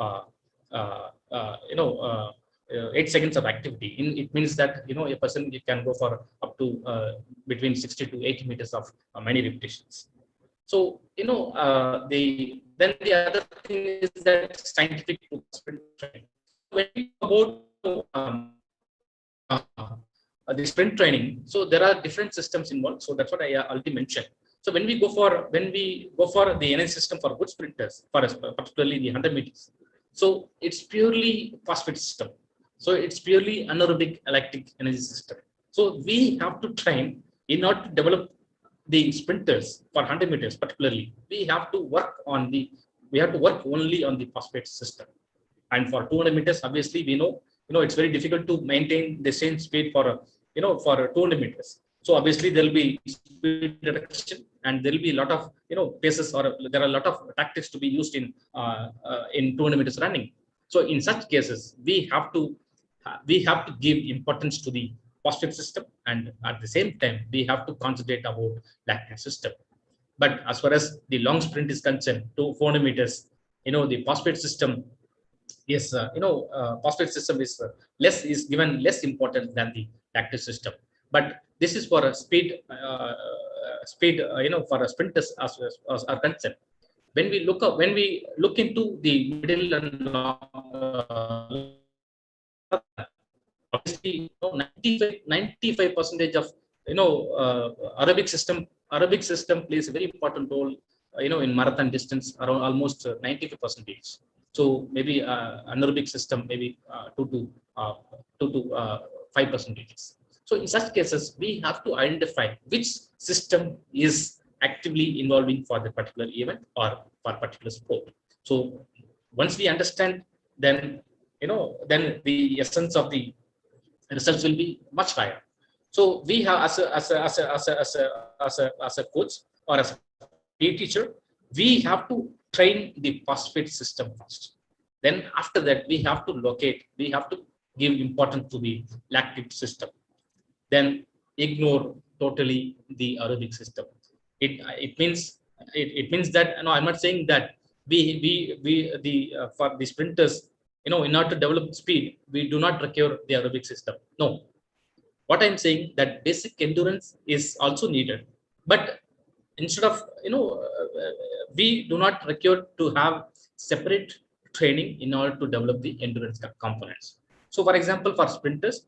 activity. It means that, a person can go for up to between 60 to 80 meters of many repetitions. So the other thing is that scientific sprint training. When we talk about the sprint training, so there are different systems involved. So that's what I already mentioned. So when we go for the energy system for good sprinters, for particularly the 100 meters, so it's purely phosphate system. So it's purely anaerobic lactic energy system. So we have to train in order to develop the sprinters for 100 meters particularly. We have to work only on the phosphate system. And for 200 meters, obviously we know, it's very difficult to maintain the same speed for 200 meters. So obviously there will be speed reduction, and there will be a lot of paces, or there are a lot of tactics to be used in 200 meters running. So in such cases, we have to give importance to the phosphate system, and at the same time we have to concentrate about lactic system. But as far as the long sprint is concerned, to 400 meters, the phosphate system is, phosphate system is given less important than the lactic system. But this is for a speed, for a sprinters as are concerned. When we look into the middle and long, obviously, 95 percentage of, Arabic system plays a very important role, in marathon distance, around almost 95 percentage. So maybe anaerobic system, maybe 2 to 5 percentages. So in such cases, we have to identify which system is actively involving for the particular event or for particular sport. So once we understand, then then the essence of the results will be much higher. So we have, as a coach or as a PE teacher, we have to train the phosphate system first. Then after that, we have to give importance to the lactic system. Then ignore totally the aerobic system. It means that, I'm not saying that for the sprinters, in order to develop speed, we do not require the aerobic system. No, What I'm saying that basic endurance is also needed, but instead of we do not require to have separate training in order to develop the endurance components. So for example, for sprinters,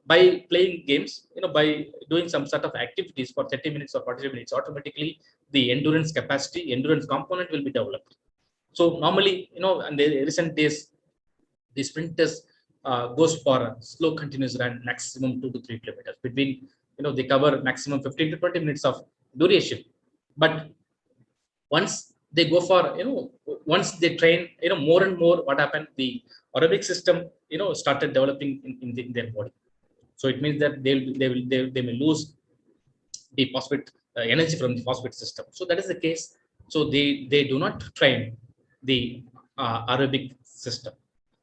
by playing games, by doing some sort of activities for 30 minutes or 40 minutes, automatically the endurance capacity, endurance component will be developed. So normally, in the recent days, the sprinters goes for a slow continuous run, maximum 2 to 3 kilometers between, they cover maximum 15 to 20 minutes of duration. But once they go for, once they train, more and more, what happened, the aerobic system, started developing in their body. So it means that they may lose the phosphate energy from the phosphate system. So that is the case. So they do not train the aerobic system.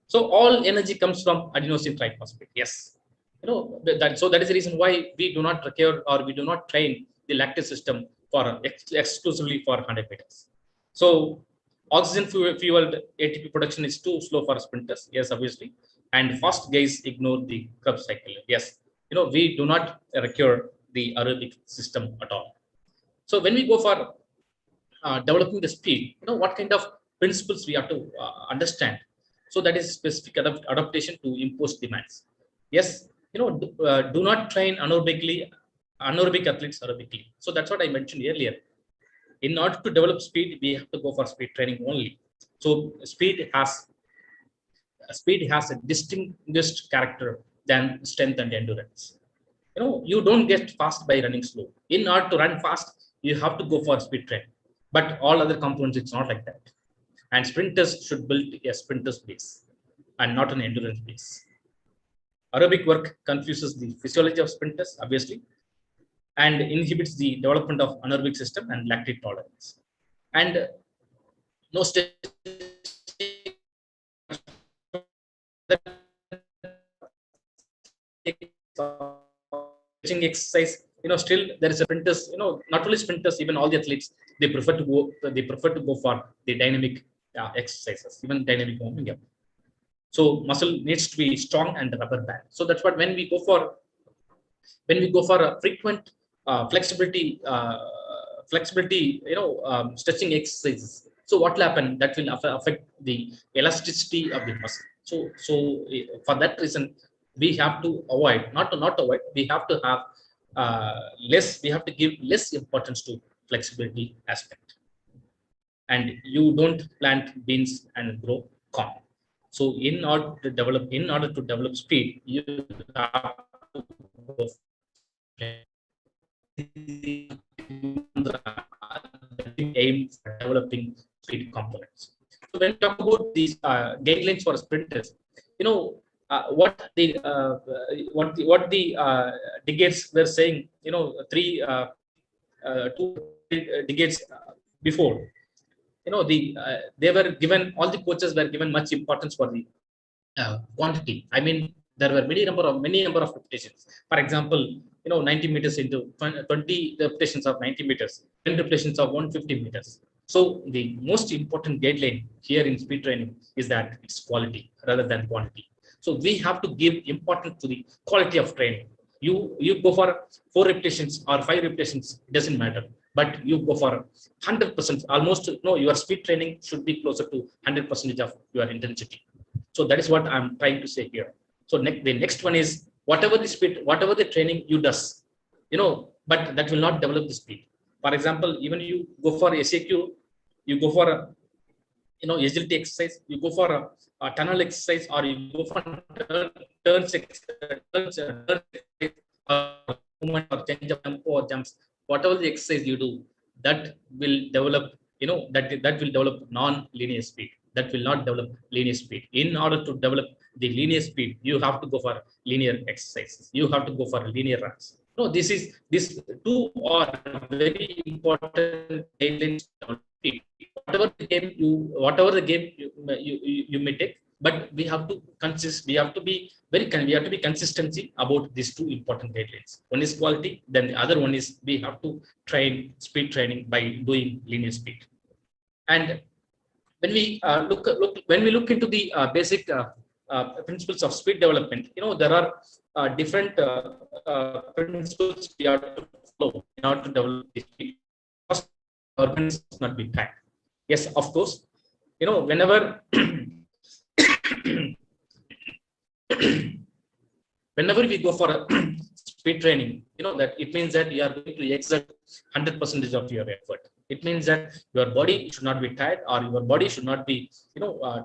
So all energy comes from adenosine triphosphate. Yes, so that is the reason why we do not require, or we do not train the lactate system for exclusively for 100 meters. So oxygen fueled ATP production is too slow for sprinters. Yes, obviously. And fast guys ignore the Krebs cycle. Yes, we do not require the aerobic system at all. So when we go for developing the speed, what kind of principles we have to understand. So that is specific adaptation to imposed demands. Yes, do not train anaerobic athletes aerobically. So that's what I mentioned earlier. In order to develop speed, we have to go for speed training only. So speed has a distinguished character than strength and endurance. You don't get fast by running slow. In order to run fast, you have to go for speed training. But all other components, it's not like that. And sprinters should build a sprinter's base and not an endurance base. Aerobic work confuses the physiology of sprinters, obviously, and inhibits the development of anaerobic system and lactate tolerance. And no stretching exercise, still there is a sprinters, not only sprinters, even all the athletes, they prefer to go for the dynamic exercises, even dynamic movement. Yeah. So muscle needs to be strong and rubber band. So that's what when we go for a frequent flexibility, stretching exercises. So what will happen? That will affect the elasticity of the muscle. So for that reason, we have to avoid, not avoid, we have to have we have to give less importance to flexibility aspect. And you don't plant beans and grow corn. So in order to develop speed, you have to go aim for developing speed components. So when we talk about these guidelines for sprinters, what the decades were saying, 2 decades before, they were given, all the coaches were given much importance for the quantity. I mean, there were many number of repetitions. For example, 90 meters into 20 repetitions of 90 meters, 10 repetitions of 150 meters. So the most important guideline here in speed training is that it's quality rather than quantity. So we have to give importance to the quality of training. You go for 4 repetitions or 5 repetitions, it doesn't matter. But you go for 100%, almost, your speed training should be closer to 100% of your intensity. So that is what I'm trying to say here. So the next one is, whatever the speed, whatever the training you does, but that will not develop the speed. For example, even you go for SAQ, you go for a, agility exercise, you go for a tunnel exercise, or you go for turns movement or change of tempo or jumps. Whatever the exercise you do, that will develop, that will develop non-linear speed. That will not develop linear speed. In order to develop the linear speed, you have to go for linear exercises. You have to go for linear runs. No, these two are very important guidelines. Whatever the game you may take, but we have to we have to be consistency about these two important guidelines. One is quality, then the other one is we have to train speed training by doing linear speed. And when we look into the basic principles of speed development, there are different principles we have to follow in order to develop the speed. First, organism must not be tied. Yes, of course, whenever whenever we go for a speed training, that it means that you are going to exert 100% of your effort. It means that your body should not be tired, or your body should not be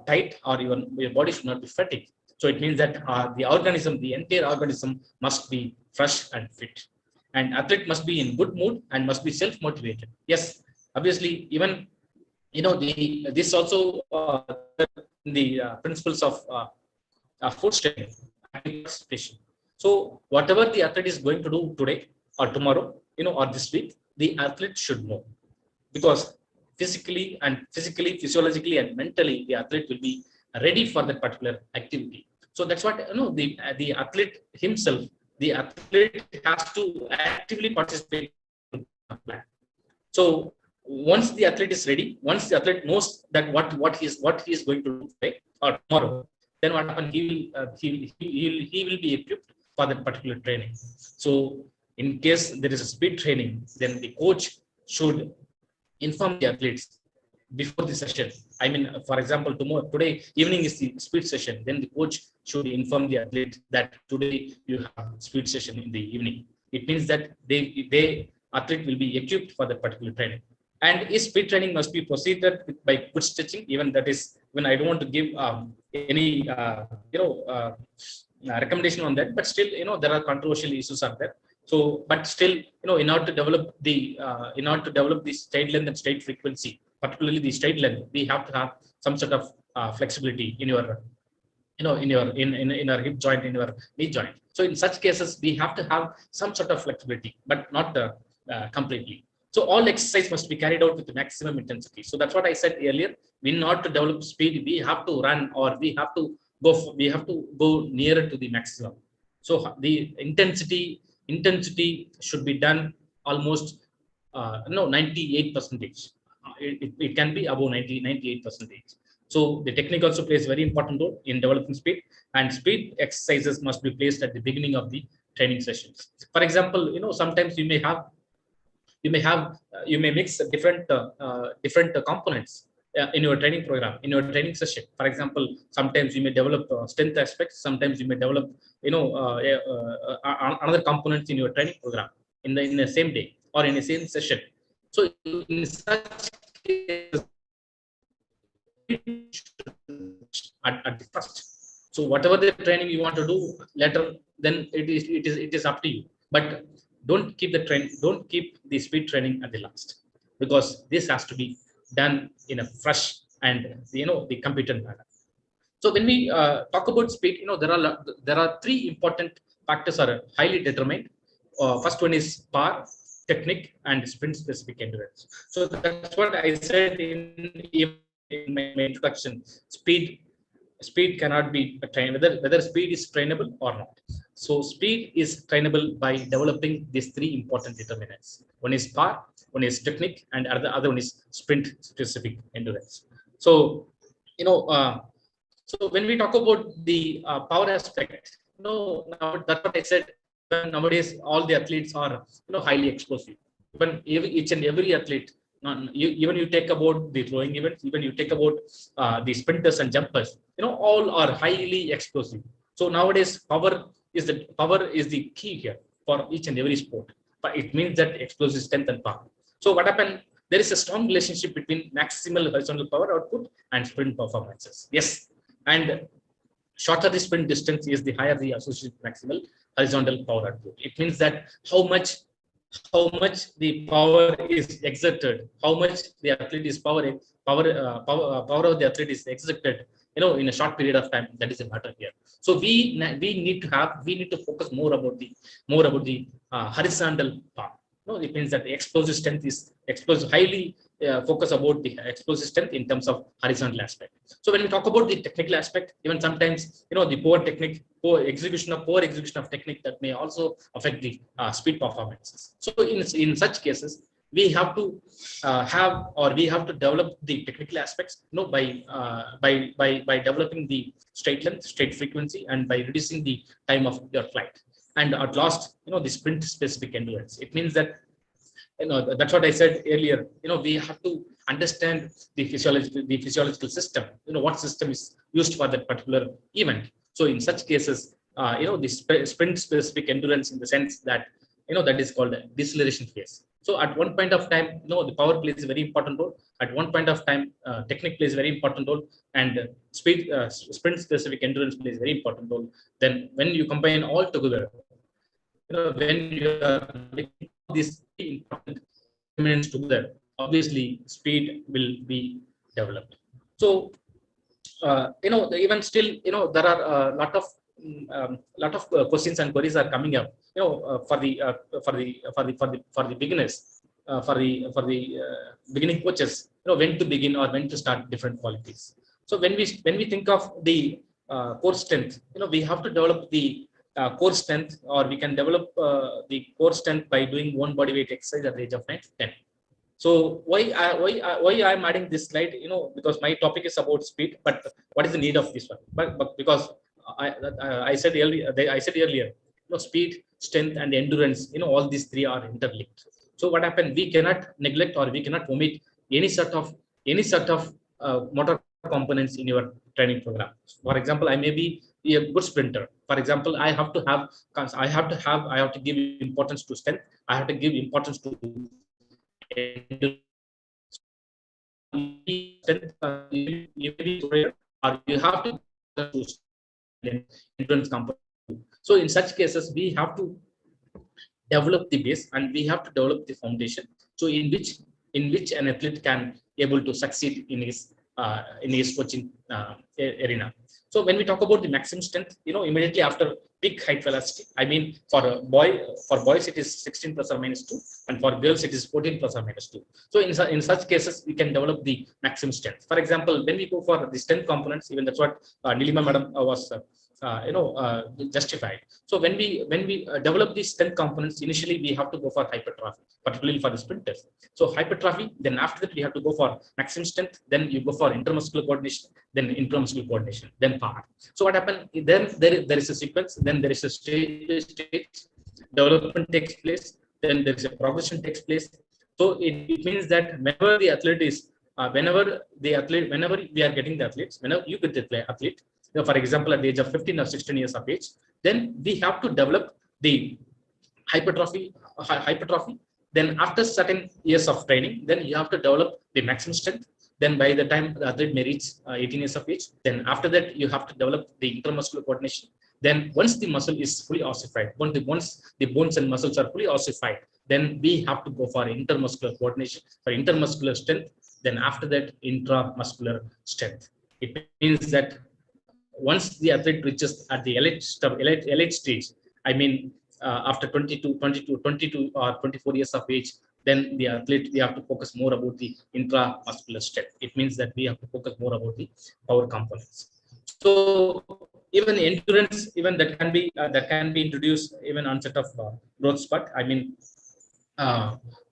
tight, or your body should not be fatigued. So it means that the entire organism must be fresh and fit, and athlete must be in good mood and must be self motivated. Yes, obviously, even this also the principles of food training, active participation. So whatever the athlete is going to do today or tomorrow, or this week, the athlete should know, because physically, physiologically, and mentally, the athlete will be ready for that particular activity. So that's what the athlete himself, the athlete has to actively participate in the plan. So once the athlete is ready, once the athlete knows that what he is going to do today or tomorrow, then what happens? He will be equipped for that particular training. So in case there is a speed training, then the coach should inform the athletes before the session. I mean, for example, today evening is the speed session. Then the coach should inform the athlete that today you have speed session in the evening. It means that they athlete will be equipped for that particular training. And his speed training must be proceeded by good stretching. Even that is when I don't want to give any recommendation on that, but still there are controversial issues are there. So, but still, in order to develop the stride length and stride frequency, particularly the stride length, we have to have some sort of flexibility in your in our hip joint, in your knee joint. So in such cases, we have to have some sort of flexibility, but not completely. So all exercise must be carried out with maximum intensity. So that's what I said earlier. We not to develop speed, we have to run, or we have to go nearer to the maximum. So the intensity should be done almost 98%. It can be above 98%. So the technique also plays very important role in developing speed, and speed exercises must be placed at the beginning of the training sessions. For example, sometimes you may mix different components in your training program, in your training session. For example, sometimes you may develop strength aspects, sometimes you may develop another components in your training program in the same day or in the same session. So in such cases, at the first, so whatever the training you want to do later, then it is up to you. But don't keep the speed training at the last, because this has to be done in a fresh and the competent manner. So when we talk about speed, there are three important factors are highly determined. First one is power, technique, and sprint specific endurance. So that's what I said in my introduction. Speed cannot be trained, whether speed is trainable or not. So speed is trainable by developing these three important determinants. One is power, one is technique, and the other one is sprint specific endurance. So so when we talk about the power aspect, now that's what I said. Nowadays all the athletes are highly explosive. Even each and every athlete, even you take about the throwing events, even you take about the sprinters and jumpers, all are highly explosive. So nowadays power is the key here for each and every sport. But it means that explosive strength and power. So what happened? There is a strong relationship between maximal horizontal power output and sprint performances. Yes, and shorter the sprint distance is, the higher the associated maximal horizontal power output. It means that how much the power is exerted, how much the athlete is power of the athlete is exerted, in a short period of time. That is a matter here. So we need to focus more about the horizontal power. It means that the explosive strength is highly focus about the explosive strength in terms of horizontal aspect. So when we talk about the technical aspect, even sometimes the poor execution of technique, that may also affect the speed performances. So in such cases, we have to have, or we have to develop the technical aspects, by developing the straight length, straight frequency, and by reducing the time of your flight. And at last, the sprint specific endurance. It means that, that's what I said earlier. We have to understand the physiological system. What system is used for that particular event. So in such cases, the sprint specific endurance, in the sense that, that is called a deceleration phase. So at one point of time, the power plays a very important role. At one point of time, technique plays a very important role, and sprint specific endurance plays a very important role. Then when you combine all together, when you are making these important elements together, obviously speed will be developed. So even still, there are a lot of questions and queries are coming up, for the beginners, for the beginning coaches, when to begin or when to start different qualities. So when we think of the core strength, we have to develop the core strength, or we can develop the core strength by doing one body weight exercise at the age of 9 to 10. So why I'm adding this slide, because my topic is about speed, but what is the need of this one? But because I said earlier, speed, strength, and endurance, all these three are interlinked. So what happened? We cannot neglect, or we cannot omit any sort of motor components in your training program. For example, I may be a good sprinter. For example, I have to give importance to strength. I have to give importance to endurance. Strength, you may be superior, or you have to endurance component. So in such cases, we have to develop the base, and we have to develop the foundation, so in which an athlete can able to succeed in his coaching arena. So when we talk about the maximum strength, immediately after peak height velocity, I mean, for boys it is 16 plus or minus 2, and for girls it is 14 plus or minus 2. So in such cases, we can develop the maximum strength. For example, when we go for the strength components, even that's what Nilima madam was justified. So when we develop these strength components, initially we have to go for hypertrophy, particularly for the sprinters. So hypertrophy, then after that we have to go for maximum strength, then you go for intermuscular coordination, then intramuscular coordination, then power. So what happened? Then there is a sequence, then there is a stage development takes place, then there is a progression takes place. So it means that whenever we are getting the athletes, whenever you get the athlete, for example, at the age of 15 or 16 years of age, then we have to develop the hypertrophy. Then after certain years of training, then you have to develop the maximum strength. Then by the time the athlete may reach 18 years of age, then after that you have to develop the intramuscular coordination. Then once the muscle is fully ossified, once the bones and muscles are fully ossified, then we have to go for intermuscular coordination, for intermuscular strength. Then after that, intramuscular strength. It means that once the athlete reaches at the elite stage, I mean, after 22 or 24 years of age, then the athlete, we have to focus more about the intramuscular strength. It means that we have to focus more about the power components. So even endurance, even that can be introduced even onset of growth spurt. I mean,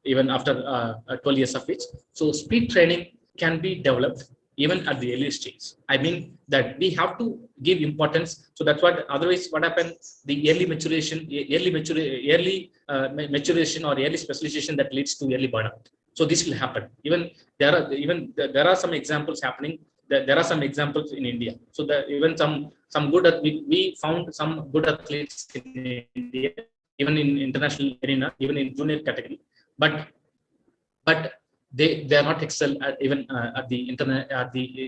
even after 12 years of age. So speed training can be developed even at the early stage. I mean that we have to give importance. So that's what, otherwise what happens, the early maturation or early specialization that leads to early burnout. So this will happen. Even there are some examples happening. There are some examples in India. So that even some good, we found some good athletes in India, even in international arena, even in junior category, but they are not excel at even at the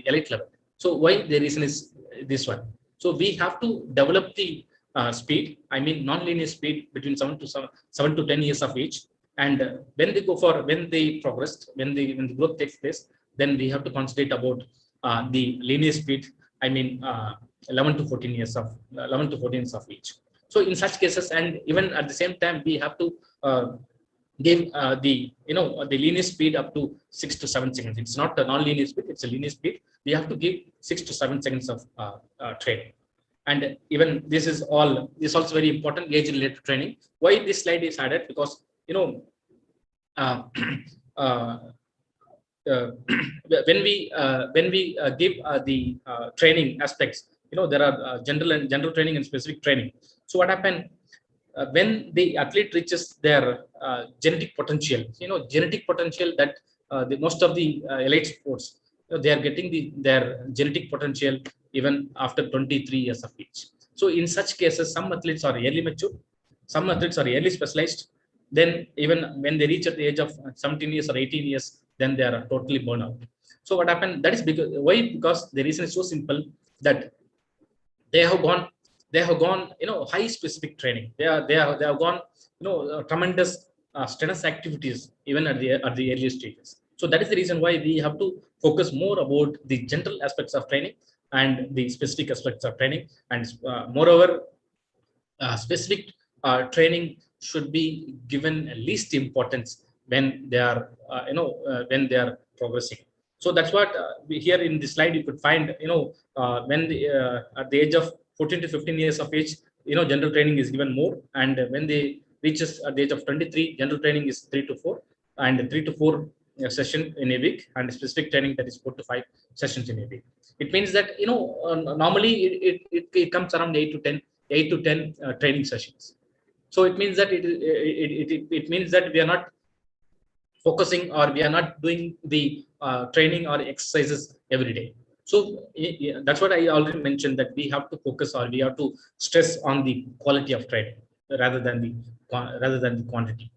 elite level. So why? The reason is this one. So we have to develop the speed, I mean non-linear speed, between 7 to 10 years of age. And when they progressed, when the growth takes place, then we have to concentrate about the linear speed, I mean 11 to 14 years of age. So in such cases, and even at the same time, we have to give the linear speed up to 6 to 7 seconds. It's not a non-linear speed; it's a linear speed. We have to give 6 to 7 seconds of training. And even this is also very important, age-related training. Why this slide is added? Because uh, uh, uh, when we give the training aspects, there are general training and specific training. So what happened when the athlete reaches their genetic potential, genetic potential that most of the elite sports, they are getting their genetic potential even after 23 years of age. So in such cases, some athletes are early mature, some athletes are early specialized. Then even when they reach at the age of 17 years or 18 years, then they are totally burnt out. So what happened, that is because why? Because the reason is so simple, that they have gone high specific training. They have gone tremendous strenuous activities even at the earliest stages. So that is the reason why we have to focus more about the general aspects of training and the specific aspects of training. And moreover, specific training should be given least importance when they are when they are progressing. So that's what here in this slide you could find, when at the age of 14 to 15 years of age, general training is given more. And when they reaches at the age of 23, general training is 3 to 4, and 3 to 4 session in a week, and specific training, that is 4 to 5 sessions in a week. It means that normally it comes around 8 to 10 training sessions. So it means that it means that we are not focusing, or we are not doing the training or exercises every day. So that's what I already mentioned, that we have to focus, or we have to stress on the quality of training rather than the quantity.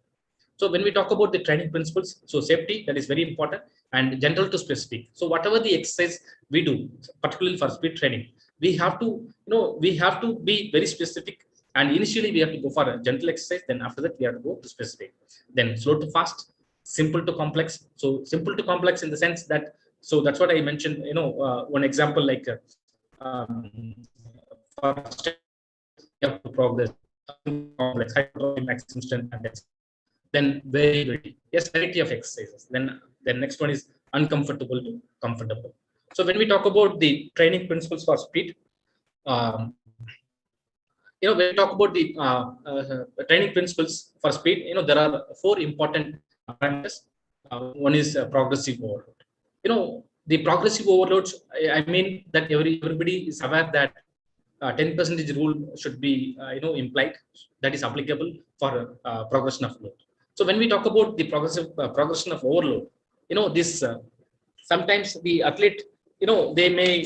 So when we talk about the training principles, so safety, that is very important, and general to specific. So whatever the exercise we do, particularly for speed training, we have to we have to be very specific. And initially we have to go for a gentle exercise, then after that we have to go to specific, then slow to fast, simple to complex. So simple to complex in the sense that, so that's what I mentioned, one example, like for you have to progress complex, hypertrophy, maximum strength, and then variability, yes, variety of exercises. Then the next one is uncomfortable to comfortable. So when we talk about the training principles for speed, um, when we talk about the training principles for speed, there are four important parameters. One is progressive overload. The progressive overloads, I mean that everybody is aware that 10% rule should be implied, that is applicable for progression of load. So when we talk about the progression of overload, this sometimes the athlete, they may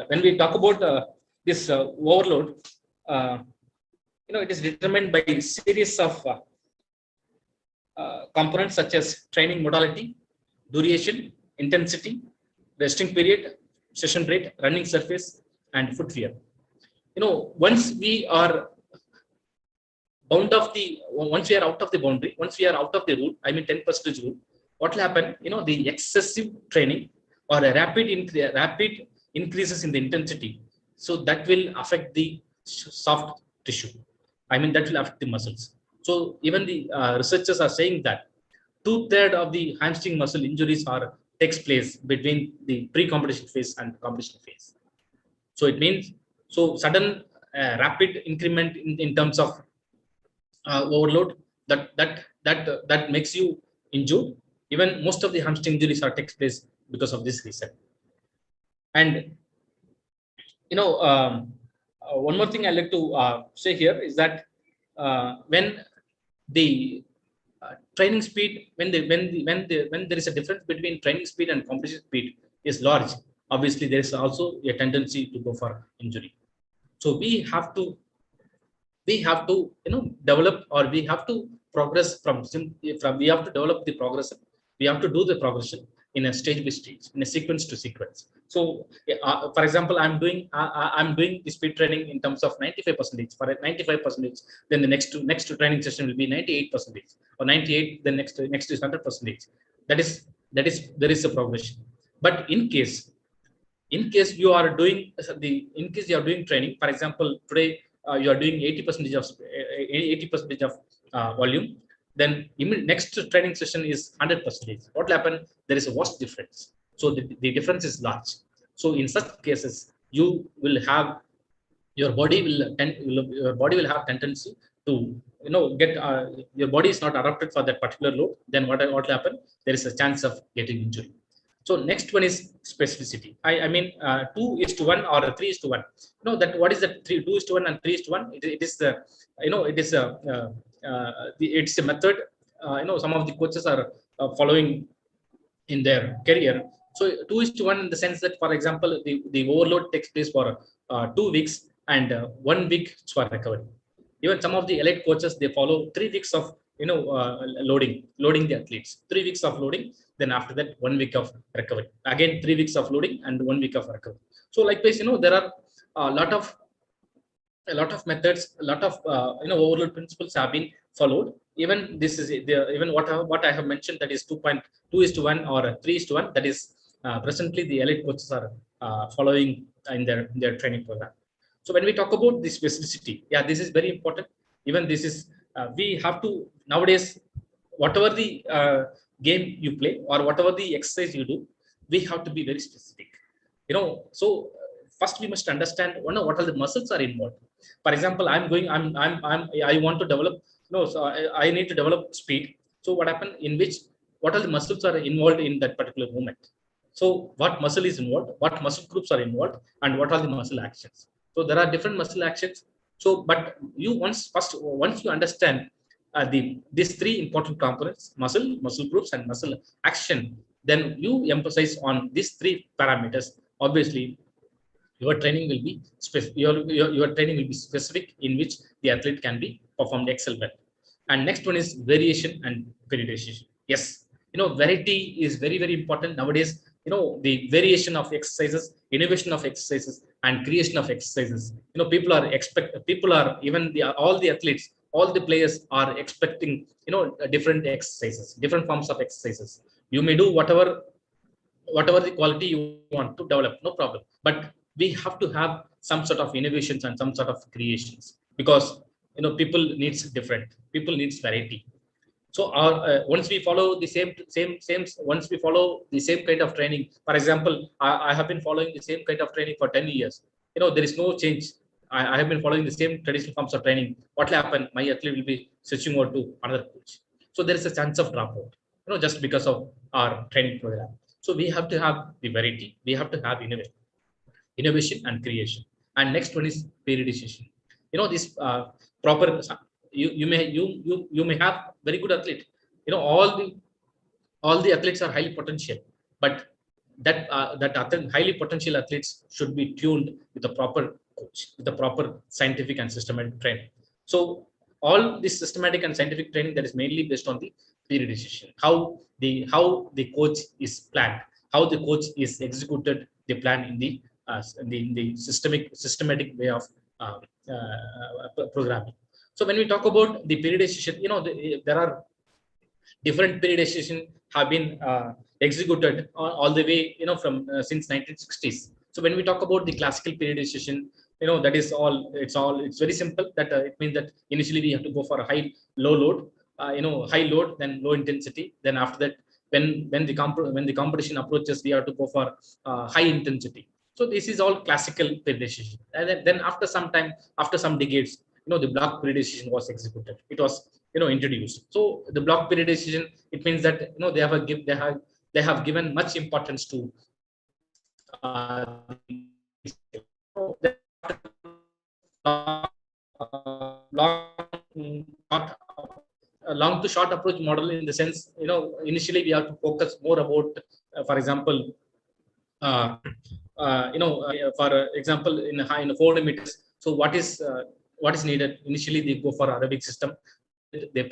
when we talk about this overload, uh, it is determined by a series of components such as training modality, duration, intensity, resting period, session rate, running surface, and footwear. Once we are once we are out of the boundary, once we are out of the rule, I mean 10% rule, what will happen? The excessive training or a rapid increases in the intensity, so that will affect the soft tissue. I mean that will affect the muscles. So even the researchers are saying that 2/3 of the hamstring muscle injuries takes place between the pre-competition phase and competition phase. So it means, so sudden rapid increment in terms of overload, that makes you injured. Even most of the hamstring injuries takes place because of this reason. And one more thing I like to say here is that when the training speed, when there is a difference between training speed and competition speed is large, obviously there is also a tendency to go for injury. So we have to develop, or we have to progress from we have to develop the progression. We have to do the progression in a stage by stage, in a sequence to sequence. So for example, I'm doing the speed training in terms of 95%. For 95%, then the next training session will be 98%, or 98, then next is 100%. That is there is a progression. But in case you are doing training, for example, today you are doing 80% of volume, then next training session is 100%. What will happen? There is a vast difference. So the difference is large. So in such cases, you will have your body will have tendency to get your body is not adapted for that particular load, then what will happen? There is a chance of getting injury. So next one is specificity. I mean 2:1 or 3:1. That what is that 2:1 and 3:1? It is the it is a it's a method some of the coaches are following in their career. So 2:1 in the sense that, for example, the overload takes place for 2 weeks and 1 week for recovery. Even some of the elite coaches, they follow 3 weeks of loading the athletes, 3 weeks of loading, then after that 1 week of recovery, again 3 weeks of loading and 1 week of recovery. So likewise, there are a lot of methods, a lot of overload principles have been followed. Even this is even what I have mentioned, that is 2.2:1 or 3:1, that is presently the elite coaches are following in their training program. So when we talk about the specificity, yeah, this is very important. Even this is we have to nowadays, whatever the game you play or whatever the exercise you do, we have to be very specific. So first we must understand what are the muscles are involved. For example, I want to develop, so I need to develop speed. So what happened, what are the muscles are involved in that particular movement? So what muscle is involved, what muscle groups are involved, and what are the muscle actions? So there are different muscle actions. So but you once you understand these three important components, muscle groups and muscle action, then you emphasize on these three parameters. Obviously your training will be your training will be specific, in which the athlete can be performed excel well. And next one is variation and periodization. Yes, variety is very, very important nowadays. The variation of exercises, innovation of exercises, and creation of exercises. People are even all the athletes, all the players are expecting different exercises, different forms of exercises. You may do whatever the quality you want to develop, no problem, but we have to have some sort of innovations and some sort of creations, because people needs variety. So once we follow the once we follow the same kind of training, for example, I have been following the same kind of training for 10 years. There is no change. I have been following the same traditional forms of training. What will happen? My athlete will be switching over to another coach. So there is a chance of dropout, just because of our training program. So we have to have the variety. We have to have innovation and creation. And next one is periodization. This proper, you may have very good athlete. All the athletes are highly potential, but that highly potential athletes should be tuned with the proper coach, with the proper scientific and systematic training. So all this systematic and scientific training, that is mainly based on the periodization, how the coach is planned, how the coach is executed the plan in the systematic way of programming. So when we talk about the periodization, there are different periodization have been executed all the way, from since 1960s. So when we talk about the classical periodization, that is it's very simple. That it means that initially we have to go for a low load, high load, then low intensity. Then after that, when the competition approaches, we have to go for high intensity. So this is all classical periodization. And then after some time, after some decades, the block periodization was executed. It was introduced. So the block periodization, it means that they have given much importance to long to short approach model, in the sense, initially we have to focus more about, for example, for example, in 400 meters. So what is needed? Initially they go for aerobic system, they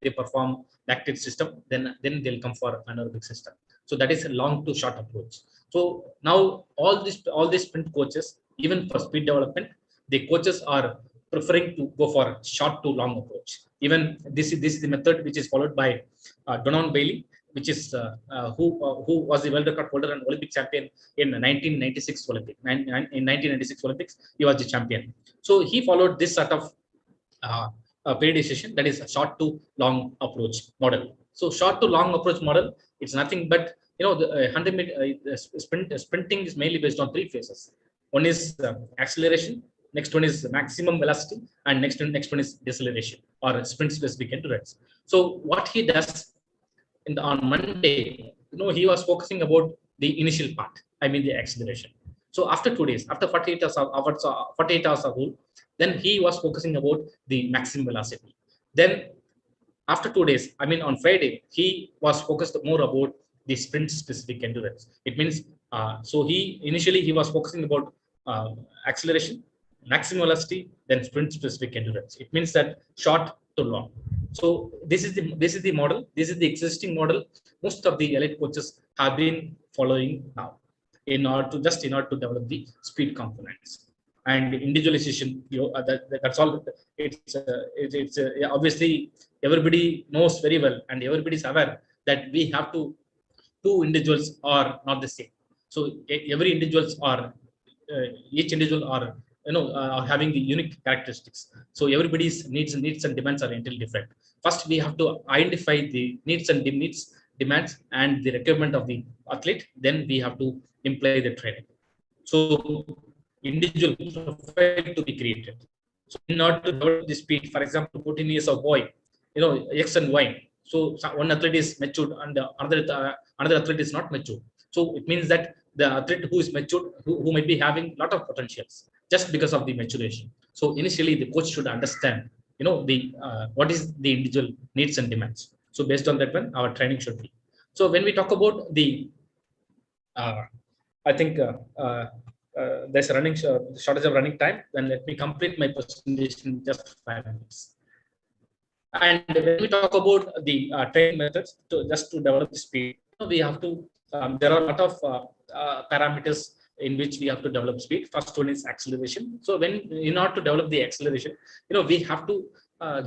perform lactate system, then they'll come for anaerobic system. So that is a long to short approach. So now all these sprint coaches, even for speed development, the coaches are preferring to go for short to long approach. Even this is the method which is followed by Donon Bailey, which is who was the world record holder and Olympic champion in 1996 Olympics. In 1996 Olympics, he was the champion. So he followed this sort of periodization, that is a short to long approach model. So short to long approach model, it's nothing but the 100 meter sprinting is mainly based on three phases. One is acceleration, next one is maximum velocity, and next one is deceleration or sprint specific endurance. So what he does on Monday, he was focusing about the initial part, I mean the acceleration. So after 2 days, after 48 hours, 48 hours of rule, then he was focusing about the maximum velocity. Then after 2 days, I mean on Friday, he was focused more about the sprint specific endurance. It means so he initially he was focusing about uh, acceleration, maximum velocity, then sprint specific endurance. It means that short to long. So this is the model, this is the existing model most of the elite coaches have been following now in order to develop the speed components. And individualization, that's all. It's obviously everybody knows very well, and everybody is aware that we have to two individuals are not the same. So every individuals are each individual are are having the unique characteristics. So everybody's needs and demands are entirely different. First we have to identify the needs demands and the requirement of the athlete, then we have to imply the training. So individual profile to be created. So in order to develop the speed, for example, 14 years of boy, X and Y. So one athlete is matured and the another athlete is not matured. So it means that the athlete who is matured, who might be having a lot of potentials just because of the maturation. So initially the coach should understand, the what is the individual needs and demands. So based on that one, our training should be. So when we talk about the uh, I think there's a shortage of running time. Then let me complete my presentation in just 5 minutes. And when we talk about the training methods just to develop the speed, we have to. There are a lot of parameters in which we have to develop speed. First one is acceleration. So in order to develop the acceleration, we have to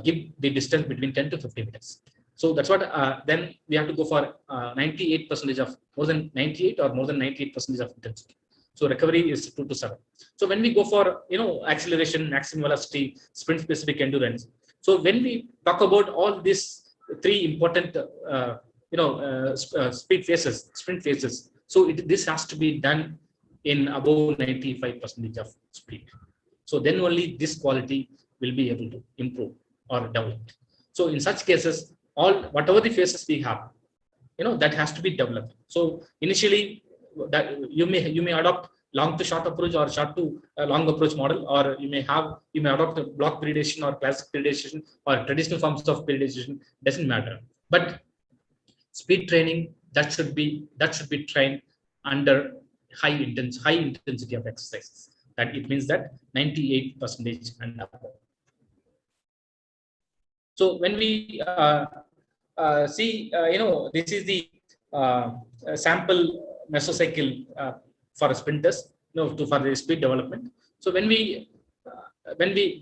give the distance between 10 to 50 minutes. So that's what. Then we have to go for 98% of more than 98 or more than 98% of intensity. So recovery is 2 to 7. So when we go for acceleration, maximum velocity, sprint specific endurance. So when we talk about all these three important sprint phases. So this has to be done in above 95% of speed. So then only this quality will be able to improve or develop. So in such cases, whatever the phases we have, that has to be developed. So initially, that you may adopt long to short approach or short to long approach model, or you may adopt a block periodization or classic periodization or traditional forms of periodization. Doesn't matter. But speed training, that should be trained under high intensity of exercises. That it means that 98% and above. So when we see, this is the sample mesocycle for sprinters, for the speed development. So when we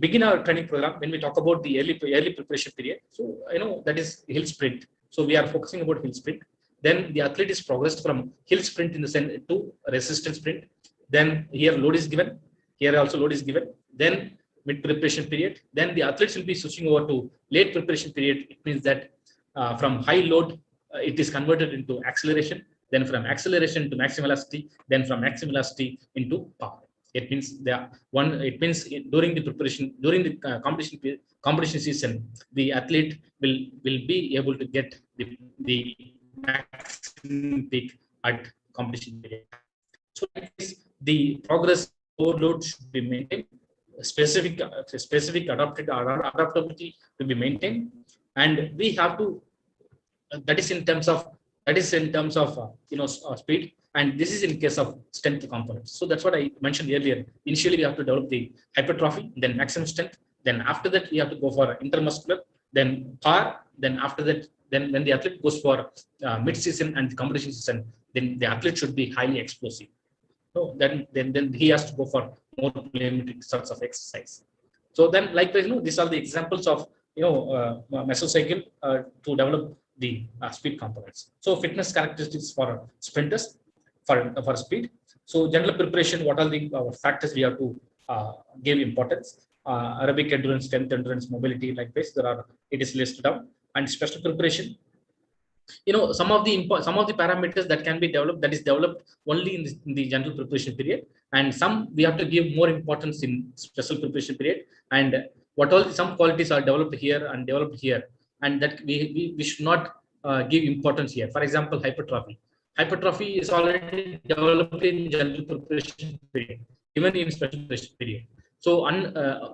begin our training program, when we talk about the early preparation period, so that is hill sprint. So we are focusing about hill sprint. Then the athlete is progressed from hill sprint in the sense to resistance sprint. Then here load is given. Here also load is given. Then mid preparation period. Then the athletes will be switching over to late preparation period. It means that from high load, it is converted into acceleration. Then from acceleration to maximum velocity. Then from maximum velocity into power. It means during the preparation, during the competition season, the athlete will be able to get the maximum peak at competition period. So the progress overload should be maintained. Specific adaptability to be maintained, and we have to. That is in terms of speed, and this is in case of strength components. So that's what I mentioned earlier. Initially, we have to develop the hypertrophy, then maximum strength. Then after that, we have to go for intermuscular, then power. Then after that, then when the athlete goes for mid-season and the competition season, then the athlete should be highly explosive. So then he has to go for more plyometric sorts of exercise. So then, likewise, these are the examples of mesocycle to develop the speed components. So fitness characteristics for sprinters for speed. So general preparation, what are the factors we have to give importance? Aerobic endurance, strength endurance, mobility, like this. It is listed down. And special preparation, some of the parameters that can be developed, that is developed only in the general preparation period, and some we have to give more importance in special preparation period. And what all some qualities are developed here and developed here, and that we should not give importance here. For example, hypertrophy is already developed in general preparation period, even in special preparation period. So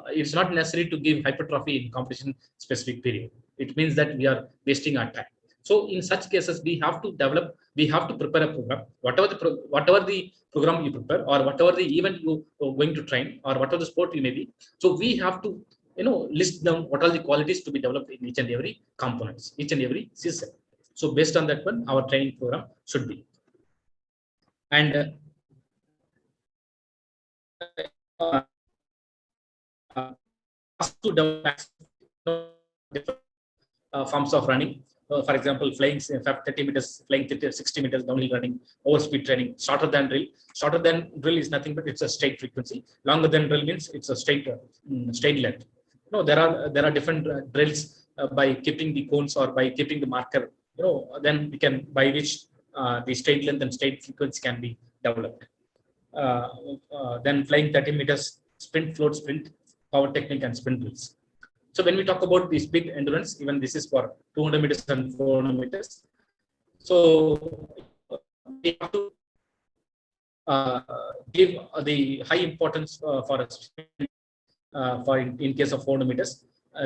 it's not necessary to give hypertrophy in competition specific period. It means that we are wasting our time. So in such cases, we have to prepare a program, whatever the program you prepare, or whatever the event you are going to train, or whatever the sport you may be. So we have to list down what are the qualities to be developed in each and every components, each and every season. So based on that one, our training program should be. And uh, to develop different forms of running. For example, flying 30 meters, flying 60 meters, downhill running, overspeed training, shorter than drill. Shorter than drill is nothing but it's a straight frequency. Longer than drill means it's a straight length. There are different drills by keeping the cones or by keeping the marker. Then we can, by which the straight length and straight frequency can be developed. Then flying 30 meters, sprint, float, sprint, power technique, and sprint drills. So when we talk about the speed endurance, even this is for 200 meters and 400 meters. So we have to give the high importance for in case of 400 meters,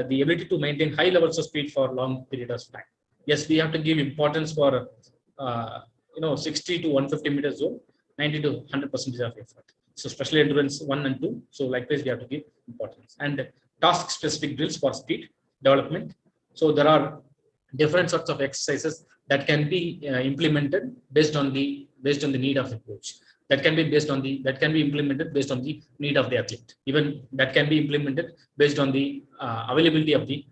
the ability to maintain high levels of speed for long period of time. Yes, we have to give importance for 60 to 150 meters zone, 90 to 100% of effort. So special endurance 1 and 2. So likewise, we have to give importance. And task specific drills for speed development. So there are different sorts of exercises that can be implemented based on the need of the coach. That can be implemented based on the need of the athlete. Even that can be implemented based on the availability of the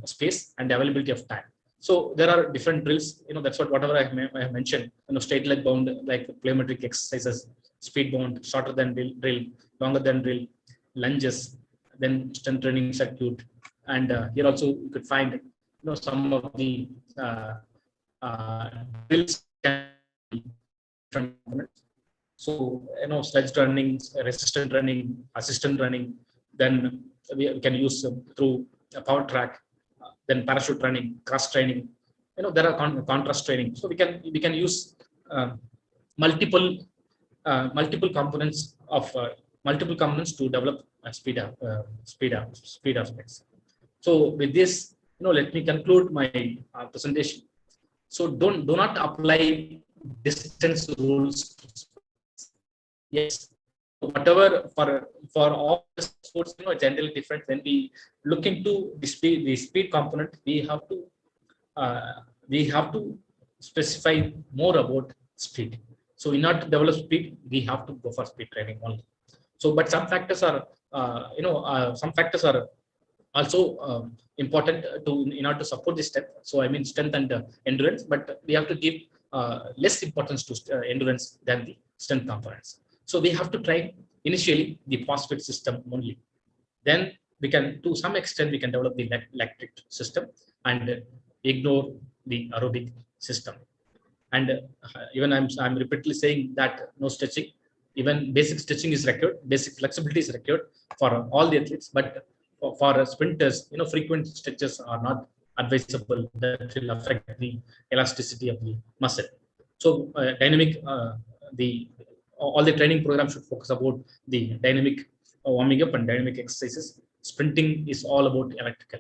space and availability of time. So there are different drills. That's whatever I have mentioned. Straight leg bound, like plyometric exercises, speed bound, shorter than drill, longer than drill, lunges, then strength training circuit. And here also you could find some of the drills can be different components. So sledge running, resistant running, assistant running. Then we can use through a power track, then parachute running, cross training. There are contrast training. So we can use multiple components to develop speed aspects. So with this, let me conclude my presentation. So do not apply distance rules. Yes, whatever for all the sports, generally different. When we look into the speed component, we have to specify more about speed. So in order to develop speed, we have to go for speed training only. So, but some factors are also important in order to support this strength. So I mean strength and endurance, but we have to give less importance to endurance than the strength components. So we have to try initially the phosphate system only. Then we can, to some extent, we can develop the electric system and ignore the aerobic system. And even I'm repeatedly saying that no stretching, even basic stretching is required, basic flexibility is required for all the athletes, but for sprinters, frequent stretches are not advisable. That will affect the elasticity of the muscle. So all the training program should focus about the dynamic warming up and dynamic exercises. Sprinting is all about electrical.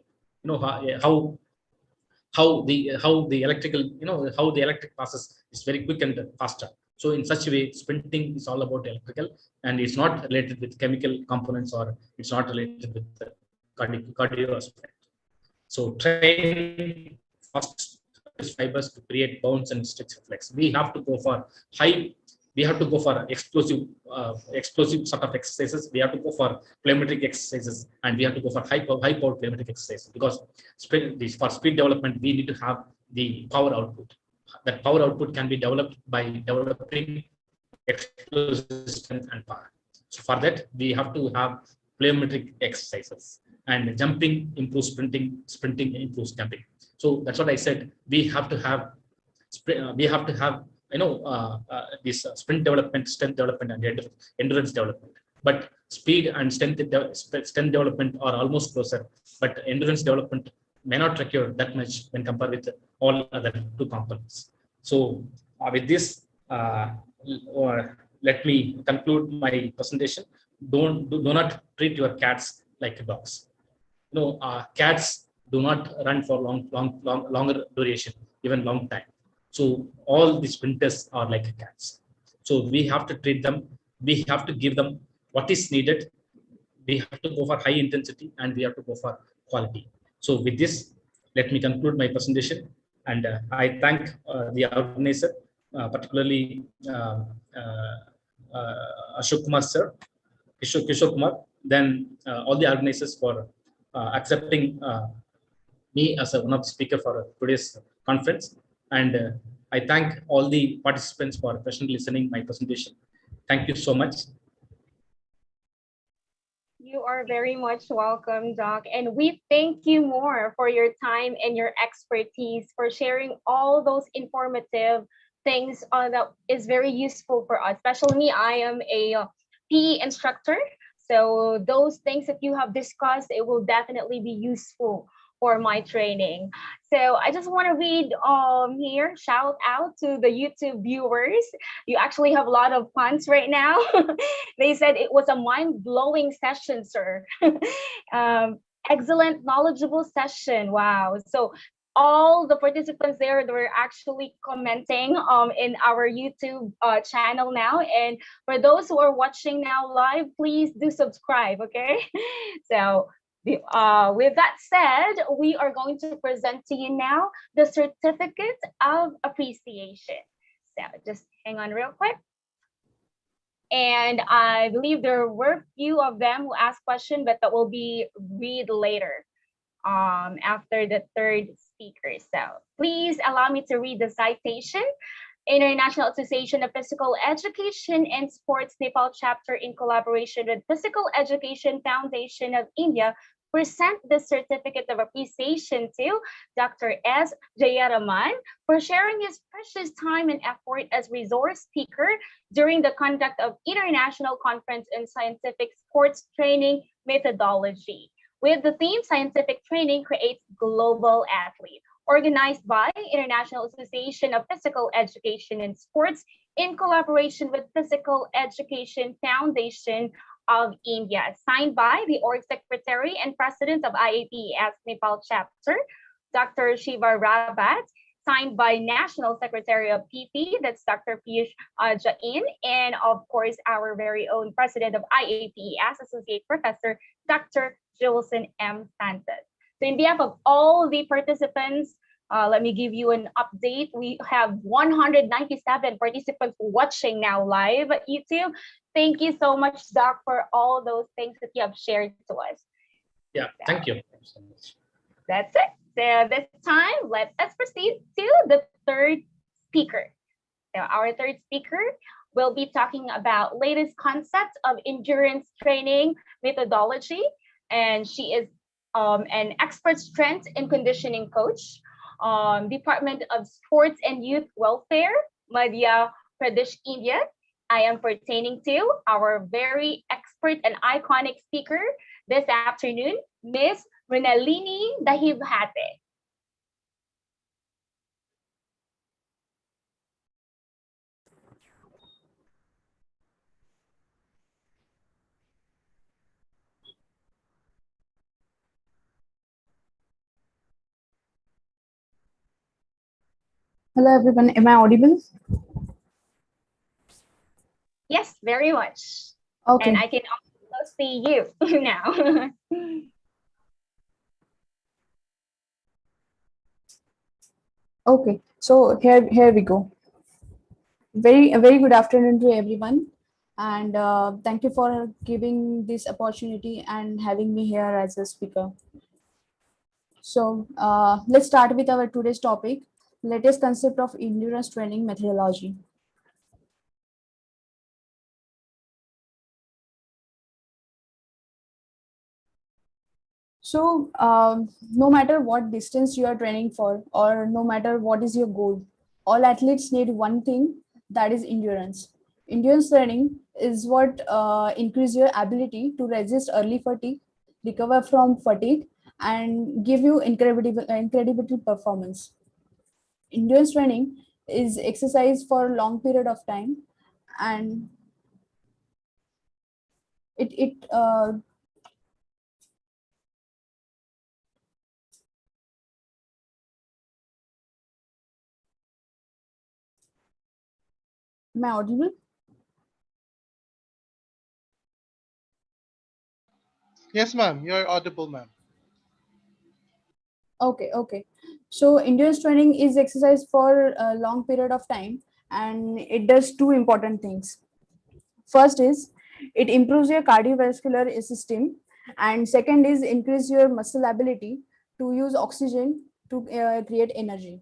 How the electric passes is very quick and faster. So in such a way, sprinting is all about electrical, and it's not related with chemical components, or it's not related with the cardio aspect. So train fast fibers to create bounce and stretch reflex. We have to go for explosive sort of exercises. We have to go for plyometric exercises, and we have to go for high power plyometric exercises, because for speed development, we need to have the power output. That power output can be developed by developing explosive strength and power. So for that, we have to have plyometric exercises, and jumping improves sprinting improves jumping. So that's what I said. We have to have this sprint development, strength development, and endurance development. But speed and strength development are almost closer. But endurance development may not require that much when compared with all other two components. So with this, let me conclude my presentation. Do not treat your cats like dogs. No, cats do not run for longer duration, even long time. So all the sprinters are like cats. So we have to treat them. We have to give them what is needed. We have to go for high intensity and we have to go for quality. So with this, let me conclude my presentation. And I thank the organizer, particularly Ashok Kumar sir, Kishore Kumar, then all the organizers for accepting me as one of the speaker for today's conference. And I thank all the participants for patiently listening my presentation. Thank you so much. You are very much welcome, Doc. And we thank you more for your time and your expertise, for sharing all those informative things that is very useful for us. Especially me, I am a PE instructor. So those things that you have discussed, it will definitely be useful for my training. So I just want to read here, shout out to the YouTube viewers. You actually have a lot of fans right now. They said it was a mind-blowing session, sir. Excellent, knowledgeable session. Wow. So all the participants there, they were actually commenting in our YouTube channel now. And for those who are watching now live, please do subscribe, okay? So with that said, we are going to present to you now the certificate of appreciation. So just hang on real quick. And I believe there were few of them who asked questions, but that will be read later after the third speaker. So please allow me to read the citation. International Association of Physical Education and Sports Nepal chapter, in collaboration with Physical Education Foundation of India, present the certificate of appreciation to Dr. S. Jayaraman for sharing his precious time and effort as resource speaker during the conduct of International Conference in Scientific Sports Training Methodology, with the theme Scientific Training Creates Global Athletes, organized by International Association of Physical Education and Sports in collaboration with Physical Education Foundation of India, signed by the org secretary and president of IAPES Nepal chapter, Dr. Shiva Rabat, signed by national secretary of PP, that's Dr. Piyush Jain, and of course our very own president of IAPES, associate professor Dr. Julson M. Santos. So in behalf of all the participants, let me give you an update. We have 197 participants watching now live at YouTube. Thank you so much, Doc, for all those things that you have shared to us. Yeah, thank you. Thank you so much. That's it. So this time, let us proceed to the third speaker. So our third speaker will be talking about latest concepts of endurance training methodology, and she is an expert strength and conditioning coach, Department of Sports and Youth Welfare, Madhya Pradesh, India. I am pertaining to our very expert and iconic speaker this afternoon, Miss Rinalini Dahibhate. Hello everyone, am I audible? Yes, very much. Okay. And I can also see you now. Okay, so here we go. A very good afternoon to everyone, and thank you for giving this opportunity and having me here as a speaker. So let's start with our today's topic, latest concept of endurance training methodology. So, no matter what distance you are training for, or no matter what is your goal, all athletes need one thing, that is endurance. Endurance training is what increase your ability to resist early fatigue, recover from fatigue, and give you incredible performance. Endurance training is exercise for a long period of time, and it am I audible? Yes, ma'am. You're audible, ma'am. Okay, okay. So endurance training is exercise for a long period of time, and it does two important things. First is it improves your cardiovascular system, and second is increase your muscle ability to use oxygen to create energy.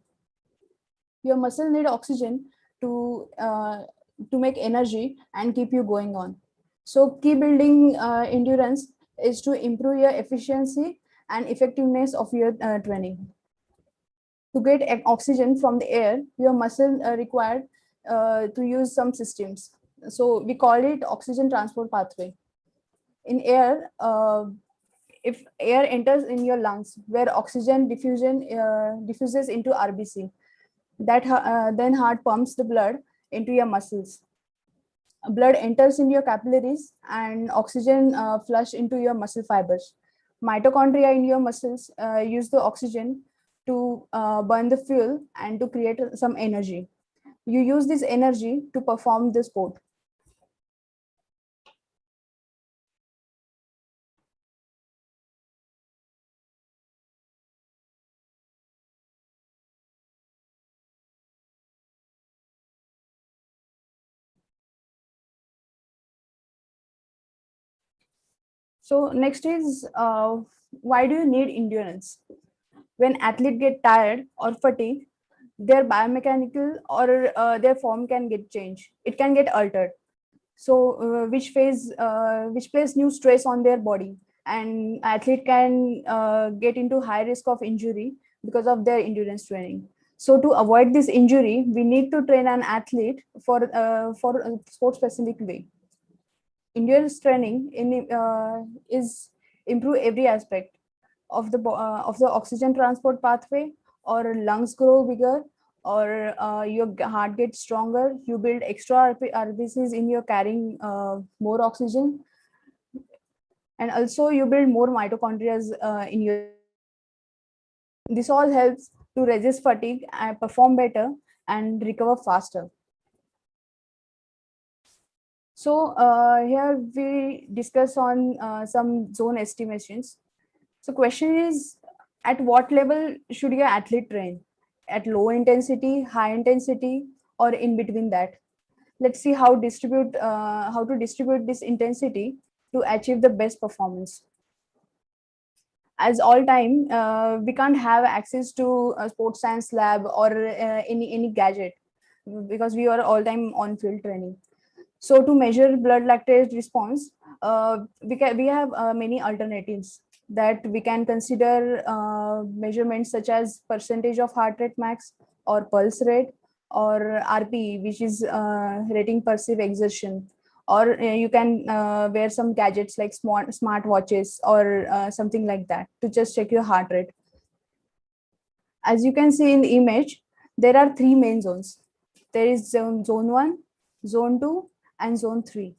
Your muscle need oxygen to make energy and keep you going on. So key building endurance is to improve your efficiency and effectiveness of your training. To get oxygen from the air, your muscle required to use some systems. So we call it oxygen transport pathway. In air, if air enters in your lungs, where oxygen diffuses into RBC, then heart pumps the blood into your muscles. Blood enters in your capillaries, and oxygen flush into your muscle fibers. Mitochondria in your muscles use the oxygen to burn the fuel and to create some energy. You use this energy to perform the sport. So next is why do you need endurance? When athletes get tired or fatigued, their biomechanical or their form can get changed. It can get altered. So which place new stress on their body, and athlete can get into high risk of injury because of their endurance training. So to avoid this injury, we need to train an athlete for a sport specific way. Endurance training is improve every aspect of the oxygen transport pathway, or lungs grow bigger, or your heart gets stronger. You build extra RBCs in your carrying more oxygen, and also you build more mitochondria in your muscles. This all helps to resist fatigue and perform better and recover faster. So here we discuss on some zone estimations. So question is, at what level should your athlete train? At low intensity, high intensity, or in between that? Let's see how to distribute this intensity to achieve the best performance. As all time, we can't have access to a sports science lab or any gadget, because we are all time on field training. So to measure blood lactate response, we have many alternatives that we can consider. Measurements such as percentage of heart rate max, or pulse rate, or RPE, which is rating perceived exertion. Or you can wear some gadgets like smart watches, or something like that, to just check your heart rate. As you can see in the image, there are three main zones. There is zone 1, zone 2, and zone 3.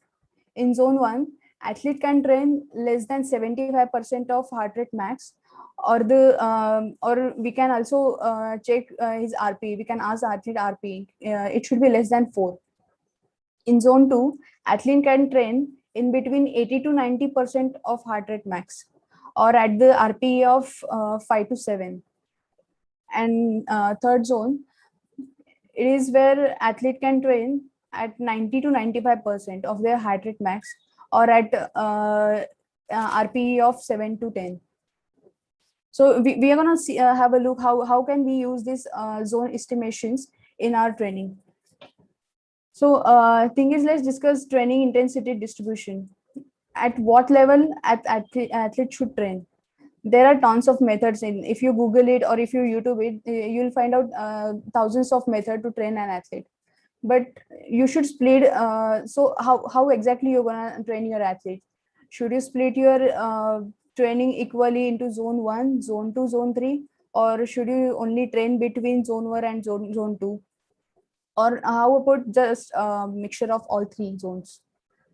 In zone 1, athlete can train less than 75% of heart rate max, or we can also check his RP. We can ask athlete RP. It should be less than 4. In zone 2, athlete can train in between 80 to 90% of heart rate max, or at the RPE of 5 to 7. And third zone, it is where athlete can train at 90 to 95% of their heart rate max, or at RPE of 7 to 10. So we are going to have a look how can we use these zone estimations in our training. So thing is, let's discuss training intensity distribution. At what level athlete should train? There are tons of methods in, if you Google it or if you YouTube it, you'll find out thousands of methods to train an athlete. But you should split. So how exactly you're gonna train your athlete? Should you split your training equally into zone 1, zone 2, zone 3, or should you only train between zone 1 and zone 2? Or how about just a mixture of all three zones?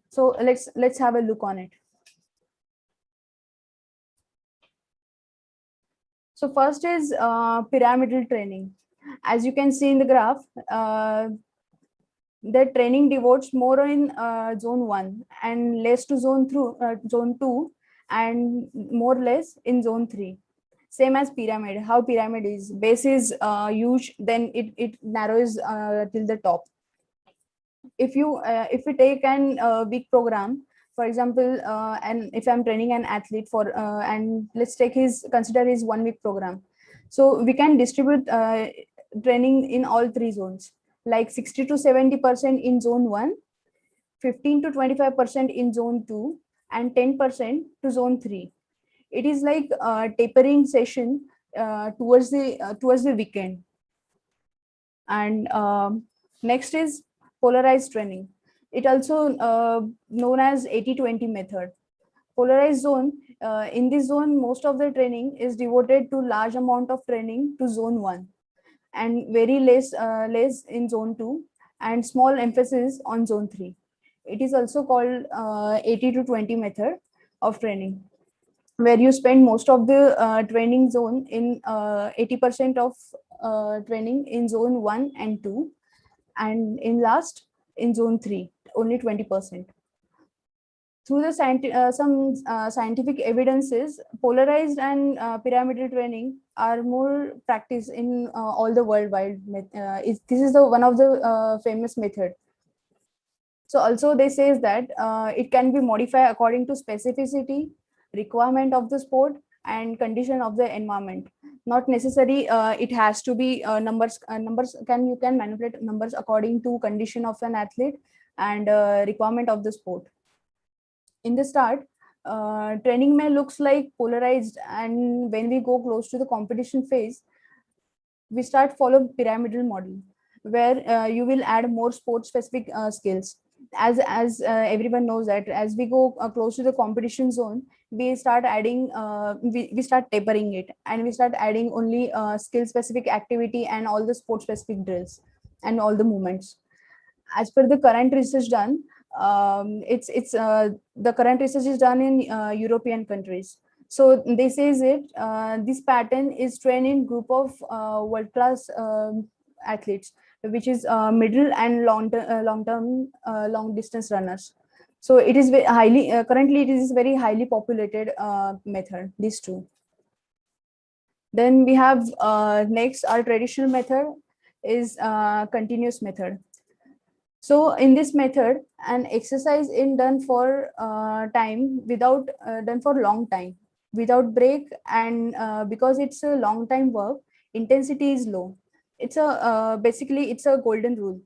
So let's have a look on it. So first is pyramidal training. As you can see in the graph, the training devotes more in zone 1 and less to zone 2, and more or less in zone 3. Same as pyramid. How pyramid is, base is huge, then it narrows till the top. If we take an week program, for example, and if I'm training an athlete for and let's take consider his 1 week program, so we can distribute training in all three zones, like 60 to 70% in zone 1, 15 to 25% in zone 2, and 10% to zone 3. It is like tapering session towards the weekend. And next is polarized training. It also known as 80-20 method. Polarized zone, in this zone, most of the training is devoted to large amount of training to zone 1 and very less in zone 2 and small emphasis on zone 3. It is also called 80-20 method of training, where you spend most of the training zone in 80% of training in zone 1 and 2, and in last in zone 3 only 20%. Through the scientific evidences, polarized and pyramidal training are more practiced in all the worldwide. This is the one of the famous method. So also they says that it can be modified according to specificity, requirement of the sport, and condition of the environment. Not necessary it has to be numbers. Numbers you can manipulate numbers according to condition of an athlete and requirement of the sport. In the start, training may looks like polarized, and when we go close to the competition phase, we start follow pyramidal model, where you will add more sport specific skills. As everyone knows that as we go close to the competition zone, we start adding we start tapering it, and we start adding only skill specific activity and all the sport specific drills and all the movements. As per the current research done, it's the current research is done in European countries. So this is it. This pattern is trained in group of world class athletes, which is middle and long distance runners. So it is highly currently it is very highly populated method. These two. Then we have next, our traditional method is continuous method. So in this method, an exercise is done for time without done for long time without break, and because it's a long time work, intensity is low. It's a basically it's a golden rule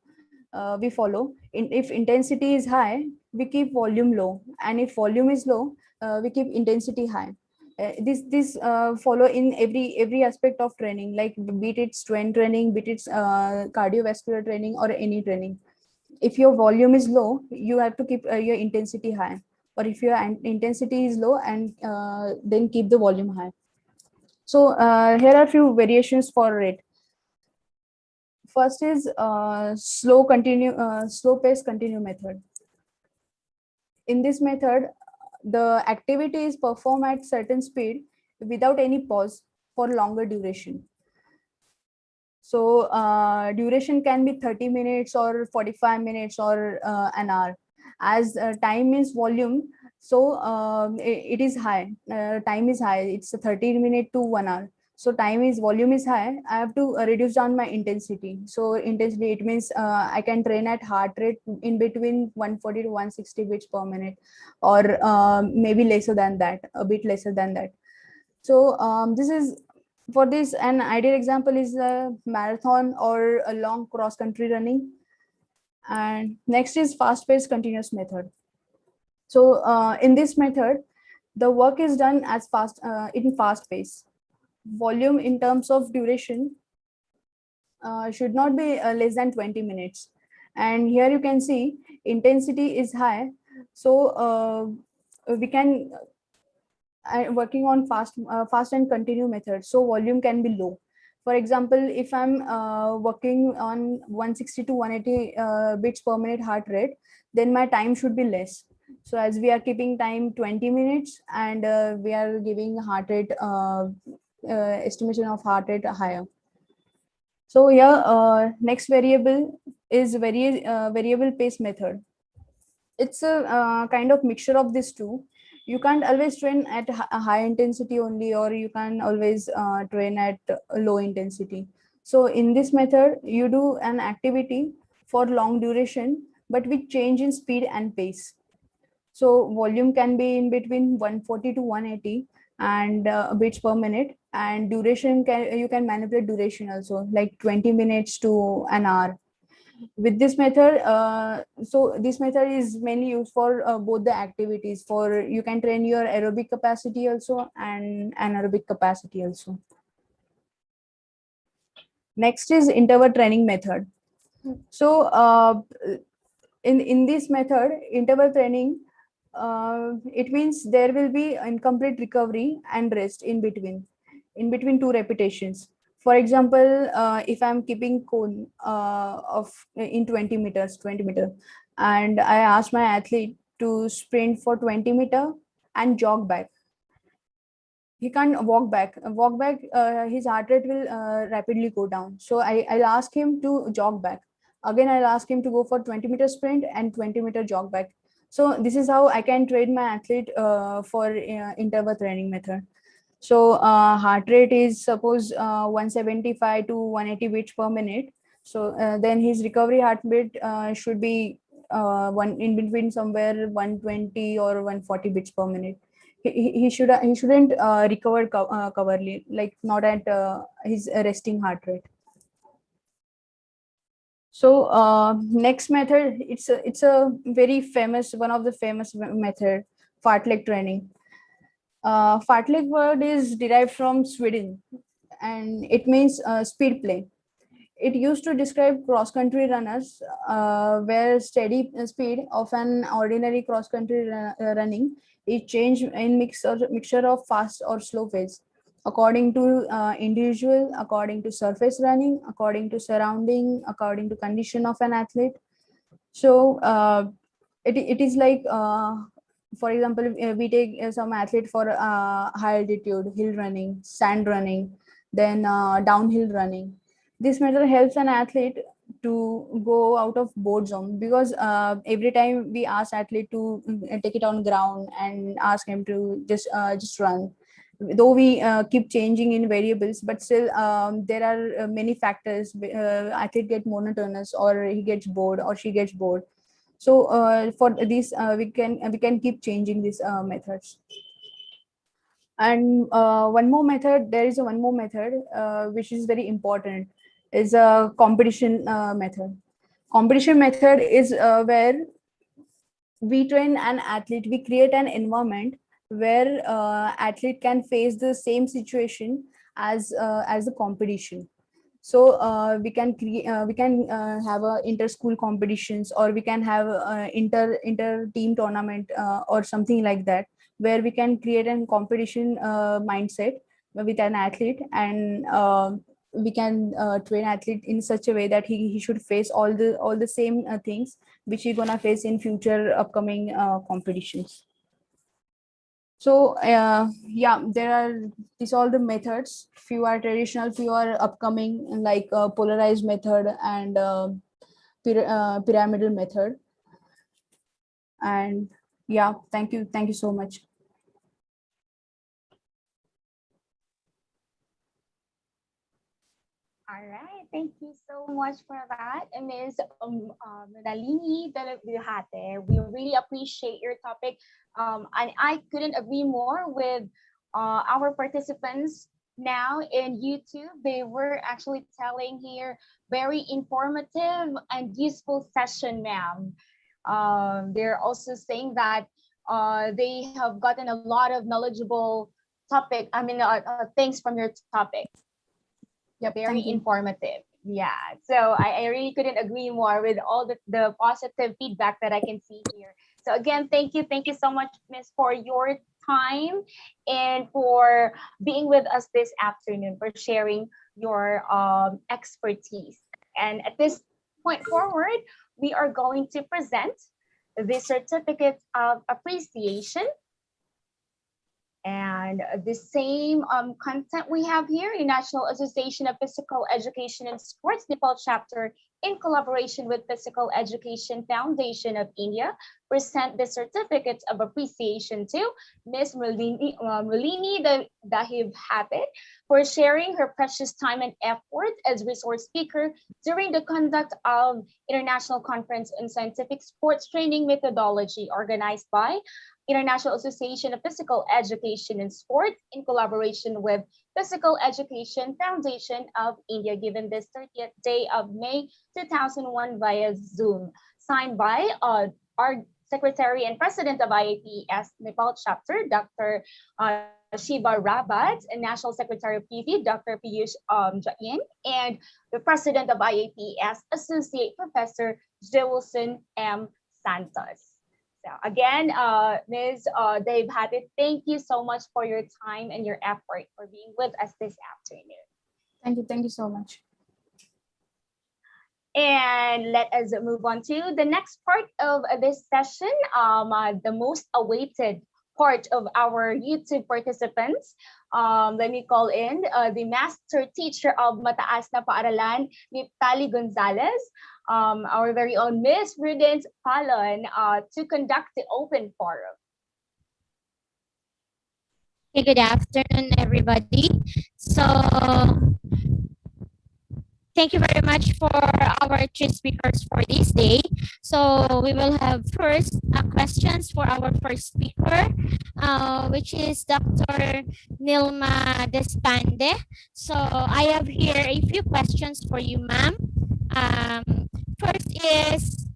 we follow. If intensity is high, we keep volume low, and if volume is low, we keep intensity high. This follow in every aspect of training, like be it strength training, be it cardiovascular training, or any training. If your volume is low, you have to keep your intensity high, or if your intensity is low, and then keep the volume high. So here are a few variations for it. First is slow pace continue method. In this method, the activity is performed at certain speed without any pause for longer duration. So duration can be 30 minutes or 45 minutes or an hour. As time is volume, so it is high. Time is high. It's a 30 minute to 1 hour. So volume is high. I have to reduce down my intensity. So intensity, it means I can train at heart rate in between 140 to 160 beats per minute, or maybe lesser than that, a bit lesser than that. So this is for this, an ideal example is a marathon or a long cross country running. And next is fast paced continuous method. So in this method, The work is done as fast in fast pace. Volume in terms of duration should not be less than 20 minutes. And here you can see intensity is high. So we can working on fast and continue method. So volume can be low. For example, if I'm working on 160 to 180 beats per minute heart rate, then my time should be less. So as we are keeping time 20 minutes and we are giving heart rate estimation of heart rate higher. So here, next variable is variable pace method. It's a kind of mixture of these two. You can't always train at a high intensity only, or you can always train at a low intensity. So in this method, you do an activity for long duration, but with change in speed and pace. So volume can be in between 140 to 180 and beats per minute, and duration can you can manipulate duration also, like 20 minutes to an hour. With this method, so this method is mainly used for both the activities. For you can train your aerobic capacity also and anaerobic capacity also. Next is interval training method. So in this method, interval training, it means there will be incomplete recovery and rest in between two repetitions. For example, if I'm keeping cone of in 20 meter, and I ask my athlete to sprint for 20 meter and jog back, he can't walk back, his heart rate will rapidly go down. So I'll ask him to jog back again. I'll ask him to go for 20-meter sprint and 20-meter jog back. So this is how I can train my athlete for interval training method. So heart rate is suppose 175 to 180 beats per minute. So then his recovery heartbeat should be one in between somewhere 120 or 140 beats per minute. He shouldn't recover coverly, like not at his resting heart rate. So next method, it's a very famous, one of the famous method, fartlek training. Fartlek word is derived from Sweden, and it means speed play. It used to describe cross-country runners where steady speed of an ordinary cross-country running is changed in mixture of fast or slow phase, according to individual, according to surface running, according to surrounding, according to condition of an athlete. So it is like, for example, we take some athlete for high altitude hill running, sand running, then downhill running. This method helps an athlete to go out of board zone, because every time we ask athlete to take it on ground and ask him to just run, though we keep changing in variables, but still there are many factors. Athlete get monotonous, or he gets bored, or she gets bored. So for this we can keep changing these methods. And one more method, there is a one more method which is very important, is a competition method. Competition method is where we train an athlete, we create an environment where athlete can face the same situation as the competition. So we can have a inter school competitions, or we can have inter team tournament or something like that, where we can create a competition mindset with an athlete, and we can train athlete in such a way that he should face all the same things which he gonna face in future upcoming competitions. So yeah, there are these all the methods. Few are traditional, few are upcoming, like polarized method and pyramidal method. And yeah, thank you so much. All right, thank you so much for that, Ms. Nalini Dulhate. We really appreciate your topic, and I couldn't agree more with our participants now in YouTube. They were actually telling here very informative and useful session, ma'am. They're also saying that They have gotten a lot of knowledgeable things from your topic. Yep, Very thank you. informative. Yeah. So I really couldn't agree more with all the positive feedback that I can see here. So again, thank you. Thank you so much, Miss, for your time and for being with us this afternoon, for sharing your expertise. And at this point forward, we are going to present the certificate of appreciation and the same content we have here in National Association of Physical Education and Sports Nepal chapter, in collaboration with Physical Education Foundation of India, present the certificates of appreciation to Ms. Mrlini Dahib Habit for sharing her precious time and effort as resource speaker during the conduct of International Conference on Scientific Sports Training Methodology organized by International Association of Physical Education and Sport in collaboration with Physical Education Foundation of India, given this 30th day of May 2001 via Zoom, signed by our Secretary and President of IAPS Nepal chapter, Dr. Shiva Rabat, and National Secretary of PV, Dr. Piyush Jain, and the President of IAPS, Associate Professor Jewelson M. Santos. So again, Ms. Dave Habit, thank you so much for your time and your effort for being with us this afternoon. Thank you so much. And let us move on to the next part of this session, the most awaited part of our YouTube participants. Let me call in the master teacher of Mataas na Paaralan, Niptali Gonzalez, our very own Miss Prudence Palon, to conduct the open forum. Hey, good afternoon, everybody. So, thank you very much for our three speakers for this day. So, we will have first questions for our first speaker, which is Dr. Nilma Despande. So, I have here a few questions for you, ma'am. First is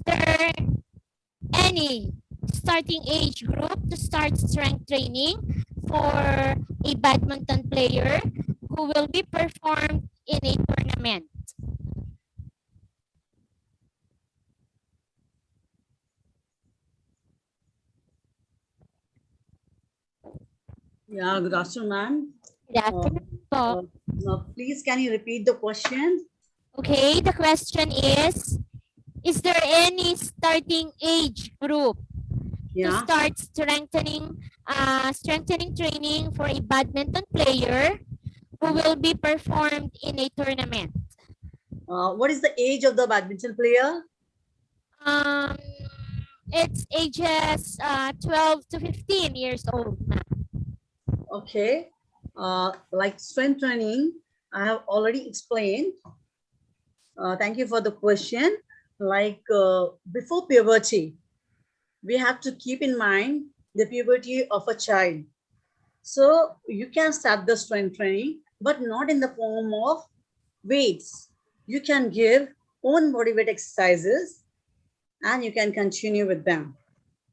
there any starting age group to start strength training for a badminton player who will be performed in a tournament? Yeah, good afternoon, ma'am. Good afternoon. Please, can you repeat the question? Okay, the question is there any starting age group to start strengthening training for a badminton player who will be performed in a tournament? What is the age of the badminton player? It's ages 12 to 15 years old, ma'am. Okay. Like strength training, I have already explained. Thank you for the question. Like before puberty, we have to keep in mind the puberty of a child. So you can start the strength training, but not in the form of weights. You can give own body weight exercises and you can continue with them.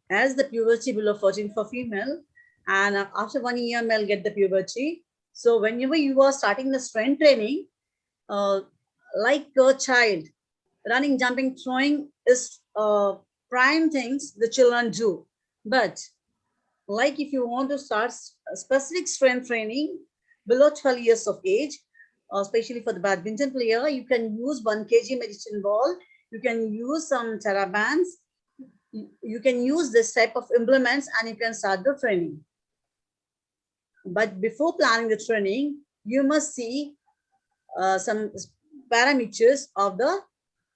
As the puberty below 14 for female, and after 1 year, male get the puberty. So whenever you are starting the strength training, like a child, running, jumping, throwing is prime things the children do. But like if you want to start specific strength training below 12 years of age, especially for the badminton player, you can use 1 kg medicine ball, you can use some TheraBands, you can use this type of implements and you can start the training. But before planning the training, you must see some parameters of the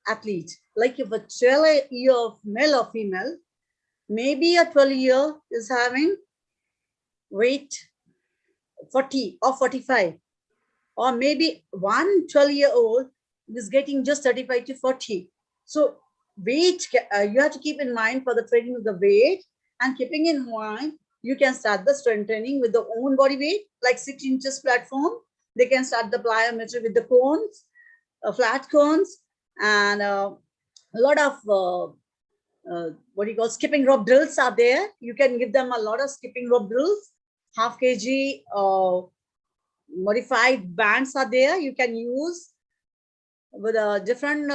athlete. Like if a 12-year male or female, maybe a 12-year is having weight 40 or 45, or maybe one 12-year-old is getting just 35 to 40. So weight, you have to keep in mind for the training of the weight, and keeping in mind, you can start the strength training with the own body weight, like 6 inches platform. They can start the plyometer with the cones, flat cones, and a lot of what you call skipping rope drills are there. You can give them a lot of skipping rope drills. Half kg modified bands are there. You can use with different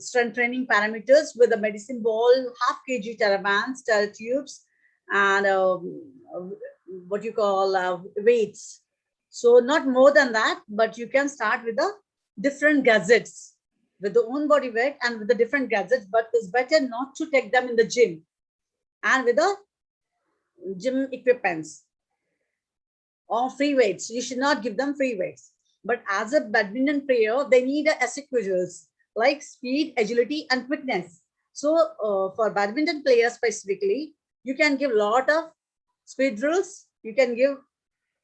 strength training parameters with a medicine ball, half kg TerraBands, TerraTubes, and what you call weights. So not more than that, but you can start with the different gadgets with the own body weight and with the different gadgets, but it's better not to take them in the gym and with the gym equipments or free weights. You should not give them free weights. But as a badminton player, they need a sequentials like speed, agility, and quickness. So for badminton players specifically, you can give a lot of speed drills, you can give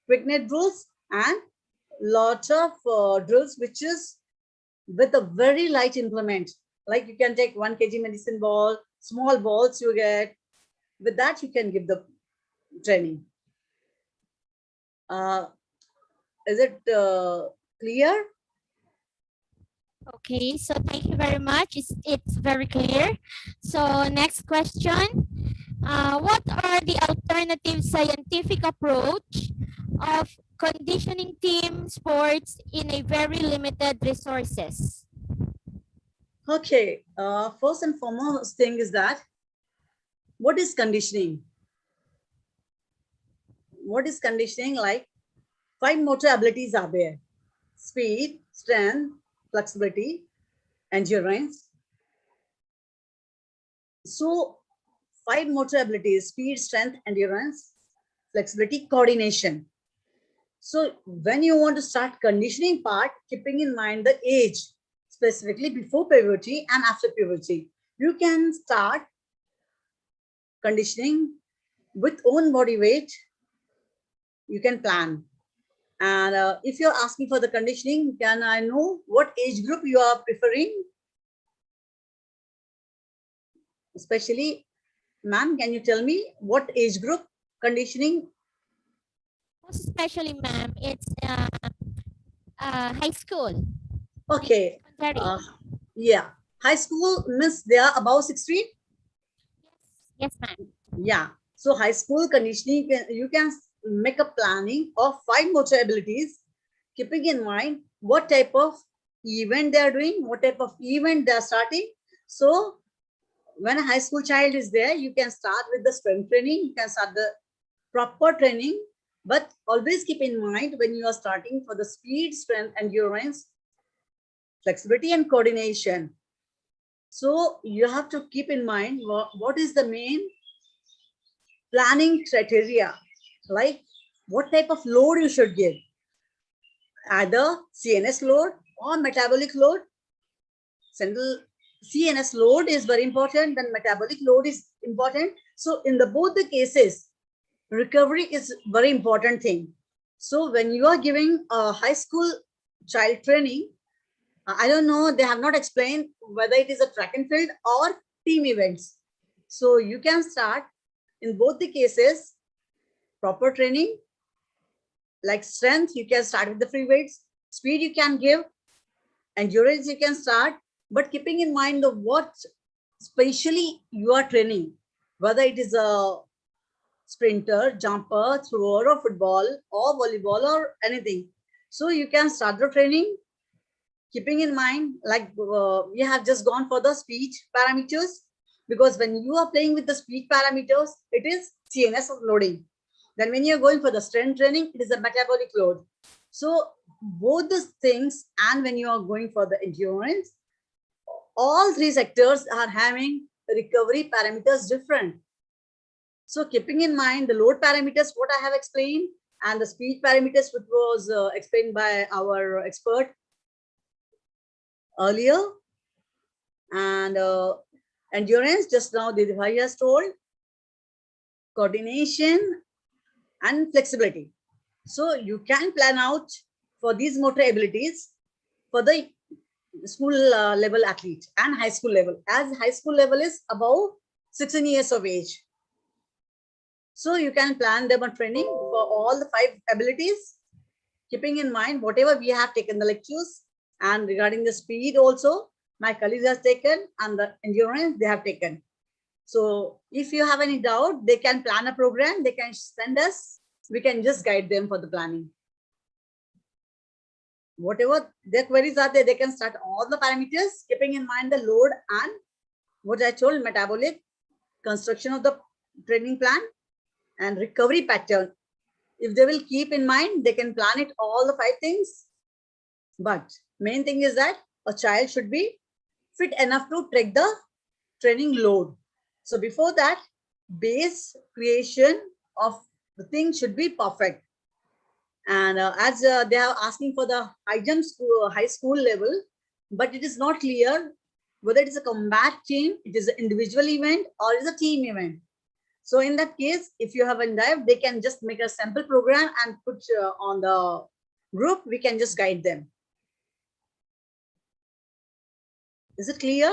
quickness drills, and lot of drills which is with a very light implement. Like you can take 1 kg medicine ball, small balls you get. With that, you can give the training. Is it clear? Okay, so thank you very much. It's very clear. So next question. What are the alternative scientific approach of conditioning team sports in a very limited resources? Okay, first and foremost thing is that what is conditioning? What is conditioning? Like 5 motor abilities are there: speed, strength, flexibility, endurance. So 5 motor abilities: speed, strength, endurance, flexibility, coordination. So when you want to start conditioning part, keeping in mind the age, specifically before puberty and after puberty, you can start conditioning with own body weight. You can plan. And if you're asking for the conditioning, can I know what age group you are preferring? Especially, ma'am, can you tell me what age group conditioning? Most especially, ma'am, it's high school. Okay. Yeah. High school means they are above 16? Yes, ma'am. Yeah. So high school conditioning, you can make a planning of 5 motor abilities, keeping in mind what type of event they are doing, what type of event they are starting. So when a high school child is there, you can start with the strength training, you can start the proper training, but always keep in mind when you are starting for the speed, strength, endurance, flexibility, and coordination. So you have to keep in mind what is the main planning criteria, like what type of load you should give, either CNS load or metabolic load. Central CNS load is very important, then metabolic load is important. So in the both the cases, recovery is very important thing. So when you are giving a high school child training, I don't know, they have not explained whether it is a track and field or team events. So you can start in both the cases, proper training, like strength, you can start with the free weights, speed you can give, endurance you can start, but keeping in mind the what specially you are training, whether it is a sprinter, jumper, thrower, or football, or volleyball, or anything. So you can start the training, keeping in mind, like we have just gone for the speed parameters, because when you are playing with the speed parameters, it is CNS loading. Then when you're going for the strength training, it is a metabolic load. So both these things, and when you are going for the endurance, all 3 sectors are having recovery parameters different. So keeping in mind the load parameters, what I have explained, and the speed parameters, which was explained by our expert earlier, and endurance, just now Didibhai has told, coordination and flexibility. So you can plan out for these motor abilities for the school level athlete and high school level, as high school level is above 16 years of age. So you can plan them on training for all the 5 abilities, keeping in mind whatever we have taken the lectures, and regarding the speed also, my colleagues have taken, and the endurance they have taken. So if you have any doubt, they can plan a program, they can send us, we can just guide them for the planning. Whatever their queries are there, they can start all the parameters, keeping in mind the load and what I told, metabolic, construction of the training plan, and recovery pattern. If they will keep in mind, they can plan it all the 5 things. But main thing is that a child should be fit enough to take the training load. So before that, base creation of the thing should be perfect. And as they are asking for the high school level, but it is not clear whether it is a combat team, it is an individual event, or is a team event. So in that case, if you have a dive, they can just make a sample program and put on the group. We can just guide them. Is it clear?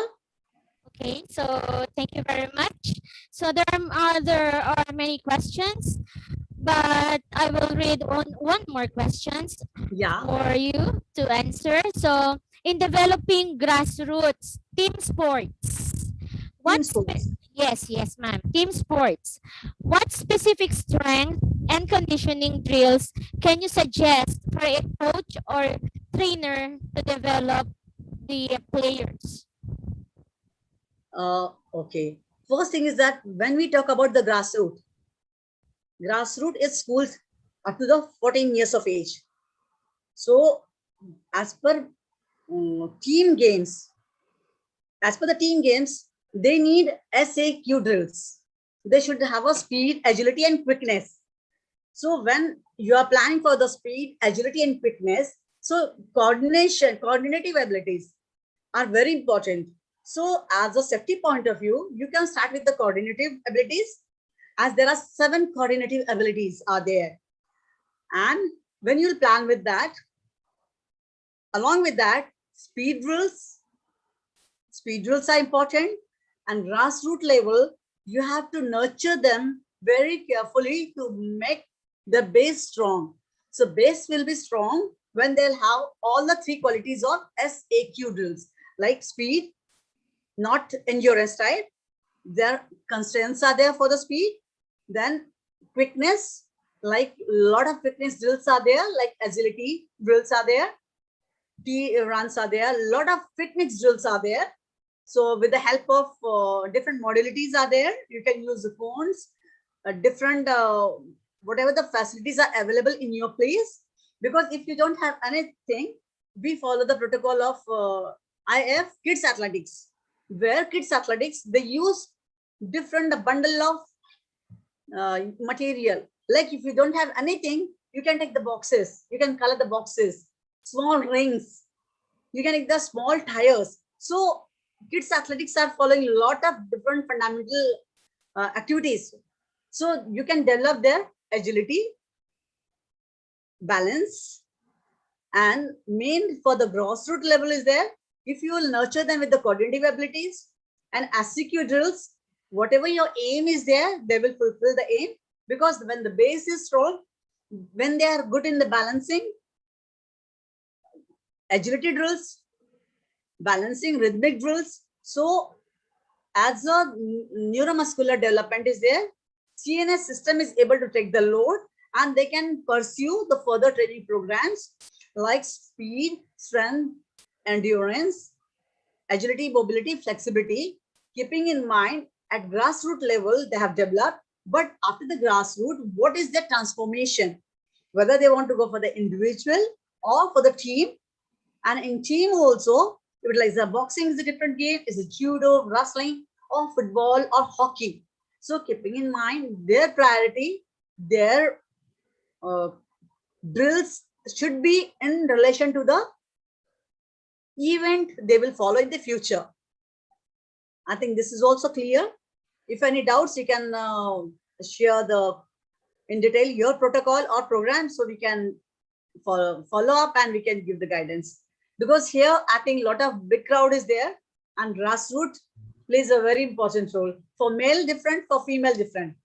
Okay, so thank you very much. So there are many questions, but I will read one more questions for you to answer. So in developing grassroots team sports, yes, ma'am, team sports, what specific strength and conditioning drills can you suggest for a coach or trainer to develop the players? Okay. First thing is that when we talk about the grassroots is schools up to the 14 years of age. So as per team games, they need SAQ drills. They should have a speed, agility, and quickness. So when you are planning for the speed, agility, and quickness, so coordinative abilities are very important. So as a safety point of view, you can start with the coordinative abilities, as there are 7 coordinative abilities are there. And when you plan with that, along with that, speed drills are important, and grassroots level, you have to nurture them very carefully to make the base strong. So base will be strong when they'll have all the 3 qualities of SAQ drills, like speed, not endurance type. Their constraints are there for the speed. Then quickness, like a lot of quickness drills are there, like agility drills are there, T runs are there, a lot of fitness drills are there. So with the help of different modalities are there, you can use the phones, different whatever the facilities are available in your place. Because if you don't have anything, we follow the protocol of IF kids athletics, where kids athletics, they use different bundle of material. Like if you don't have anything, you can take the boxes, you can color the boxes, small rings, you can take the small tires. So kids athletics are following a lot of different fundamental activities. So you can develop their agility, balance, and main for the grassroots level is there. If you will nurture them with the coordinative abilities and SCQ drills, whatever your aim is there, they will fulfill the aim. Because when the base is strong, when they are good in the balancing, agility drills, balancing, rhythmic drills. So as a neuromuscular development is there, CNS system is able to take the load, and they can pursue the further training programs like speed, strength, endurance, agility, mobility, flexibility, keeping in mind at grassroots level they have developed. But after the grassroots, what is their transformation? Whether they want to go for the individual or for the team. And in team also, if like the boxing is a different game, is it judo, wrestling, or football or hockey. So keeping in mind their priority, their drills should be in relation to the event they will follow in the future. I think this is also clear. If any doubts, you can share in detail your protocol or program, so we can follow up and we can give the guidance. Because here I think a lot of big crowd is there, and grassroots plays a very important role. For male different, for female different.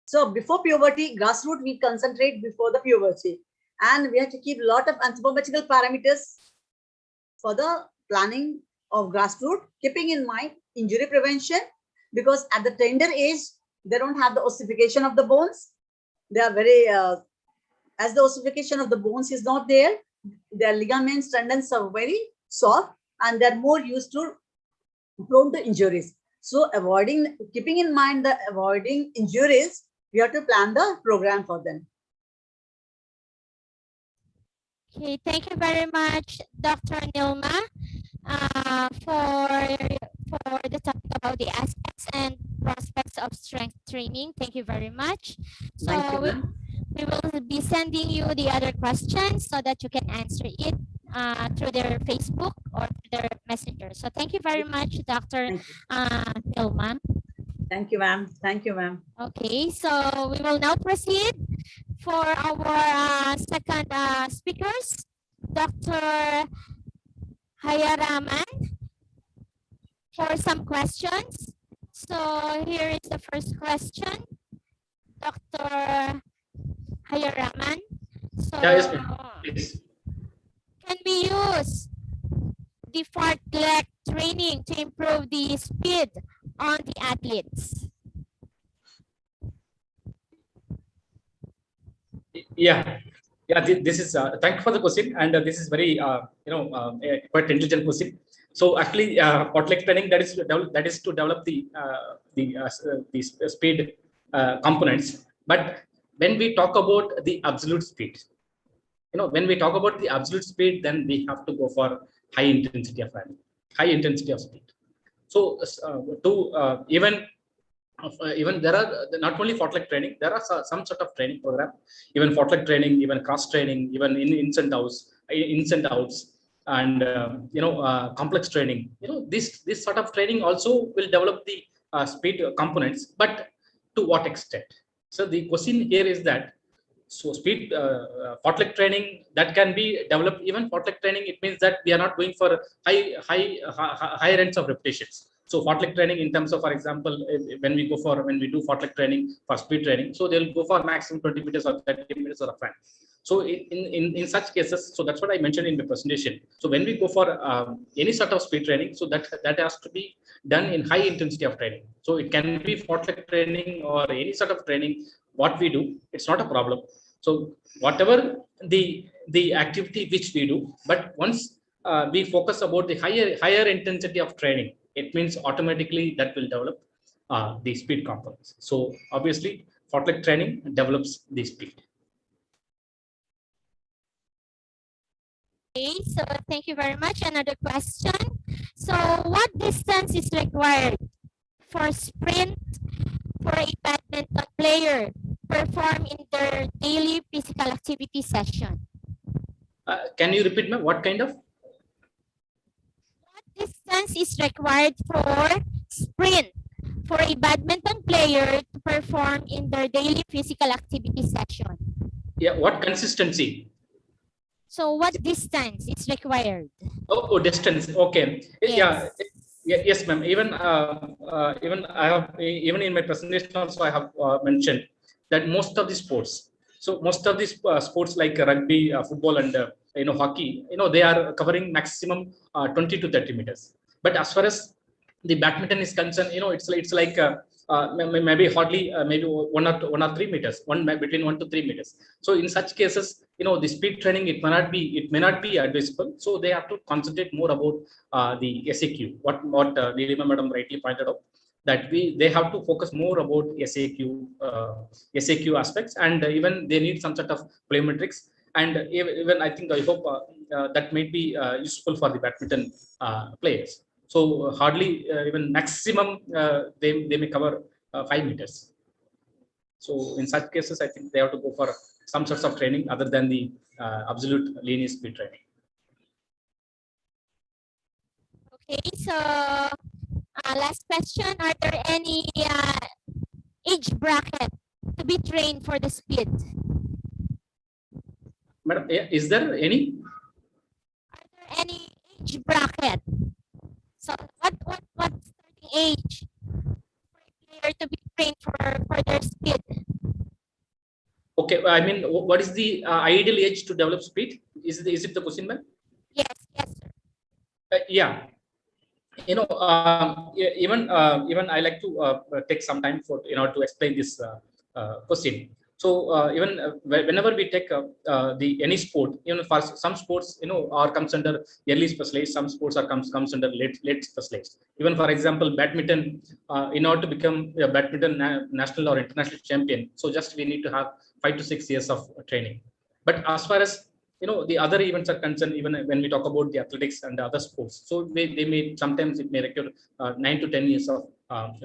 So before puberty, grassroots we concentrate before the puberty, and we have to keep a lot of anthropometrical parameters for the planning of grassroots, keeping in mind injury prevention, because at the tender age, they don't have the ossification of the bones. They are very, as the ossification of the bones is not there, their ligaments, tendons are very soft and they're more used to prone to injuries. So keeping in mind the avoiding injuries, we have to plan the program for them. Okay, thank you very much, Dr. Nilma, for the topic about the aspects and prospects of strength training. Thank you very much. So Thank you, ma'am. we will be sending you the other questions so that you can answer it through their Facebook or their messenger. So thank you very much, Dr. Nilma. Thank you, ma'am. Thank you, ma'am. Okay, so we will now proceed for our second speakers, Dr. Hayaraman, for some questions. So here is the first question, Dr. Hayaraman. So Yeah, yes, ma'am. Please. can we use the fartlek training to improve the speed on the athletes? Yeah, this is thank you for the question, and this is very quite intelligent question. So actually, fartlek training, that is to develop the speed components. But when we talk about the absolute speed, when we talk about the absolute speed, then we have to go for high intensity of running, high intensity of speed. So even there are not only fartlek training, there are some sort of training program, even fartlek training, even cross training, even ins and outs, and complex training. This sort of training also will develop the speed components, but to what extent? So the question here is that, so speed fartlek training that can be developed. Even fartlek training, it means that we are not going for higher ends of repetitions. So fartlek training in terms of, for example, when we do fartlek training for speed training, so they'll go for maximum 20 meters or 30 meters or a fan. So in such cases, so that's what I mentioned in my presentation. So when we go for any sort of speed training, so that has to be done in high intensity of training. So it can be fartlek training or any sort of training what we do, it's not a problem. So whatever the activity which we do, but once we focus about the higher intensity of training, it means automatically that will develop the speed components. So obviously fartlek training develops the speed. Okay, so thank you very much. Another question. So what distance is required for sprint for a badminton player perform in their daily physical activity session? Can you repeat, ma'am? What kind of? What distance is required for sprint for a badminton player to perform in their daily physical activity session? Yeah, what consistency? So what distance is required? Oh, distance. Okay. Yes. Yes, ma'am. Even I have, even in my presentation also I have mentioned that most of the sports. So most of these sports like rugby, football, and hockey, they are covering maximum 20 to 30 meters. But as far as the badminton is concerned, it's like maybe hardly maybe 1 or 3 meters, between 1 to 3 meters. So in such cases, the speed training, it may not be advisable. So they have to concentrate more about the SAQ. What Nilima madam rightly pointed out, that they have to focus more about SAQ aspects, and even they need some sort of plyometrics. And even I hope that might be useful for the badminton players. So hardly even maximum they may cover 5 meters. So in such cases, I think they have to go for some sorts of training other than the absolute linear speed training. Okay, so last question. Are there any age bracket to be trained for the speed? Madam, is there any? Are there any age bracket? So what starting age for a player to be trained for their speed? Okay, I mean, what is the ideal age to develop speed? Is it the question, ma'am? Yes, sir. Yeah. Even I like to take some time for to explain this question. So whenever we take the any sport, for some sports are comes under early specialized, some sports are comes under late specialized. Even for example, badminton, in order to become a badminton national or international champion, so just we need to have 5 to 6 years of training. But as far as the other events are concerned, even when we talk about the athletics and the other sports, so they may sometimes it may require 9 to 10 years of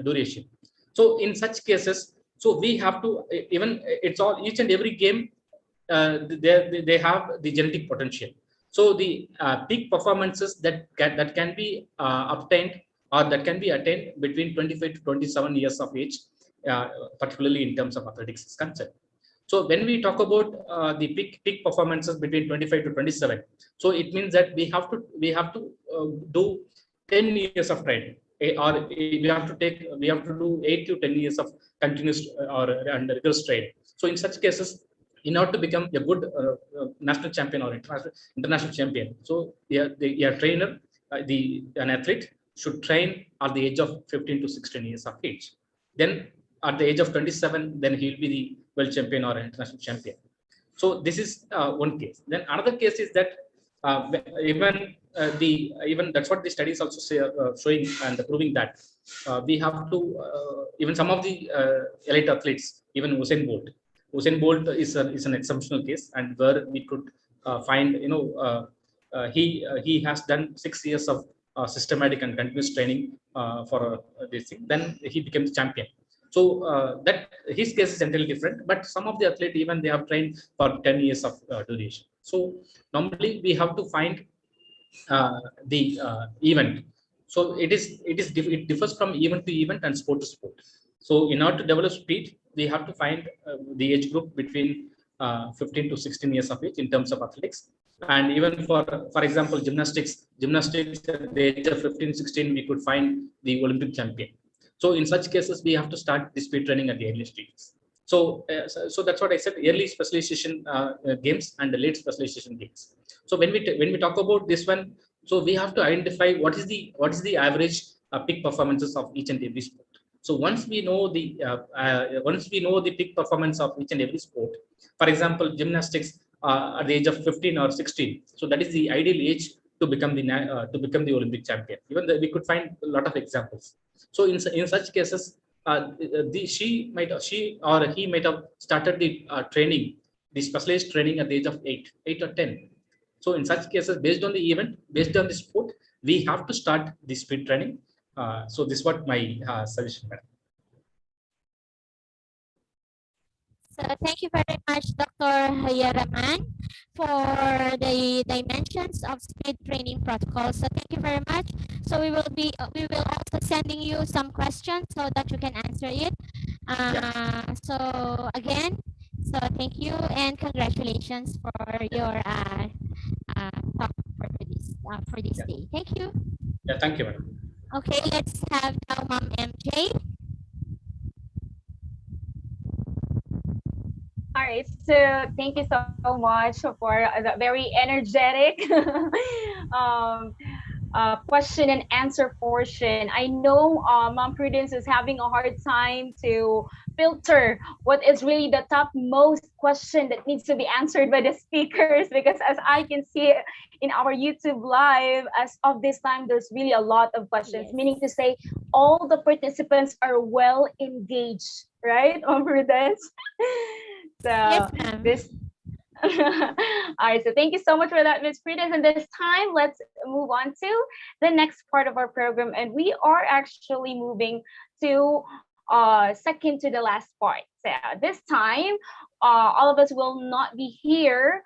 duration. So in such cases, so we have to even it's all each and every game, they have the genetic potential. So the peak performances that can be obtained or that can be attained between 25 to 27 years of age, particularly in terms of athletics is concerned. So when we talk about the peak performances between 25 to 27, so it means that we have to do 10 years of training, we have to do 8 to 10 years of continuous or and rigorous training. So in such cases, in order to become a good national champion or international champion, so a trainer, an athlete should train at the age of 15 to 16 years of age. Then at the age of 27, then he will be the world champion or international champion. So this is one case. Then another case is that even that's what the studies also say, showing and proving that we have to even some of the elite athletes, even Usain Bolt is an exceptional case, and where we could find he has done 6 years of systematic and continuous training for this thing. Then he became the champion. So that his case is entirely different. But some of the athletes, even they have trained for 10 years of duration. So normally we have to find the event. So it differs from event to event and sport to sport. So in order to develop speed, we have to find the age group between 15 to 16 years of age in terms of athletics. And even for example, gymnastics at the age of 15 16 we could find the Olympic champion. So in such cases, we have to start the speed training at the early stages. So that's what I said: early specialization games and the late specialization games. So when we talk about this one, so we have to identify what is the average peak performances of each and every sport. So once we know the peak performance of each and every sport, for example, gymnastics at the age of 15 or 16, so that is the ideal age to become the Olympic champion. Even we could find a lot of examples. So in such cases, she or he might have started the specialized training at the age of 8 or 10. So in such cases, based on the event, based on the sport, we have to start the speed training. So this is what my suggestion, madam. So thank you very much, Dr. Hayaraman, for the dimensions of speed training protocols. So thank you very much. So we will also sending you some questions so that you can answer it. So again, so thank you and congratulations for your talk for this day. Thank you. Yeah, thank you, madam. Okay, let's have now Mom MJ. All right, so thank you so much for the very energetic question and answer portion. I know Mom Prudence is having a hard time to filter what is really the top most question that needs to be answered by the speakers, because as I can see in our YouTube live, as of this time, there's really a lot of questions, meaning to say all the participants are well engaged, right, Mom Prudence? So yes, ma'am. this all right, so thank you so much for that, Ms. Prudence. And this time, let's move on to the next part of our program. And we are actually moving to second to the last part. So this time, all of us will not be here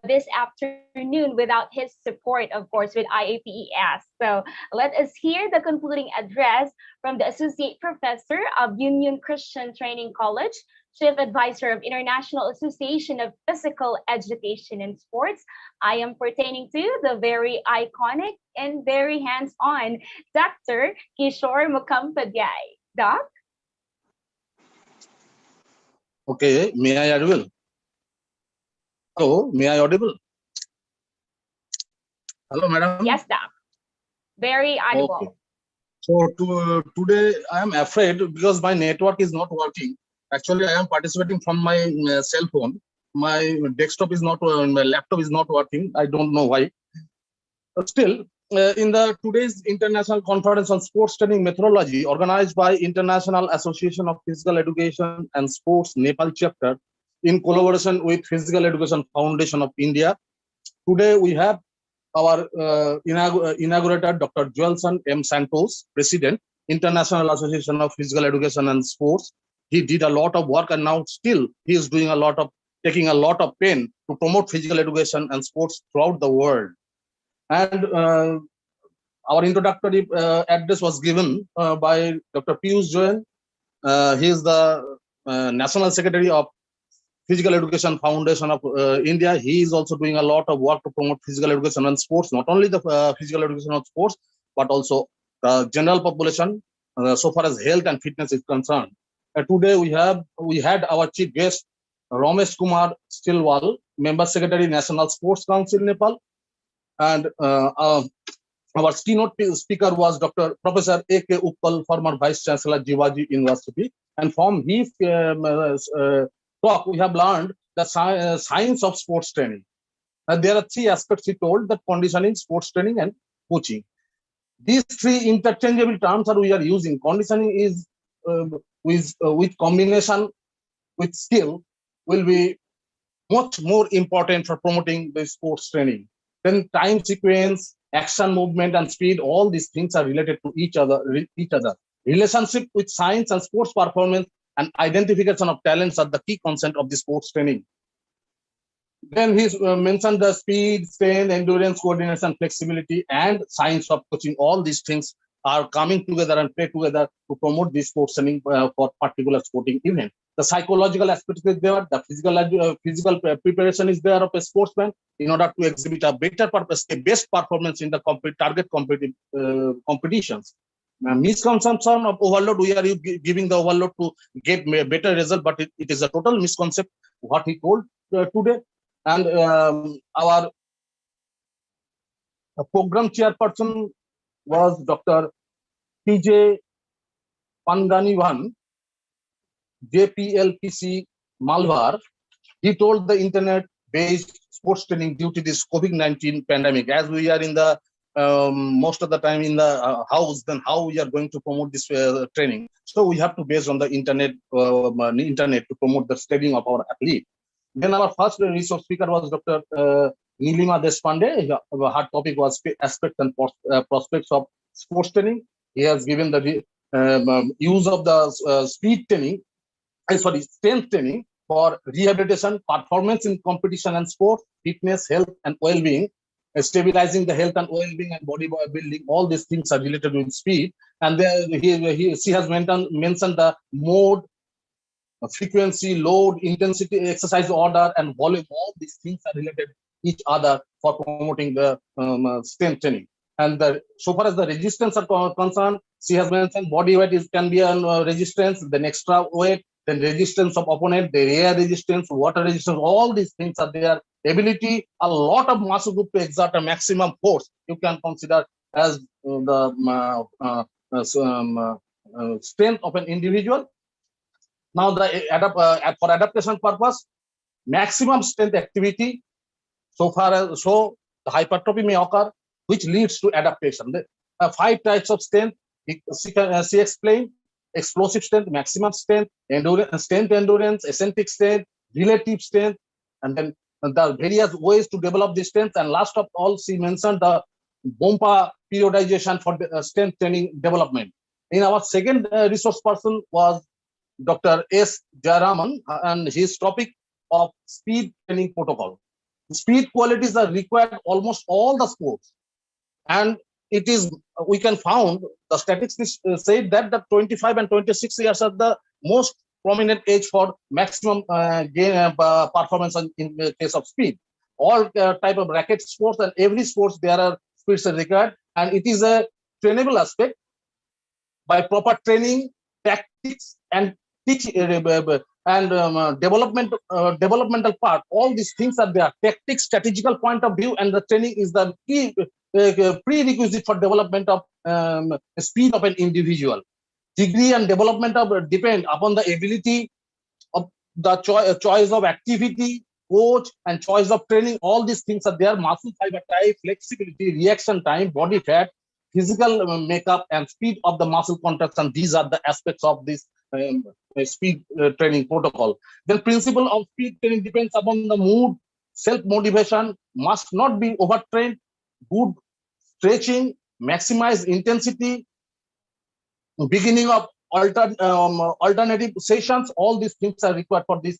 this afternoon without his support, of course, with IAPES. So let us hear the concluding address from the Associate Professor of Union Christian Training College, Chief Advisor of International Association of Physical Education and Sports. I am pertaining to the very iconic and very hands-on Dr. Kishore Mukhampadhyay. Doc? Okay, may I audible? Hello, may I audible? Hello, madam. Yes, Doc. Very audible. Okay. So today I am afraid because my network is not working. Actually, I am participating from my cell phone. My desktop is not, my laptop is not working. I don't know why. But still, in the today's international conference on sports training methodology organized by International Association of Physical Education and Sports Nepal chapter in collaboration with Physical Education Foundation of India, today we have our inaugurator, Dr. Joelson M. Santos, President, International Association of Physical Education and Sports. He did a lot of work and now still he is doing taking a lot of pain to promote physical education and sports throughout the world. And our introductory address was given by Dr. Piyush Jain. He is the National Secretary of Physical Education Foundation of India. He is also doing a lot of work to promote physical education and sports, not only the physical education and sports, but also the general population, so far as health and fitness is concerned. Today we had our chief guest, Ramesh Kumar Stilwal, Member Secretary, National Sports Council, Nepal, and our keynote speaker was Dr. Professor A.K. Uppal, former Vice Chancellor, Jivaji University. And from his talk, we have learned the science of sports training. And there are three aspects he told: that conditioning, sports training, and coaching. These three interchangeable terms are we are using. Conditioning is with combination with skill will be much more important for promoting the sports training. Then time sequence, action, movement, and speed, all these things are related to each other. Relationship with science and sports performance and identification of talents are the key concept of the sports training. Then he mentioned the speed, strength, endurance, coordination, flexibility, and science of coaching. All these things are coming together and play together to promote this sports training for particular sporting event. The psychological aspect is there, the physical preparation is there of a sportsman in order to exhibit a better purpose, a best performance in the target competitions. Misconception of overload, we are giving the overload to get a better result, but it is a total misconception what he told today. And our program chairperson was Dr. P.J. Panganivan, JPLPC Malvar. He told the internet-based sports training due to this COVID-19 pandemic. As we are in the most of the time in the house, then how we are going to promote this training? So we have to base on the internet to promote the training of our athlete. Then our first resource speaker was Dr. Nilima Deshpande. Her topic was aspects and prospects of sports training. He has given the use of the speed training, strength training for rehabilitation, performance in competition and sport, fitness, health, and well-being, stabilizing the health and well-being and body building. All these things are related with speed. And there she has mentioned the mode, frequency, load, intensity, exercise order, and volume. All these things are related each other for promoting the strength training. And so far as the resistance are concerned, she has mentioned body weight can be a resistance, then extra weight, then resistance of opponent, the air resistance, water resistance. All these things are there. Ability, a lot of muscle group to exert a maximum force. You can consider as the strength of an individual. Now, for adaptation purpose, maximum strength activity, so the hypertrophy may occur, which leads to adaptation. The 5 types of strength, she explained: explosive strength, maximum strength, endurance, eccentric strength, relative strength, and then the various ways to develop this strength. And last of all, she mentioned the BOMPA periodization for the strength training development. In our second resource person was Dr. S. Jaraman, and his topic of speed training protocol. Speed qualities are required almost all the sports, and it is we can found the statistics say that the 25 and 26 years are the most prominent age for maximum gain performance in the case of speed. All type of racket sports and every sports there are speeds are required, and it is a trainable aspect by proper training, tactics, and developmental part. All these things are there. Tactics, strategical point of view, and the training is the key prerequisite for development of speed of an individual. Degree and development of depend upon the ability of the choice of activity, coach, and choice of training. All these things are there: muscle fiber type, flexibility, reaction time, body fat, physical makeup, and speed of the muscle contraction. These are the aspects of this speed training protocol. Then principle of speed training depends upon the mood. Self-motivation must not be overtrained. Good stretching, maximize intensity, beginning of alternative sessions. All these things are required for this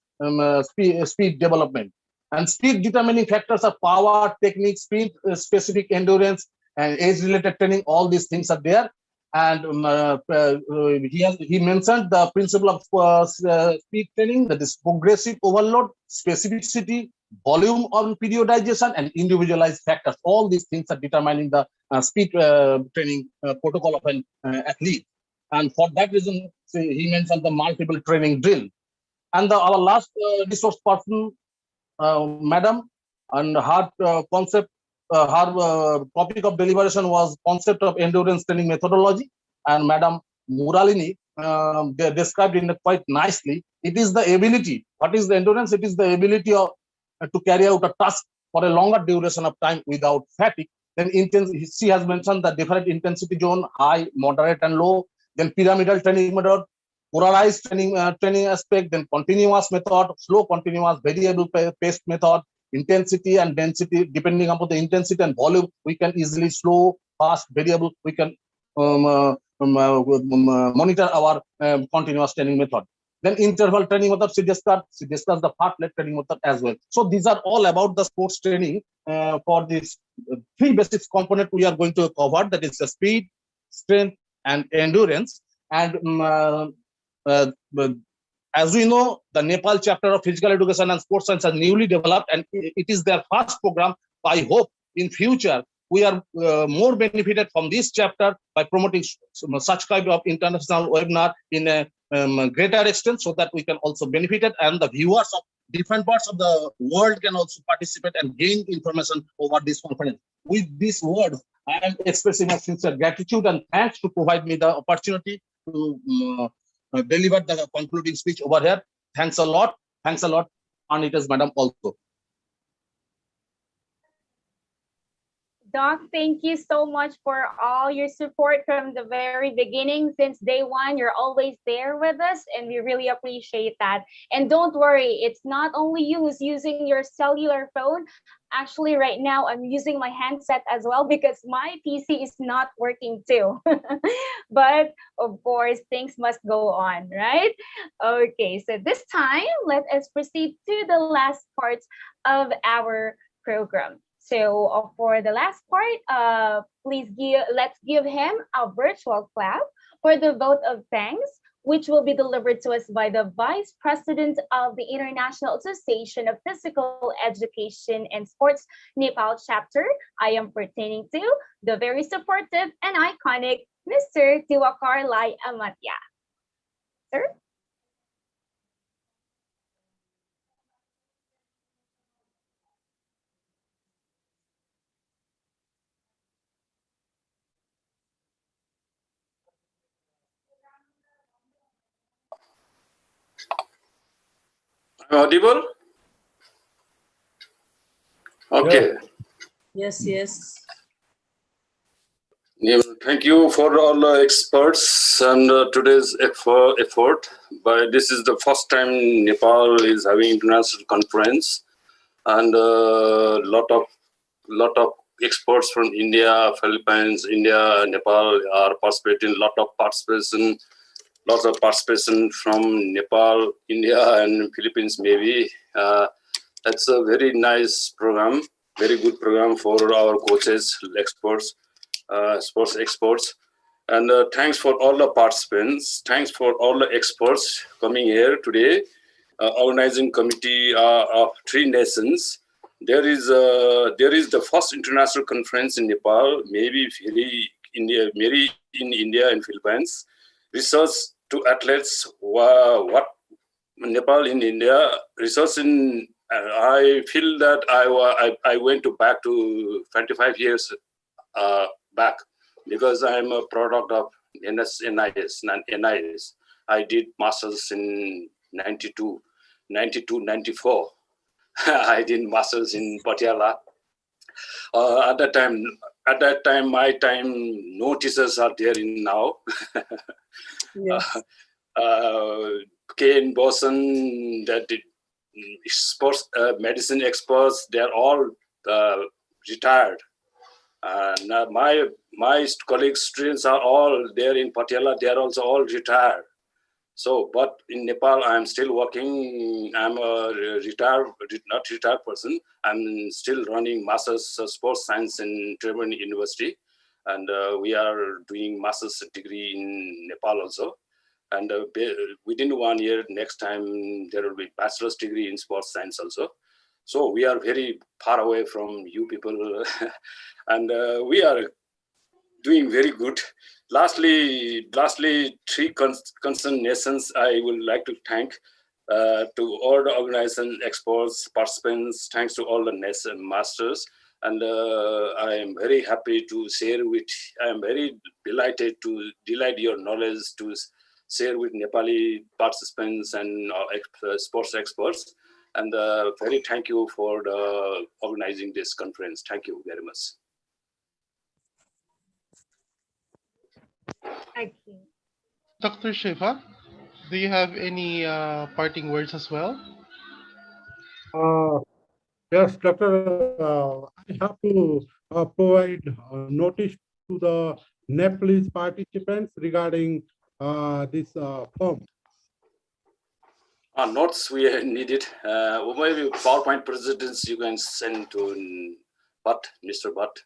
speed development. And speed determining factors are power, technique, speed, specific endurance, and age-related training. All these things are there. And he mentioned the principle of speed training, that is progressive overload, specificity, volume on periodization, and individualized factors. All these things are determining the speed training protocol of an athlete. And for that reason, he mentioned the multiple training drill. And our last resource person, madam, and her concept, her topic of deliberation was concept of endurance training methodology. And Madam Muralini they described it quite nicely. It is the ability. What is the endurance? It is the ability of to carry out a task for a longer duration of time without fatigue. Then she has mentioned the different intensity zone: high, moderate, and low. Then pyramidal training method, polarized training aspect, then continuous method, slow continuous, variable paced method, intensity and density. Depending upon the intensity and volume, we can easily slow, fast, variable. We can monitor our continuous training method. Then interval training method, she discussed the part-led training method as well. So these are all about the sports training for these three basic components we are going to cover. That is the speed, strength, and endurance. And as we know, the Nepal chapter of physical education and sports science has newly developed, and it is their first program. I hope in future we are more benefited from this chapter by promoting such kind of international webinar in a greater extent, so that we can also benefit it, and the viewers of different parts of the world can also participate and gain information over this conference. With these words, I am expressing my sincere gratitude and thanks to provide me the opportunity to deliver the concluding speech over here. Thanks a lot. Thanks a lot, and it is Madam also. Doc, thank you so much for all your support from the very beginning. Since day one, you're always there with us, and we really appreciate that. And don't worry, it's not only you who's using your cellular phone. Actually, right now, I'm using my handset as well because my PC is not working too. But of course, things must go on, right? Okay, so this time, let us proceed to the last parts of our program. So for the last part, let's give him a virtual clap for the vote of thanks, which will be delivered to us by the Vice President of the International Association of Physical Education and Sports Nepal chapter. I am pertaining to the very supportive and iconic Mr. Diwakar Lai Amatya. Sir? Audible? Okay. Yes, yes. Yeah, thank you for all the experts and today's effort. But this is the first time Nepal is having international conference, and lot of experts from India, Philippines, India, Nepal are participating. Lots of participation from Nepal, India, and Philippines. Maybe that's a very nice program, very good program for our coaches, experts. Sports experts, and thanks for all the participants. Thanks for all the experts coming here today. Organizing committee of 3 nations. There is the first international conference in Nepal, maybe in India and Philippines. Research to athletes. What Nepal in India research in. I feel that I went back to 25 years back because I'm a product of NIS. I did masters in 92, 94. I did masters in Patiala. At that time, my time, no teachers are there in now. Yes. Kane, Boson, that did sports medicine experts, they're all retired. Now my colleagues, students are all there in Patiala. They are also all retired. So, but in Nepal, I'm still working. I'm a not retired person. I'm still running Masters Sports Science in Tribhuvan University, and we are doing Masters degree in Nepal also. And within 1 year, next time there will be Bachelor's degree in Sports Science also. So we are very far away from you people, and we are doing very good. Lastly, three concerned nations I would like to thank to all the organization, experts, participants. Thanks to all the nation masters, and I am very happy to share with. I am very delighted to delight your knowledge to share with Nepali participants and sports experts. And very thank you for the organizing this conference. Thank you very much. Thank you. Dr. Shiva, do you have any parting words as well? Yes, Doctor, I have to provide notice to the Nepalese participants regarding this form. Notes we needed. Maybe PowerPoint presentations you can send to Mr. Butt.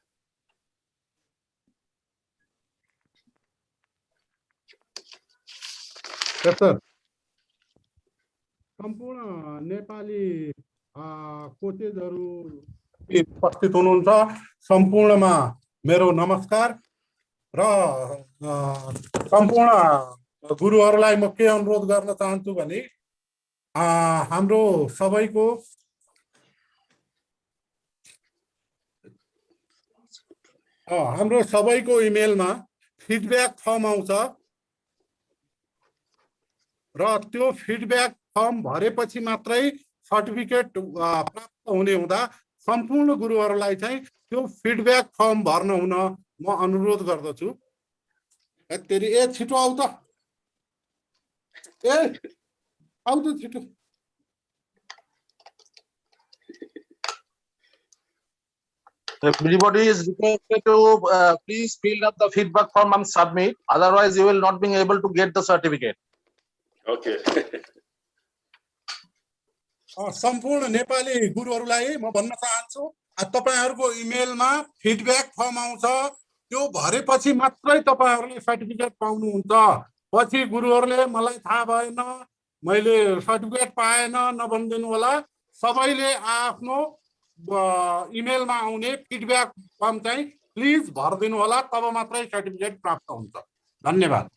Yes, sir. सम्पूर्ण नेपाली कोचेसहरू उपस्थित हुनुहुन्छ सम्पूर्णमा मेरो नमस्कार र सम्पूर्ण गुरुहरूलाई म के अनुरोध गर्न चाहन्छु भने हाम्रो सबैको इमेलमा फिडब्याक फर्म आउँछ र त्यो फिडब्याक फर्म भरेपछि मात्रै सर्टिफिकेट प्राप्त हुने हुँदा सम्पूर्ण गुरुहरूलाई चाहिँ त्यो फिडब्याक फर्म भर्न हुन म अनुरोध गर्दछु। तेरी छिटो आउ त छिटो। Everybody is requested to please fill up the feedback form and submit. Otherwise, you will not be able to get the certificate. Okay. सम्पूर्ण नेपाली गुरुहरूलाई म भन्न चाहन्छु तपाईहरुको इमेलमा फिडब्याक फर्म आउँछ त्यो भरेपछि मात्रै तपाईहरुले सर्टिफिकेट पाउनुहुन्छ। पछि गुरुहरूले मलाई थाहा भएन मैले सर्टिफिकेट पाएन नभन्दिनु होला। सबैले आफ्नो इमेलमा आउने फिडब्याक फर्म चाहिँ प्लिज भर्दिनु होला तब मात्रै सर्टिफिकेट प्राप्त हुन्छ। धन्यवाद।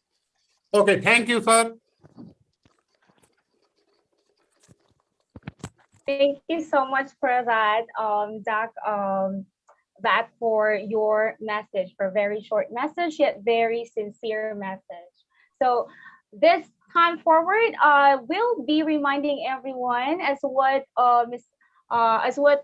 Okay, thank you sir. Thank you so much for that, Doc, that for your message, for very short message, yet very sincere message. So this time forward, we'll be reminding everyone as what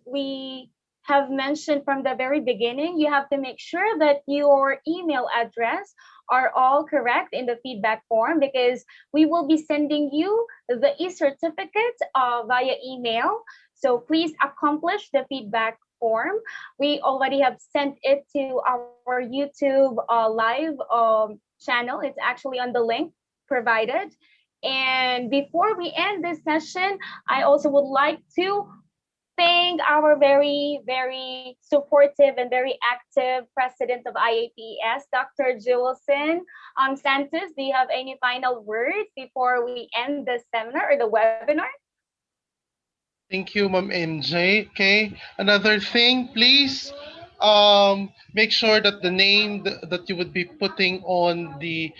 we have mentioned from the very beginning. You have to make sure that your email address are all correct in the feedback form because we will be sending you the e-certificate via email. So please accomplish the feedback form. We already have sent it to our YouTube live channel. It's actually on the link provided. And before we end this session, I also would like to thank our very, very supportive and very active president of IAPS, Dr. Julson Santos. Do you have any final words before we end the seminar or the webinar? Thank you, Ma'am MJ. Okay. Another thing, please make sure that the name that you would be putting on the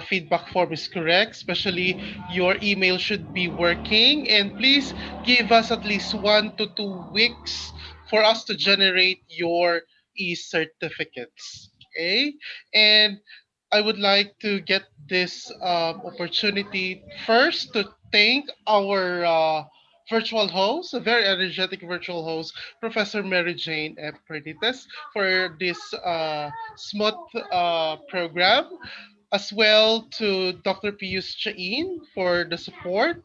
feedback form is correct, especially your email should be working. And please give us at least 1 to 2 weeks for us to generate your e-certificates. Okay, and I would like to get this opportunity first to thank our virtual host, a very energetic virtual host, Professor Mary Jane F. Perdites, for this smooth program, as well to Dr. Pius Chain for the support,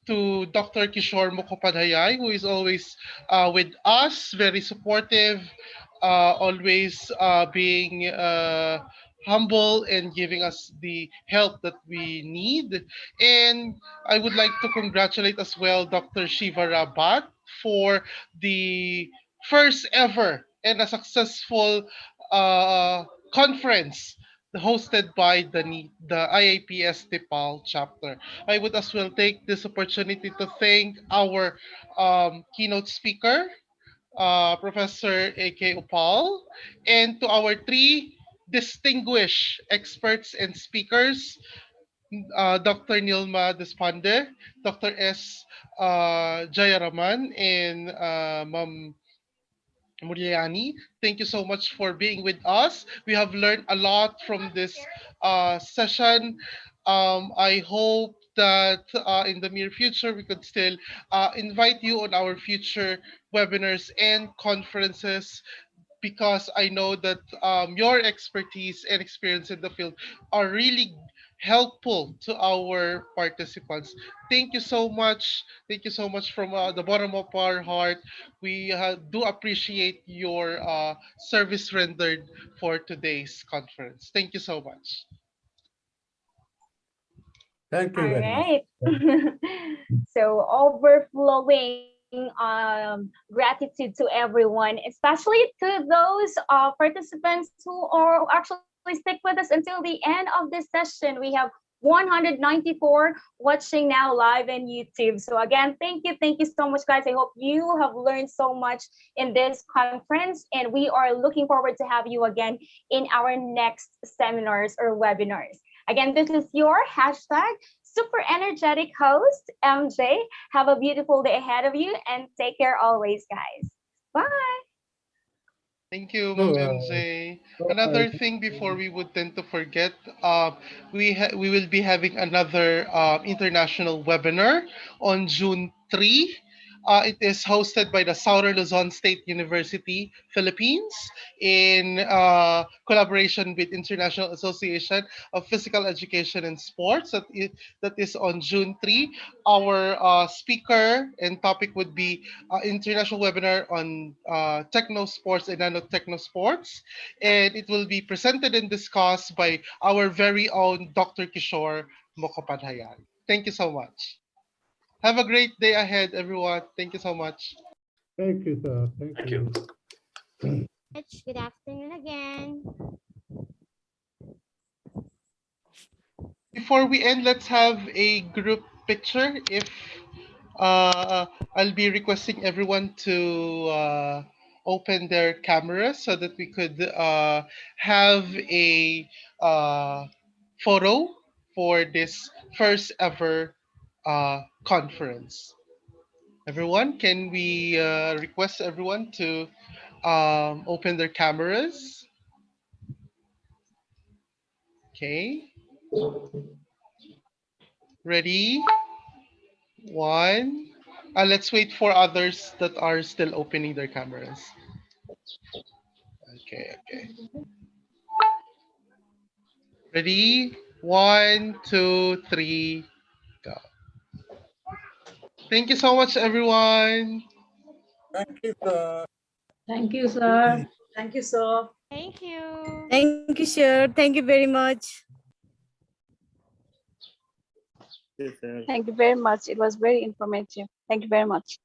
to Dr. Kishore Mukhopadhyay, who is always with us, very supportive, always being humble and giving us the help that we need. And I would like to congratulate as well Dr. Shiva Rabat for the first ever and a successful conference hosted by the IAPS Tipal chapter. I would as well take this opportunity to thank our keynote speaker, Professor A.K. Upal, and to our three distinguished experts and speakers, Dr. Nilma Despande, Dr. S. Jayaraman, and Ma'am Muryani. Thank you so much for being with us. We have learned a lot from this session. I hope that in the near future we could still invite you on our future webinars and conferences, because I know that your expertise and experience in the field are really helpful to our participants. Thank you so much. Thank you so much from the bottom of our heart. We do appreciate your service rendered for today's conference. Thank you so much. Thank you All very much. right. So overflowing gratitude to everyone, especially to those participants who are actually stick with us until the end of this session. We have 194 watching now live on YouTube. So again, thank you so much, guys. I hope you have learned so much in this conference, and we are looking forward to have you again in our next seminars or webinars. Again, this is your hashtag super energetic host, MJ. Have a beautiful day ahead of you and take care always, guys. Bye. Thank you, So, Ma'am MJ. Another thing before we would tend to forget, we will be having another international webinar on June 3. It is hosted by the Southern Luzon State University, Philippines, in collaboration with International Association of Physical Education and Sports. That is on June 3. Our speaker and topic would be international webinar on techno sports and nano techno sports, and it will be presented and discussed by our very own Dr. Kishore Mukhopadhyay. Thank you so much. Have a great day ahead, everyone. Thank you so much. thank you, sir. Thank you. Good afternoon again. Before we end, let's have a group picture. If I'll be requesting everyone to open their cameras so that we could have a photo for this first ever conference. Everyone, can we request everyone to open their cameras? Okay. Ready? One. Let's wait for others that are still opening their cameras. Okay. Ready? One, two, three, go. Thank you so much, everyone. Thank you, sir. Thank you, sir. Thank you, sir. Thank you. Thank you, sir. Thank you very much. Thank you very much. It was very informative. Thank you very much.